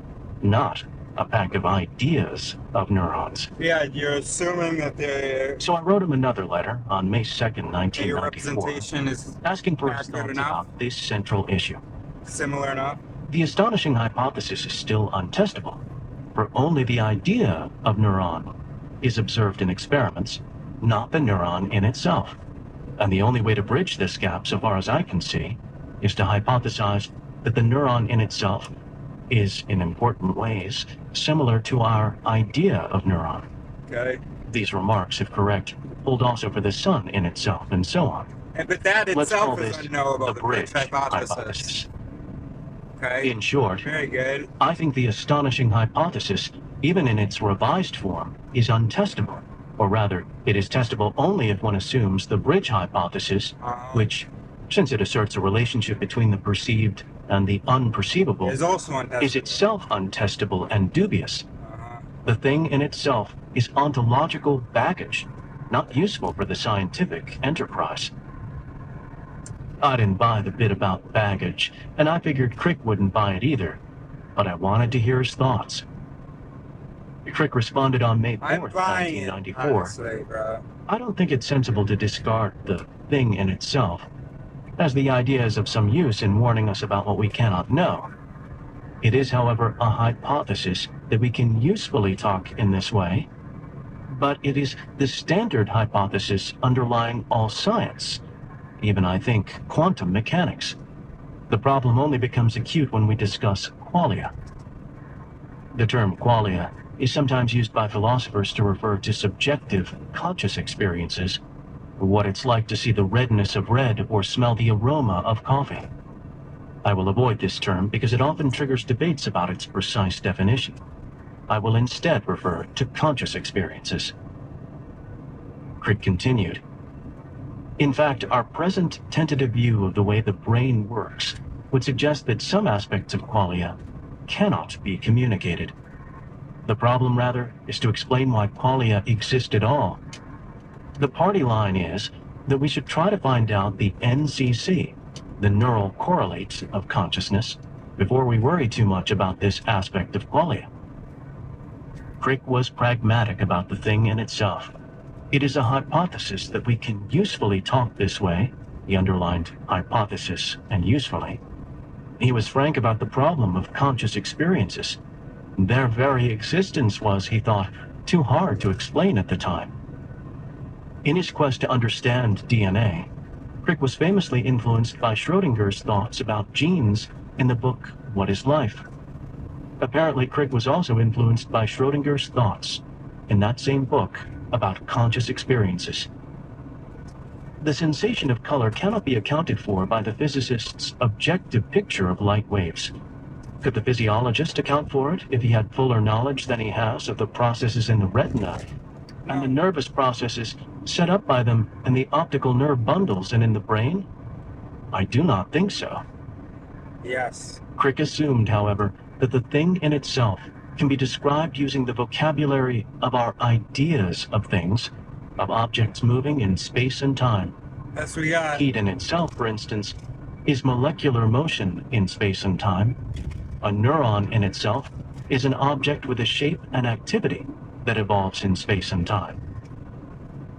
not a pack of ideas of neurons. Yeah, you're assuming that they're... So I wrote him another letter on May 2nd, Your 1994, representation is asking for his accurate thoughts enough? about this central issue. Similar enough? The astonishing hypothesis is still untestable, for only the idea of neuron is observed in experiments, not the neuron in itself. And the only way to bridge this gap, so far as I can see, is to hypothesize that the neuron in itself is, in important ways, similar to our idea of neuron. Okay. These remarks, if correct, hold also for the sun in itself, and so on. But that Let's call itself is this unknowable, the bridge hypothesis. hypothesis. Okay. In short, Very good. I think the astonishing hypothesis, even in its revised form, is untestable. Or rather, it is testable only if one assumes the bridge hypothesis, which, since it asserts a relationship between the perceived and the unperceivable, Is also untestable. is itself untestable and dubious. The thing in itself is ontological baggage, not useful for the scientific enterprise. I didn't buy the bit about baggage, and I figured Crick wouldn't buy it either, but I wanted to hear his thoughts. Crick responded on May 4th, I'm buying it, 1994. honestly, bro. I don't think it's sensible to discard the thing in itself, as the idea is of some use in warning us about what we cannot know. It is, however, a hypothesis that we can usefully talk in this way, but it is the standard hypothesis underlying all science, even, I think, quantum mechanics. The problem only becomes acute when we discuss qualia. The term qualia is sometimes used by philosophers to refer to subjective, conscious experiences, what it's like to see the redness of red or smell the aroma of coffee. I will avoid this term because it often triggers debates about its precise definition. I will instead refer to conscious experiences. Crick continued. In fact, our present tentative view of the way the brain works would suggest that some aspects of qualia cannot be communicated. The problem, rather, is to explain why qualia exist at all. The party line is that we should try to find out the NCC, the neural correlates of consciousness, before we worry too much about this aspect of qualia. Crick was pragmatic about the thing in itself. It is a hypothesis that we can usefully talk this way. He underlined hypothesis and usefully. He was frank about the problem of conscious experiences. Their very existence was, he thought, too hard to explain at the time. In his quest to understand DNA, Crick was famously influenced by Schrodinger's thoughts about genes in the book What is Life? Apparently, Crick was also influenced by Schrodinger's thoughts in that same book about conscious experiences. The sensation of color cannot be accounted for by the physicist's objective picture of light waves. Could the physiologist account for it if he had fuller knowledge than he has of the processes in the retina and the nervous processes set up by them in the optical nerve bundles and in the brain? I do not think so. Yes. Crick assumed, however, that the thing in itself can be described using the vocabulary of our ideas of things, of objects moving in space and time. That's what we got. Heat in itself, for instance, is molecular motion in space and time. A neuron in itself is an object with a shape and activity that evolves in space and time.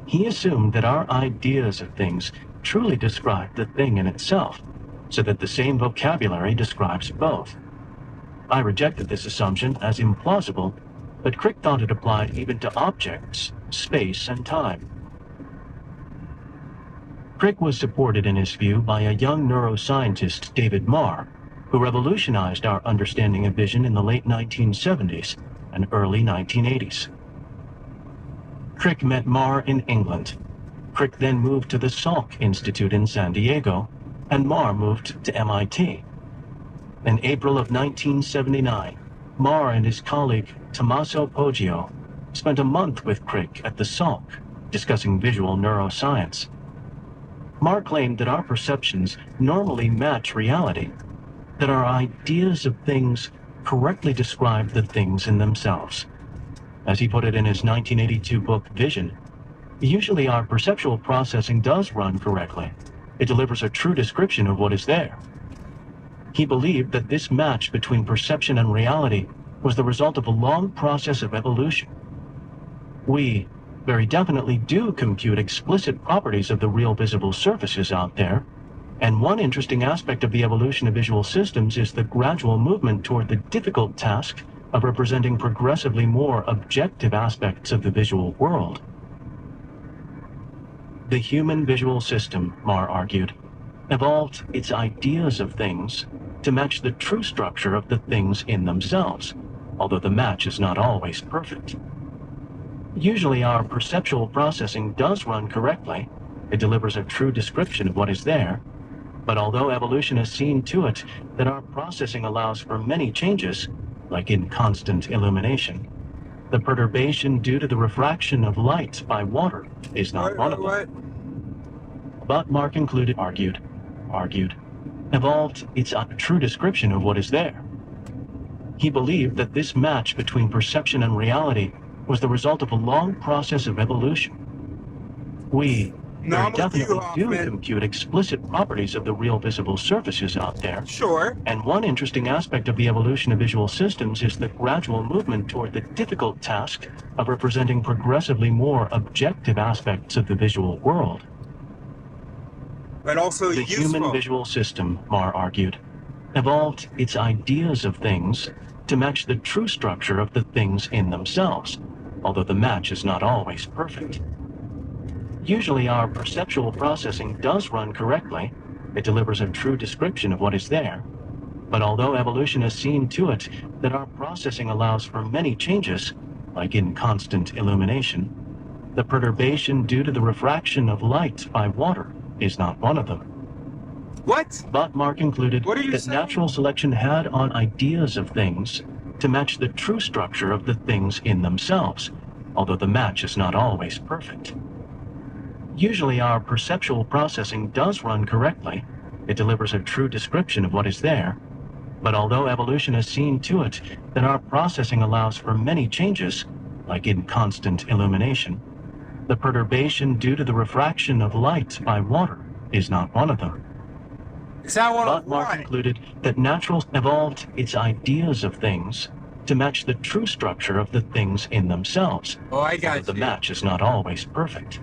He assumed that our ideas of things truly describe the thing in itself, so that the same vocabulary describes both. I rejected this assumption as implausible, but Crick thought it applied even to objects, space, and time. Crick was supported in his view by a young neuroscientist, David Marr, who revolutionized our understanding of vision in the late 1970s and early 1980s. Crick met Marr in England. Crick then moved to the Salk Institute in San Diego, and Marr moved to MIT. In April of 1979, Marr and his colleague Tommaso Poggio spent a month with Crick at the Salk, discussing visual neuroscience. Marr claimed that our perceptions normally match reality, that our ideas of things correctly describe the things in themselves. As he put it in his 1982 book, Vision, usually our perceptual processing does run correctly. It delivers a true description of what is there. He believed that this match between perception and reality was the result of a long process of evolution. We very definitely do compute explicit properties of the real visible surfaces out there, and one interesting aspect of the evolution of visual systems is the gradual movement toward the difficult task of representing progressively more objective aspects of the visual world. The human visual system, Marr argued, evolved its ideas of things to match the true structure of the things in themselves, although the match is not always perfect. Usually our perceptual processing does run correctly. It delivers a true description of what is there, but although evolution has seen to it that our processing allows for many changes, like in constant illumination, the perturbation due to the refraction of light by water is not one of them. But Marr concluded, argued, evolved its true description of what is there. He believed that this match between perception and reality was the result of a long process of evolution. We very definitely do compute explicit properties of the real visible surfaces out there. Sure. And one interesting aspect of the evolution of visual systems is the gradual movement toward the difficult task of representing progressively more objective aspects of the visual world. But also the human visual system, Marr argued, evolved its ideas of things to match the true structure of the things in themselves, although the match is not always perfect. Usually our perceptual processing does run correctly. It delivers a true description of what is there. But although evolution has seen to it that our processing allows for many changes, like in constant illumination, the perturbation due to the refraction of light by water is not one of them. What? Botmar concluded What are you that saying? natural selection had on ideas of things to match the true structure of the things in themselves, although the match is not always perfect. Usually our perceptual processing does run correctly. It delivers a true description of what is there. But although evolution has seen to it that our processing allows for many changes, like in constant illumination, the perturbation due to the refraction of light by water is not one of them. Is that one of Botmar what? concluded that natural evolved its ideas of things to match the true structure of the things in themselves. Oh, I got although the you. match is not always perfect.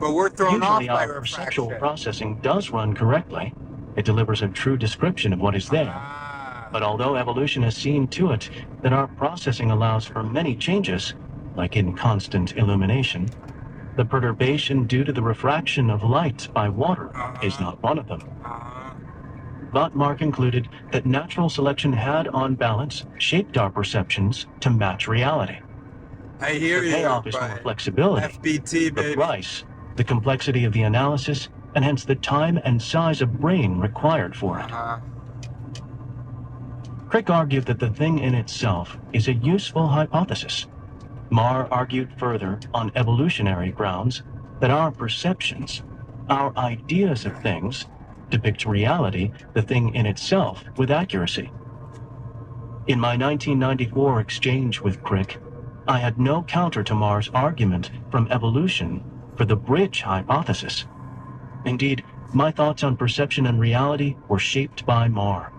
But we're thrown off Usually by our perceptual refraction. processing does run correctly. It delivers a true description of what is there. But although evolution has seen to it that our processing allows for many changes, like in constant illumination, the perturbation due to the refraction of light by water is not one of them. Botmar concluded that natural selection had, on balance, shaped our perceptions to match reality. I hear The you, payoff is more but flexibility. FBT, The baby. price, the complexity of the analysis, and hence the time and size of brain required for it. Crick argued that the thing in itself is a useful hypothesis. Marr argued further on evolutionary grounds that our perceptions, our ideas of things, depict reality, the thing in itself, with accuracy. In my 1994 exchange with Crick, I had no counter to Marr's argument from evolution for the bridge hypothesis. Indeed, my thoughts on perception and reality were shaped by Marr.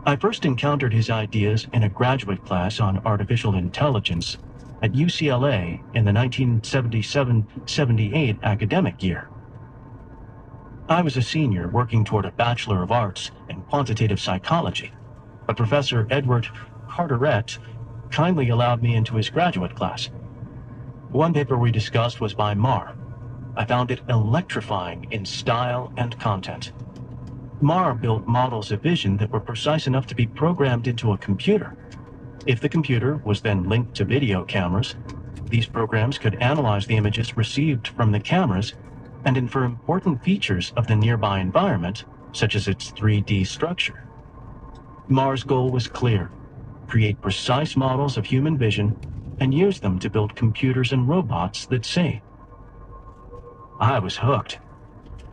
I first encountered his ideas in a graduate class on artificial intelligence at UCLA in the 1977-78 academic year. I was a senior working toward a Bachelor of Arts in Quantitative Psychology, but Professor Edward Carteret kindly allowed me into his graduate class. One paper we discussed was by Marr. I found it electrifying in style and content. Marr built models of vision that were precise enough to be programmed into a computer. If the computer was then linked to video cameras, these programs could analyze the images received from the cameras and infer important features of the nearby environment, such as its 3D structure. Marr's goal was clear: create precise models of human vision and use them to build computers and robots that see. I was hooked.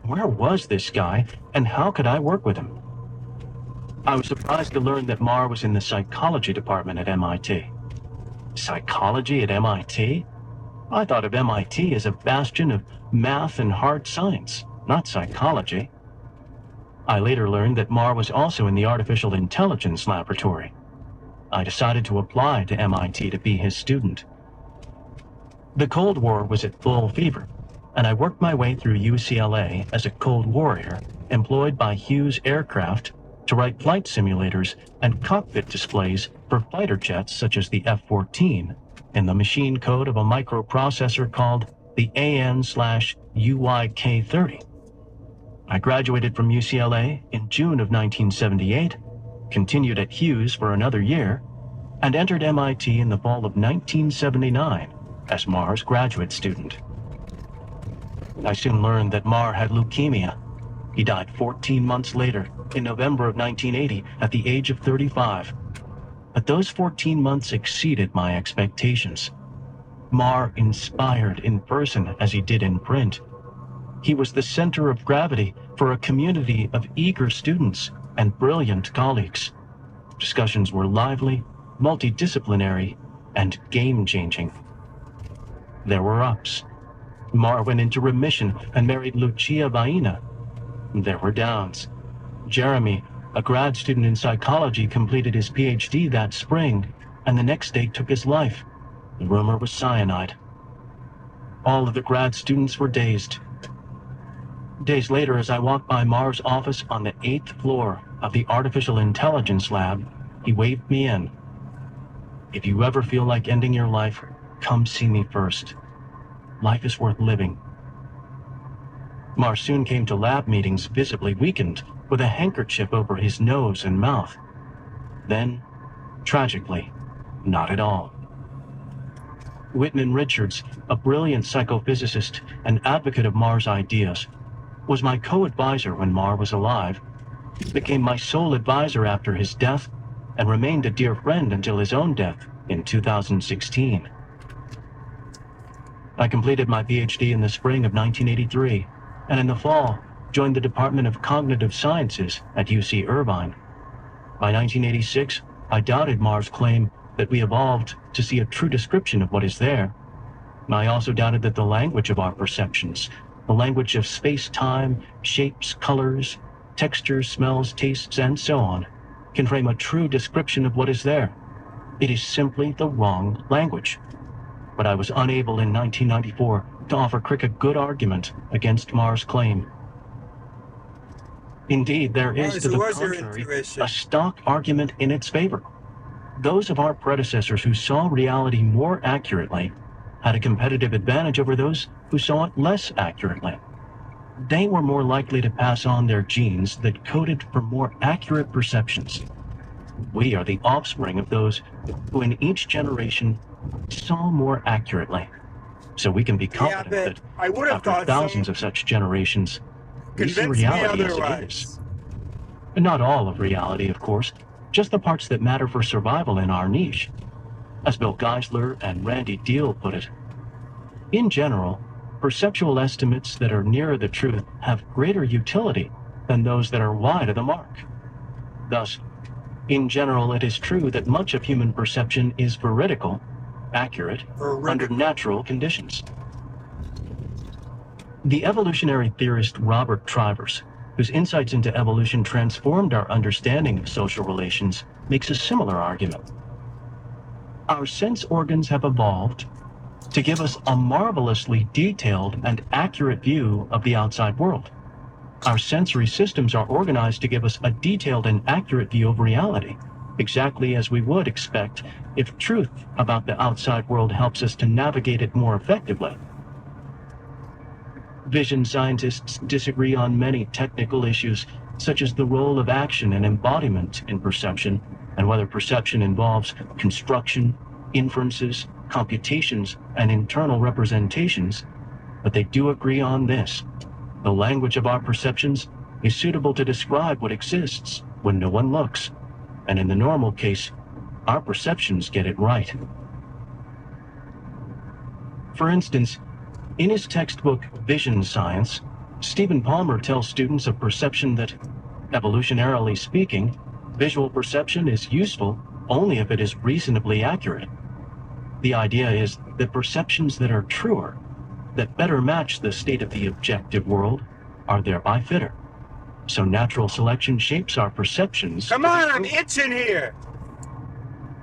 Where was this guy, and how could I work with him? I was surprised to learn that Marr was in the psychology department at MIT. Psychology at MIT? I thought of MIT as a bastion of math and hard science, not psychology. I later learned that Marr was also in the artificial intelligence laboratory. I decided to apply to MIT to be his student. The Cold War was at full fever, and I worked my way through UCLA as a Cold Warrior employed by Hughes Aircraft to write flight simulators and cockpit displays for fighter jets such as the F-14 in the machine code of a microprocessor called the AN/UYK30. I graduated from UCLA in June of 1978, continued at Hughes for another year, and entered MIT in the fall of 1979 as Marr's graduate student. I soon learned that Marr had leukemia. He died 14 months later, in November of 1980, at the age of 35. But those 14 months exceeded my expectations. Marr inspired in person as he did in print. He was the center of gravity for a community of eager students and brilliant colleagues. Discussions were lively, multidisciplinary, and game-changing. There were ups. Marr went into remission and married Lucia Vaina. There were downs. Jeremy, a grad student in psychology, completed his PhD that spring, and the next day took his life. The rumor was cyanide. All of the grad students were dazed. Days later, as I walked by Marr's office on the 8th floor of the Artificial Intelligence Lab, he waved me in. If you ever feel like ending your life, come see me first. Life is worth living. Mars soon came to lab meetings visibly weakened, with a handkerchief over his nose and mouth. Then, tragically, not at all. Whitman Richards, a brilliant psychophysicist and advocate of Mars ideas, was my co-advisor when Mar was alive, became my sole advisor after his death, and remained a dear friend until his own death in 2016. I completed my PhD in the spring of 1983, and in the fall joined the Department of Cognitive Sciences at UC Irvine. By 1986, I doubted Mars' claim that we evolved to see a true description of what is there. I also doubted that the language of our perceptions, the language of space-time, shapes, colors, textures, smells, tastes, and so on, can frame a true description of what is there. It is simply the wrong language. But I was unable in 1994 to offer Crick a good argument against Mars' claim. Indeed, there is, to the contrary, a stock argument in its favor. Those of our predecessors who saw reality more accurately had a competitive advantage over those who saw it less accurately. They were more likely to pass on their genes that coded for more accurate perceptions. We are the offspring of those who in each generation saw more accurately. So we can be confident that after thousands of such generations, we see reality as it is. Not all of reality, of course, just the parts that matter for survival in our niche. As Bill Geisler and Randy Deal put it, in general, perceptual estimates that are nearer the truth have greater utility than those that are wide of the mark. Thus, in general, it is true that much of human perception is veridical, accurate, under natural conditions. The evolutionary theorist Robert Trivers, whose insights into evolution transformed our understanding of social relations, makes a similar argument. Our sense organs have evolved to give us a marvelously detailed and accurate view of the outside world. Our sensory systems are organized to give us a detailed and accurate view of reality, exactly as we would expect if truth about the outside world helps us to navigate it more effectively. Vision scientists disagree on many technical issues, such as the role of action and embodiment in perception, and whether perception involves construction, inferences, computations, and internal representations, but they do agree on this. The language of our perceptions is suitable to describe what exists when no one looks, and in the normal case, our perceptions get it right. For instance, in his textbook Vision Science, Stephen Palmer tells students of perception that, evolutionarily speaking, visual perception is useful only if it is reasonably accurate. The idea is that perceptions that are truer, that better match the state of the objective world, are thereby fitter. So natural selection shapes our perceptions. Come on, I'm itching here!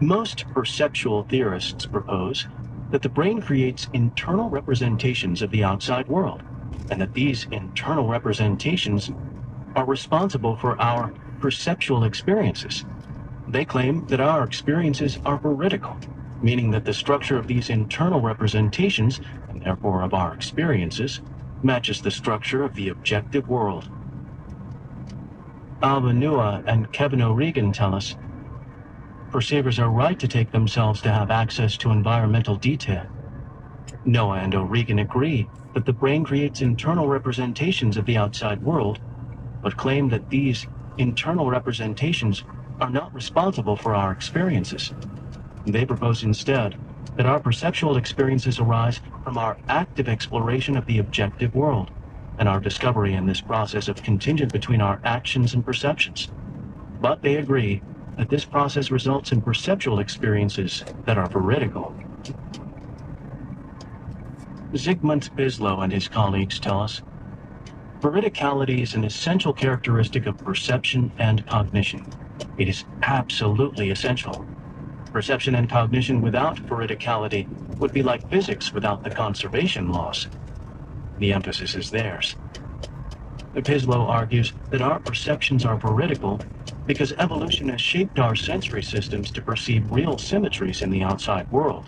Most perceptual theorists propose that the brain creates internal representations of the outside world, and that these internal representations are responsible for our perceptual experiences. They claim that our experiences are veridical, meaning that the structure of these internal representations, and therefore of our experiences, matches the structure of the objective world. Alba Nua and Kevin O'Regan tell us, perceivers are right to take themselves to have access to environmental detail. Noah and O'Regan agree that the brain creates internal representations of the outside world, but claim that these internal representations are not responsible for our experiences. They propose instead that our perceptual experiences arise from our active exploration of the objective world, and our discovery in this process of contingent between our actions and perceptions. But they agree that this process results in perceptual experiences that are veridical. Zygmunt Bislow and his colleagues tell us, veridicality is an essential characteristic of perception and cognition. It is absolutely essential. Perception and cognition without veridicality would be like physics without the conservation laws. The emphasis is theirs. Bislow argues that our perceptions are veridical because evolution has shaped our sensory systems to perceive real symmetries in the outside world.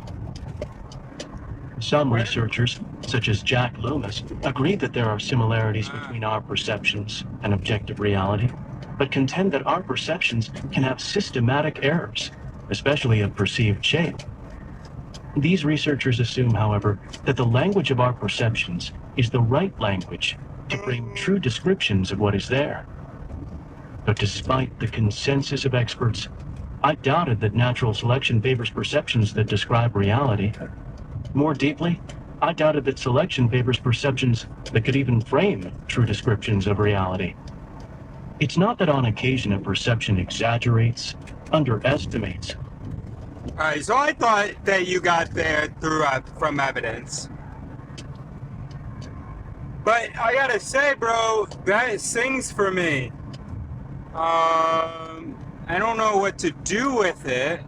Some researchers, such as Jack Loomis, agree that there are similarities between our perceptions and objective reality, but contend that our perceptions can have systematic errors, especially of perceived shape. These researchers assume, however, that the language of our perceptions is the right language to frame true descriptions of what is there. But despite the consensus of experts, I doubted that natural selection favors perceptions that describe reality. More deeply, I doubted that selection favors perceptions that could even frame true descriptions of reality. It's not that on occasion a perception exaggerates, underestimates. Alright, so I thought that you got there through from evidence. But I gotta say, bro, that sings for me. I don't know what to do with it.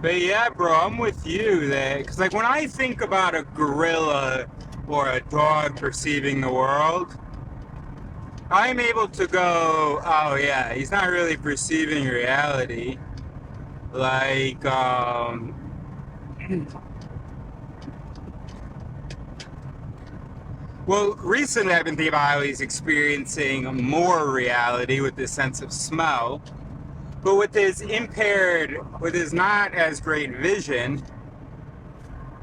But yeah, bro, I'm with you there. Because, like, when I think about a gorilla or a dog perceiving the world, I'm able to go, oh yeah, he's not really perceiving reality. Like, well, recently I've been thinking about how he's experiencing more reality with this sense of smell. But with his not as great vision,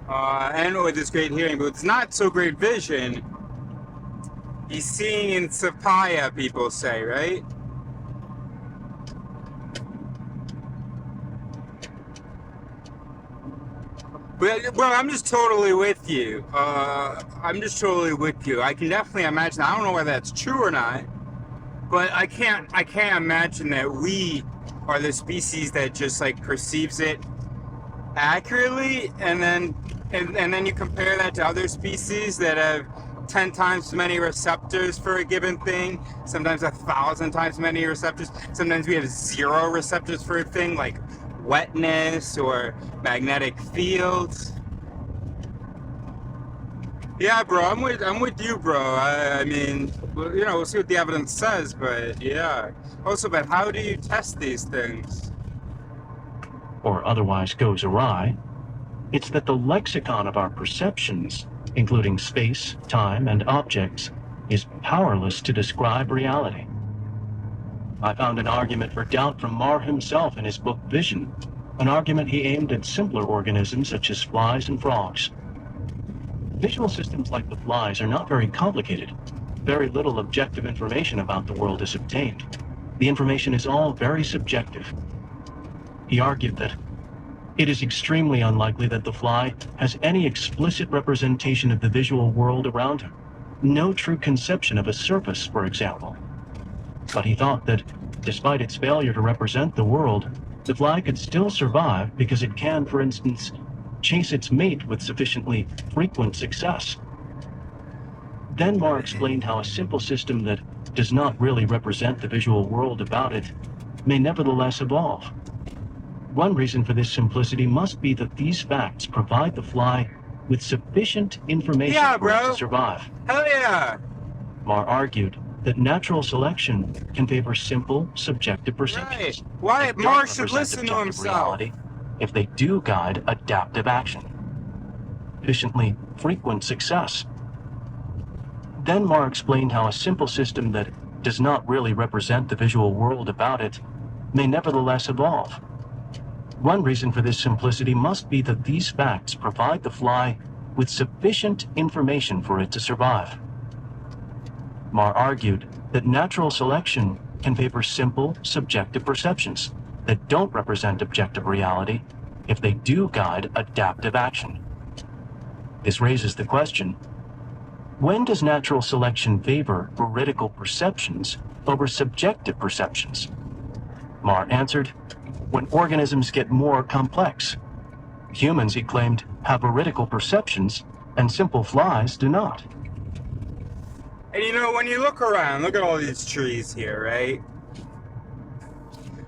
and with his great hearing, but with his not so great vision, he's seeing in Sapaya, people say, right? But, bro, I'm just totally with you. I can definitely imagine. I don't know whether that's true or not, but I can't imagine that we are the species that just like perceives it accurately, and then you compare that to other species that have 10 times as many receptors for a given thing, sometimes 1,000 times as many receptors. Sometimes we have 0 receptors for a thing, like wetness or magnetic fields. Yeah, bro, I'm with you, bro. I mean, you know, we'll see what the evidence says, but yeah. Also, but how do you test these things? Or otherwise goes awry. It's that the lexicon of our perceptions, including space, time, and objects, is powerless to describe reality. I found an argument for doubt from Marr himself in his book Vision, an argument he aimed at simpler organisms such as flies and frogs. Visual systems like the flies are not very complicated. Very little objective information about the world is obtained. The information is all very subjective. He argued that it is extremely unlikely that the fly has any explicit representation of the visual world around him. No true conception of a surface, for example. But he thought that, despite its failure to represent the world, the fly could still survive because it can, for instance, chase its mate with sufficiently frequent success. Then Marr explained how a simple system that does not really represent the visual world about it may nevertheless evolve. One reason for this simplicity must be that these facts provide the fly with sufficient information for it to survive. Hell yeah! Marr argued that natural selection can favor simple, subjective perceptions. Right. Why? that Marr don't should represent listen to objective himself. reality if they do guide adaptive action. Sufficiently frequent success. Then Marr explained how a simple system that does not really represent the visual world about it may nevertheless evolve. One reason for this simplicity must be that these facts provide the fly with sufficient information for it to survive. Marr argued that natural selection can favor simple, subjective perceptions that don't represent objective reality if they do guide adaptive action. This raises the question, when does natural selection favor veridical perceptions over subjective perceptions? Marr answered, when organisms get more complex. Humans, he claimed, have veridical perceptions, and simple flies do not. And you know, when you look around, look at all these trees here, right?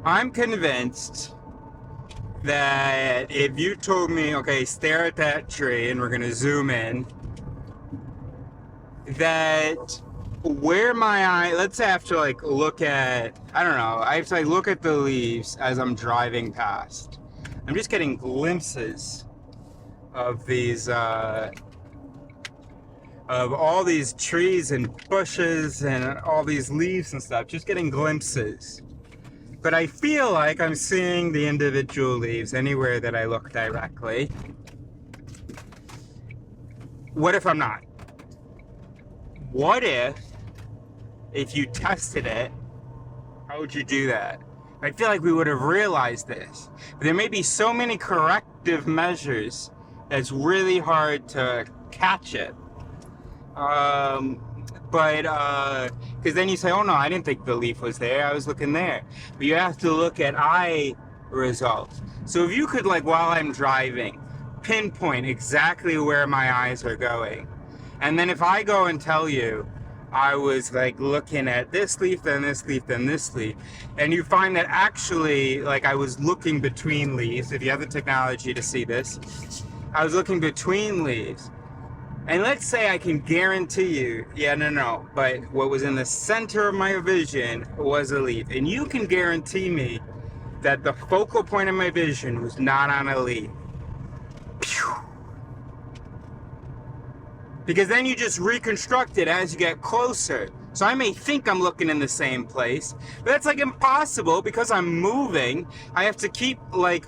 I'm convinced that if you told me, okay, stare at that tree, and we're gonna zoom in, that where my eye, let's say I have to like look at, I don't know, I have to like look at the leaves as I'm driving past. I'm just getting glimpses of these, of all these trees and bushes and all these leaves and stuff, just getting glimpses. But I feel like I'm seeing the individual leaves anywhere that I look directly. What if I'm not? What if you tested it, how would you do that? I feel like we would have realized this. But there may be so many corrective measures that it's really hard to catch it. Because then you say, oh no, I didn't think the leaf was there, I was looking there. But you have to look at eye results. So if you could, like, while I'm driving, pinpoint exactly where my eyes are going. And then if I go and tell you, I was like looking at this leaf, then this leaf, then this leaf, and you find that actually, like, I was looking between leaves, if you have the technology to see this, I was looking between leaves. And let's say I can guarantee you, but what was in the center of my vision was a leaf. And you can guarantee me that the focal point of my vision was not on a leaf. Pew. Because then you just reconstruct it as you get closer. So I may think I'm looking in the same place, but that's like impossible because I'm moving. I have to keep like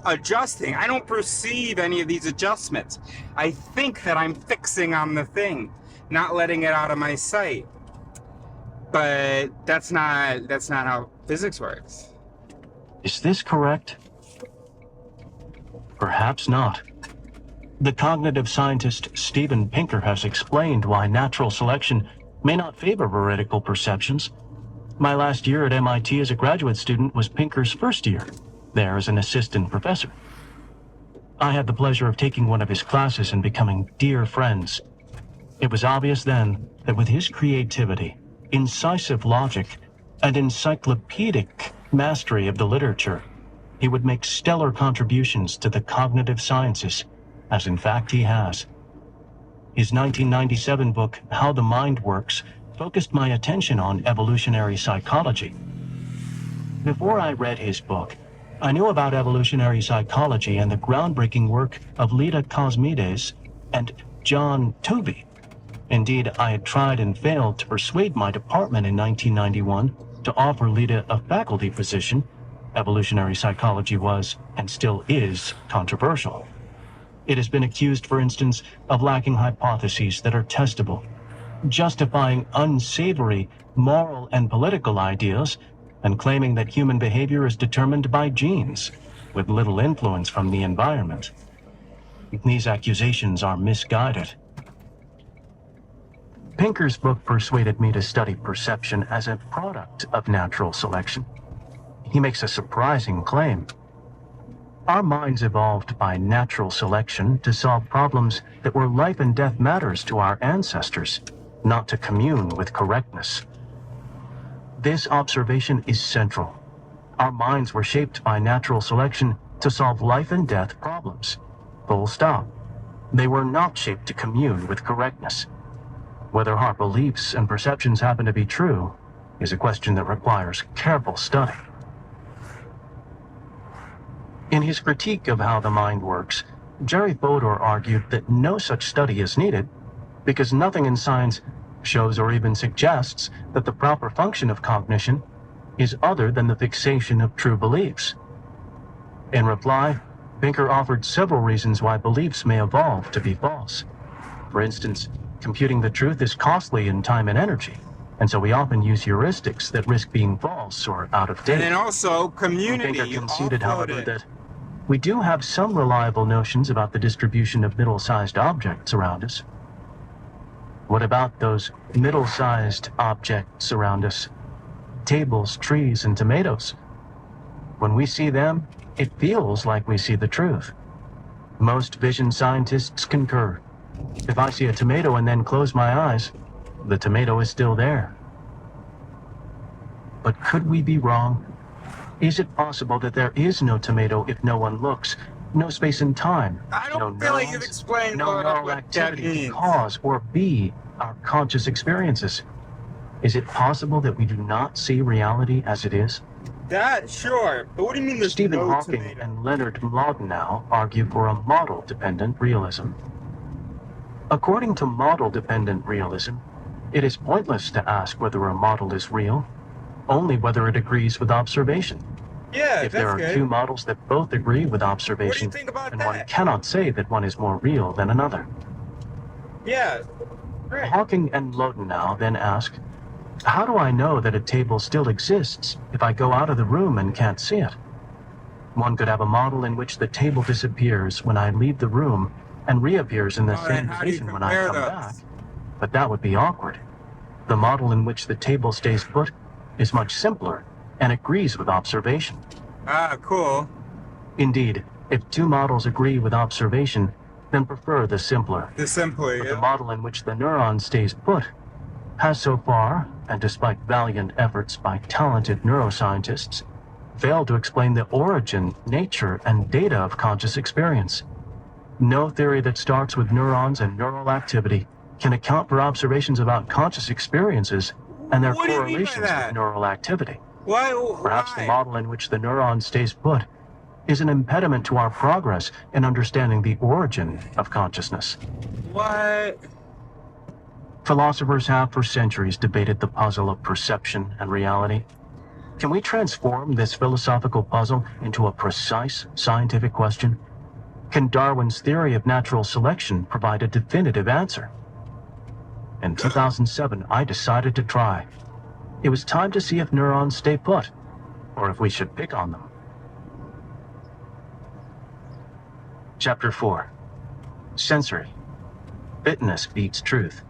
adjusting. I don't perceive any of these adjustments. I think that I'm fixing on the thing, not letting it out of my sight. But that's not how physics works. Is this correct? Perhaps not. The cognitive scientist Steven Pinker has explained why natural selection may not favor veridical perceptions. My last year at MIT as a graduate student was Pinker's first year, there as an assistant professor. I had the pleasure of taking one of his classes and becoming dear friends. It was obvious then that with his creativity, incisive logic, and encyclopedic mastery of the literature, he would make stellar contributions to the cognitive sciences, as in fact he has. His 1997 book, How the Mind Works, focused my attention on evolutionary psychology. Before I read his book, I knew about evolutionary psychology and the groundbreaking work of Leda Cosmides and John Tooby. Indeed, I had tried and failed to persuade my department in 1991 to offer Leda a faculty position. Evolutionary psychology was, and still is, controversial. It has been accused, for instance, of lacking hypotheses that are testable, justifying unsavory moral and political ideas, and claiming that human behavior is determined by genes, with little influence from the environment. These accusations are misguided. Pinker's book persuaded me to study perception as a product of natural selection. He makes a surprising claim. Our minds evolved by natural selection to solve problems that were life and death matters to our ancestors, not to commune with correctness. This observation is central. Our minds were shaped by natural selection to solve life and death problems. Full stop. They were not shaped to commune with correctness. Whether our beliefs and perceptions happen to be true is a question that requires careful study. In his critique of How the Mind Works, Jerry Fodor argued that no such study is needed because nothing in science shows or even suggests that the proper function of cognition is other than the fixation of true beliefs. In reply, Pinker offered several reasons why beliefs may evolve to be false. For instance, computing the truth is costly in time and energy, and so we often use heuristics that risk being false or out of date. And then also community. Pinker conceded, however, that we do have some reliable notions about the distribution of middle-sized objects around us. What about those middle-sized objects around us? Tables, trees, and tomatoes. When we see them, it feels like we see the truth. Most vision scientists concur. If I see a tomato and then close my eyes, the tomato is still there. But could we be wrong? Is it possible that there is no tomato if no one looks? No space and time? I don't no feel like neurons, you've explained no neural what that activity means. to cause or be our conscious experiences? Is it possible that we do not see reality as it is? That, sure. But what do you mean there's Stephen no Hawking tomato? and Leonard Mlodinow argue for a model-dependent realism. According to model-dependent realism, it is pointless to ask whether a model is real, only whether it agrees with observation. Yeah, If there that's are good. two models that both agree with observation, think about then that? one cannot say that one is more real than another. Yeah, great. Hawking and Mlodinow then ask, how do I know that a table still exists if I go out of the room and can't see it? One could have a model in which the table disappears when I leave the room and reappears in the Oh, then same how do you position when I compare come those? back. But that would be awkward. The model in which the table stays put is much simpler and agrees with observation. Ah, cool. Indeed, if two models agree with observation, then prefer the simpler. The simply, But yeah. the model in which the neuron stays put has so far, and despite valiant efforts by talented neuroscientists, failed to explain the origin, nature, and data of conscious experience. No theory that starts with neurons and neural activity can account for observations about conscious experiences and their What do you mean by correlations that? with neural activity. Why? Perhaps the Why? model in which the neuron stays put is an impediment to our progress in understanding the origin of consciousness. What? Philosophers have for centuries debated the puzzle of perception and reality. Can we transform this philosophical puzzle into a precise scientific question? Can Darwin's theory of natural selection provide a definitive answer? In 2007, I decided to try. It was time to see if neurons stay put, or if we should pick on them. Chapter 4. Sensory. Fitness beats truth.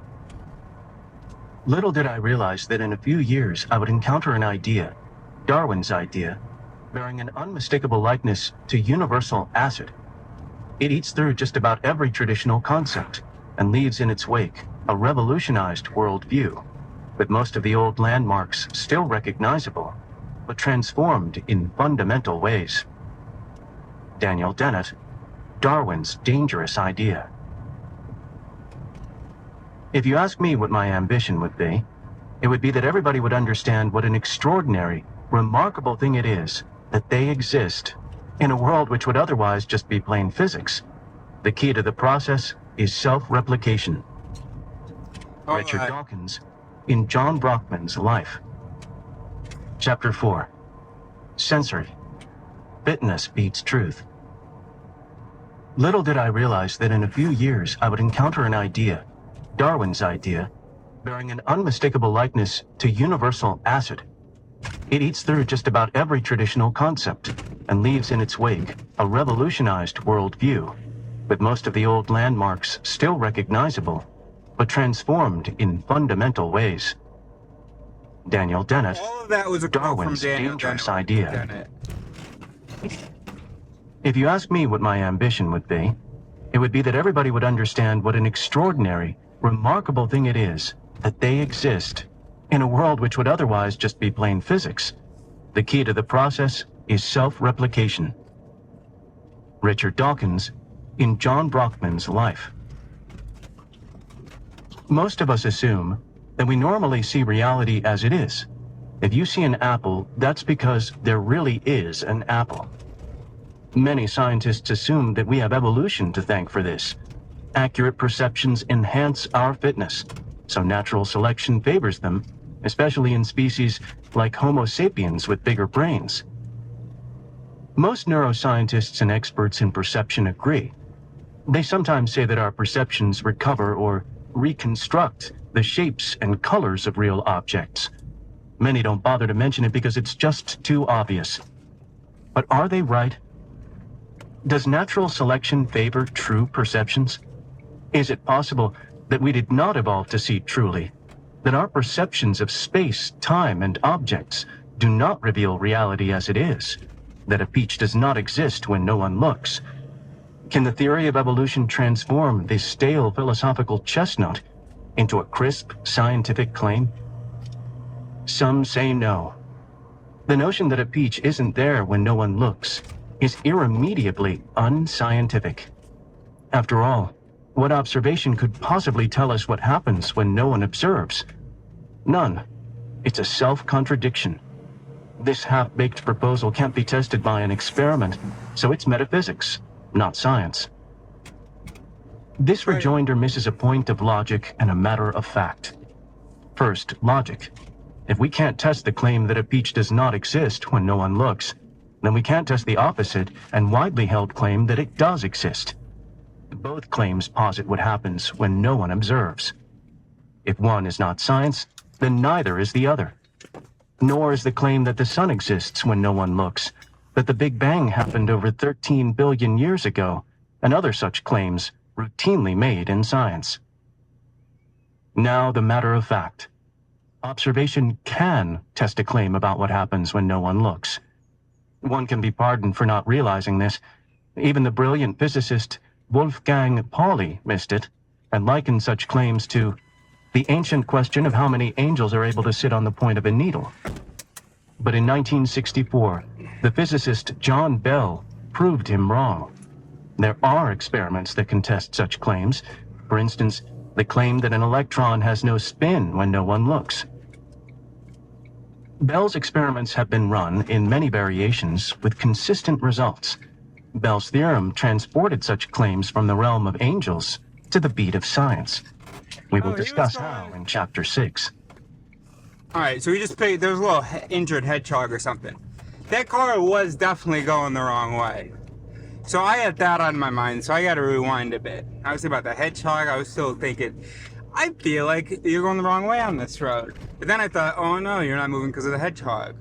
Little did I realize that in a few years I would encounter an idea, Darwin's idea, bearing an unmistakable likeness to universal acid. It eats through just about every traditional concept and leaves in its wake a revolutionized worldview, with most of the old landmarks still recognizable, but transformed in fundamental ways. Daniel Dennett, Darwin's dangerous idea. If you ask me what my ambition would be, it would be that everybody would understand what an extraordinary, remarkable thing it is that they exist in a world which would otherwise just be plain physics. The key to the process is self-replication. Richard Dawkins, in John Brockman's Life. Chapter 4. Sensory. Fitness beats truth. Little did I realize that in a few years I would encounter an idea, Darwin's idea, bearing an unmistakable likeness to universal acid. It eats through just about every traditional concept and leaves in its wake a revolutionized worldview, with most of the old landmarks still recognizable, but transformed in fundamental ways. Daniel Dennett, All of that was a quote from Darwin's Daniel dangerous Dennett. idea. Dennett. If you ask me what my ambition would be, it would be that everybody would understand what an extraordinary, remarkable thing it is that they exist in a world which would otherwise just be plain physics. The key to the process is self-replication. Richard Dawkins, in John Brockman's Life. Most of us assume that we normally see reality as it is. If you see an apple, that's because there really is an apple. Many scientists assume that we have evolution to thank for this. Accurate perceptions enhance our fitness, so natural selection favors them, especially in species like Homo sapiens with bigger brains. Most neuroscientists and experts in perception agree. They sometimes say that our perceptions recover or reconstruct the shapes and colors of real objects. Many don't bother to mention it because it's just too obvious. But are they right? Does natural selection favor true perceptions? Is it possible that we did not evolve to see truly, that our perceptions of space, time, and objects do not reveal reality as it is, that a peach does not exist when no one looks? Can the theory of evolution transform this stale philosophical chestnut into a crisp scientific claim? Some say no. The notion that a peach isn't there when no one looks is irremediably unscientific. After all, what observation could possibly tell us what happens when no one observes? None. It's a self-contradiction. This half-baked proposal can't be tested by an experiment, so it's metaphysics, not science. This rejoinder misses a point of logic and a matter of fact. First, logic. If we can't test the claim that a peach does not exist when no one looks, then we can't test the opposite and widely held claim that it does exist. Both claims posit what happens when no one observes. If one is not science, then neither is the other. Nor is the claim that the sun exists when no one looks, that the Big Bang happened over 13 billion years ago, and other such claims routinely made in science. Now the matter of fact. Observation can test a claim about what happens when no one looks. One can be pardoned for not realizing this. Even the brilliant physicist Wolfgang Pauli missed it, and likened such claims to the ancient question of how many angels are able to sit on the point of a needle. But in 1964, the physicist John Bell proved him wrong. There are experiments that can test such claims. For instance, the claim that an electron has no spin when no one looks. Bell's experiments have been run in many variations with consistent results. Bell's theorem transported such claims from the realm of angels to the beat of science. We will discuss how in Chapter 6. Alright, so we just played, there was a little injured hedgehog or something. That car was definitely going the wrong way. So I had that on my mind, so I gotta rewind a bit. I was thinking about the hedgehog, I was still thinking, I feel like you're going the wrong way on this road. But then I thought, oh no, you're not moving because of the hedgehog.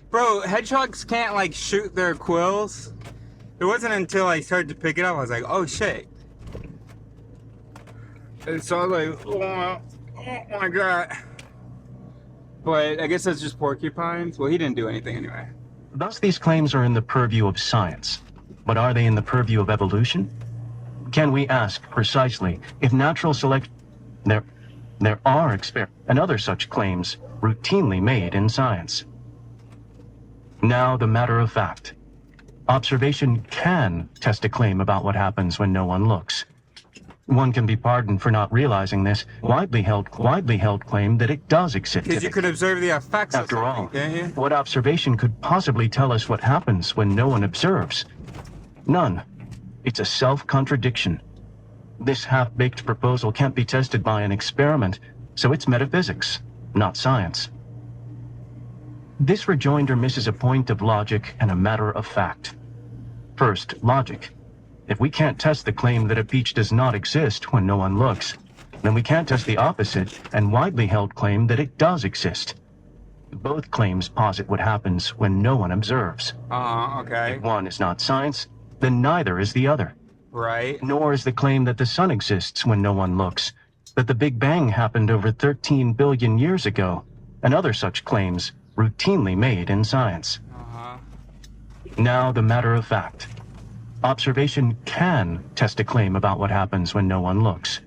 Bro, hedgehogs can't like shoot their quills. It wasn't until I started to pick it up, I was like, oh shit. And so I was like, oh my god. But I guess that's just porcupines. Well, he didn't do anything anyway. Thus, these claims are in the purview of science. But are they in the purview of evolution? Can we ask precisely if natural selection... There are experiments and other such claims routinely made in science. Now the matter of fact. Observation can test a claim about what happens when no one looks. One can be pardoned for not realizing this widely held claim that it does exist. Because you could observe the effects of After all, can't you? what observation could possibly tell us what happens when no one observes? None. It's a self-contradiction. This half-baked proposal can't be tested by an experiment, so it's metaphysics, not science. This rejoinder misses a point of logic and a matter of fact. First, logic. If we can't test the claim that a peach does not exist when no one looks, then we can't test the opposite and widely held claim that it does exist. Both claims posit what happens when no one observes. Okay. If one is not science, then neither is the other. Right. Nor is the claim that the sun exists when no one looks, that the Big Bang happened over 13 billion years ago, and other such claims routinely made in science. Now the matter of fact. Observation can test a claim about what happens when no one looks.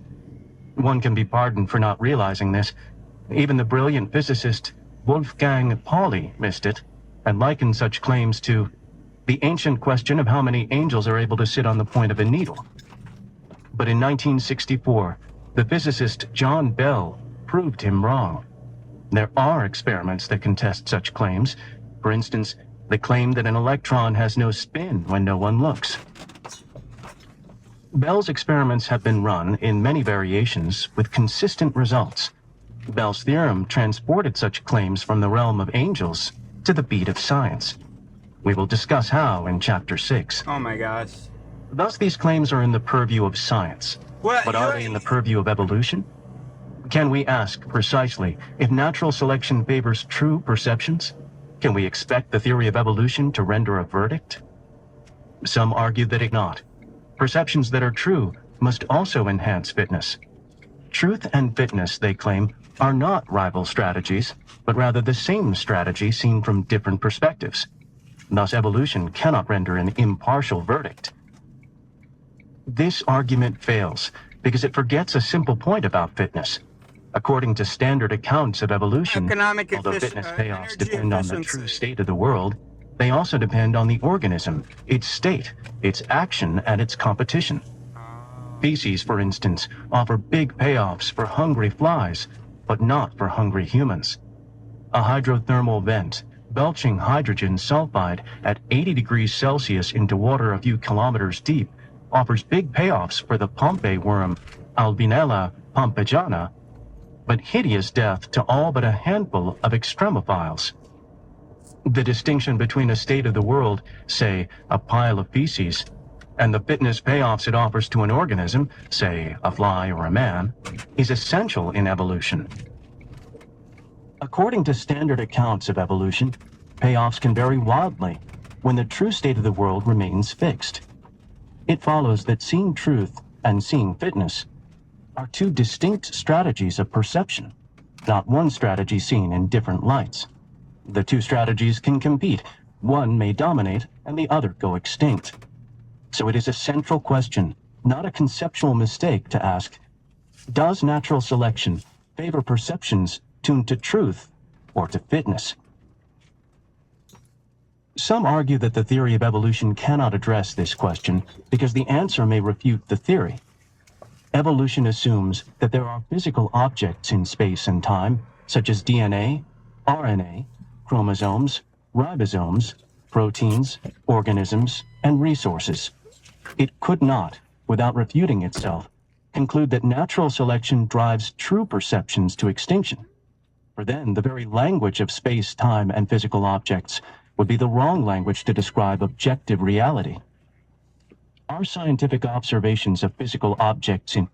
One can be pardoned for not realizing this. Even the brilliant physicist Wolfgang Pauli missed it, and likened such claims to the ancient question of how many angels are able to sit on the point of a needle. But in 1964, the physicist John Bell proved him wrong. There are experiments that can test such claims. For instance, the claim that an electron has no spin when no one looks. Bell's experiments have been run in many variations with consistent results. Bell's theorem transported such claims from the realm of angels to the beat of science. We will discuss how in Chapter 6. Oh my gosh. Thus, these claims are in the purview of science. What? But are they in the purview of evolution? Can we ask precisely if natural selection favors true perceptions? Can we expect the theory of evolution to render a verdict? Some argue that it not. Perceptions that are true must also enhance fitness. Truth and fitness, they claim, are not rival strategies, but rather the same strategy seen from different perspectives. Thus, evolution cannot render an impartial verdict. This argument fails because it forgets a simple point about fitness. According to standard accounts of evolution, although fitness payoffs depend on the true state of the world, They also depend on the organism, its state, its action, and its competition. Feces, for instance, offer big payoffs for hungry flies, but not for hungry humans. A hydrothermal vent, belching hydrogen sulfide at 80 degrees Celsius into water a few kilometers deep, offers big payoffs for the Pompeii worm, Albinella pompeiana, but hideous death to all but a handful of extremophiles. The distinction between a state of the world, say, a pile of feces, and the fitness payoffs it offers to an organism, say, a fly or a man, is essential in evolution. According to standard accounts of evolution, payoffs can vary wildly when the true state of the world remains fixed. It follows that seeing truth and seeing fitness are two distinct strategies of perception, not one strategy seen in different lights. The two strategies can compete. One may dominate and the other go extinct. So it is a central question, not a conceptual mistake, to ask, does natural selection favor perceptions tuned to truth or to fitness? Some argue that the theory of evolution cannot address this question because the answer may refute the theory. Evolution assumes that there are physical objects in space and time, such as DNA, RNA, chromosomes, ribosomes, proteins, organisms, and resources. It could not, without refuting itself, conclude that natural selection drives true perceptions to extinction. For then, the very language of space, time, and physical objects would be the wrong language to describe objective reality. Our scientific observations of physical objects in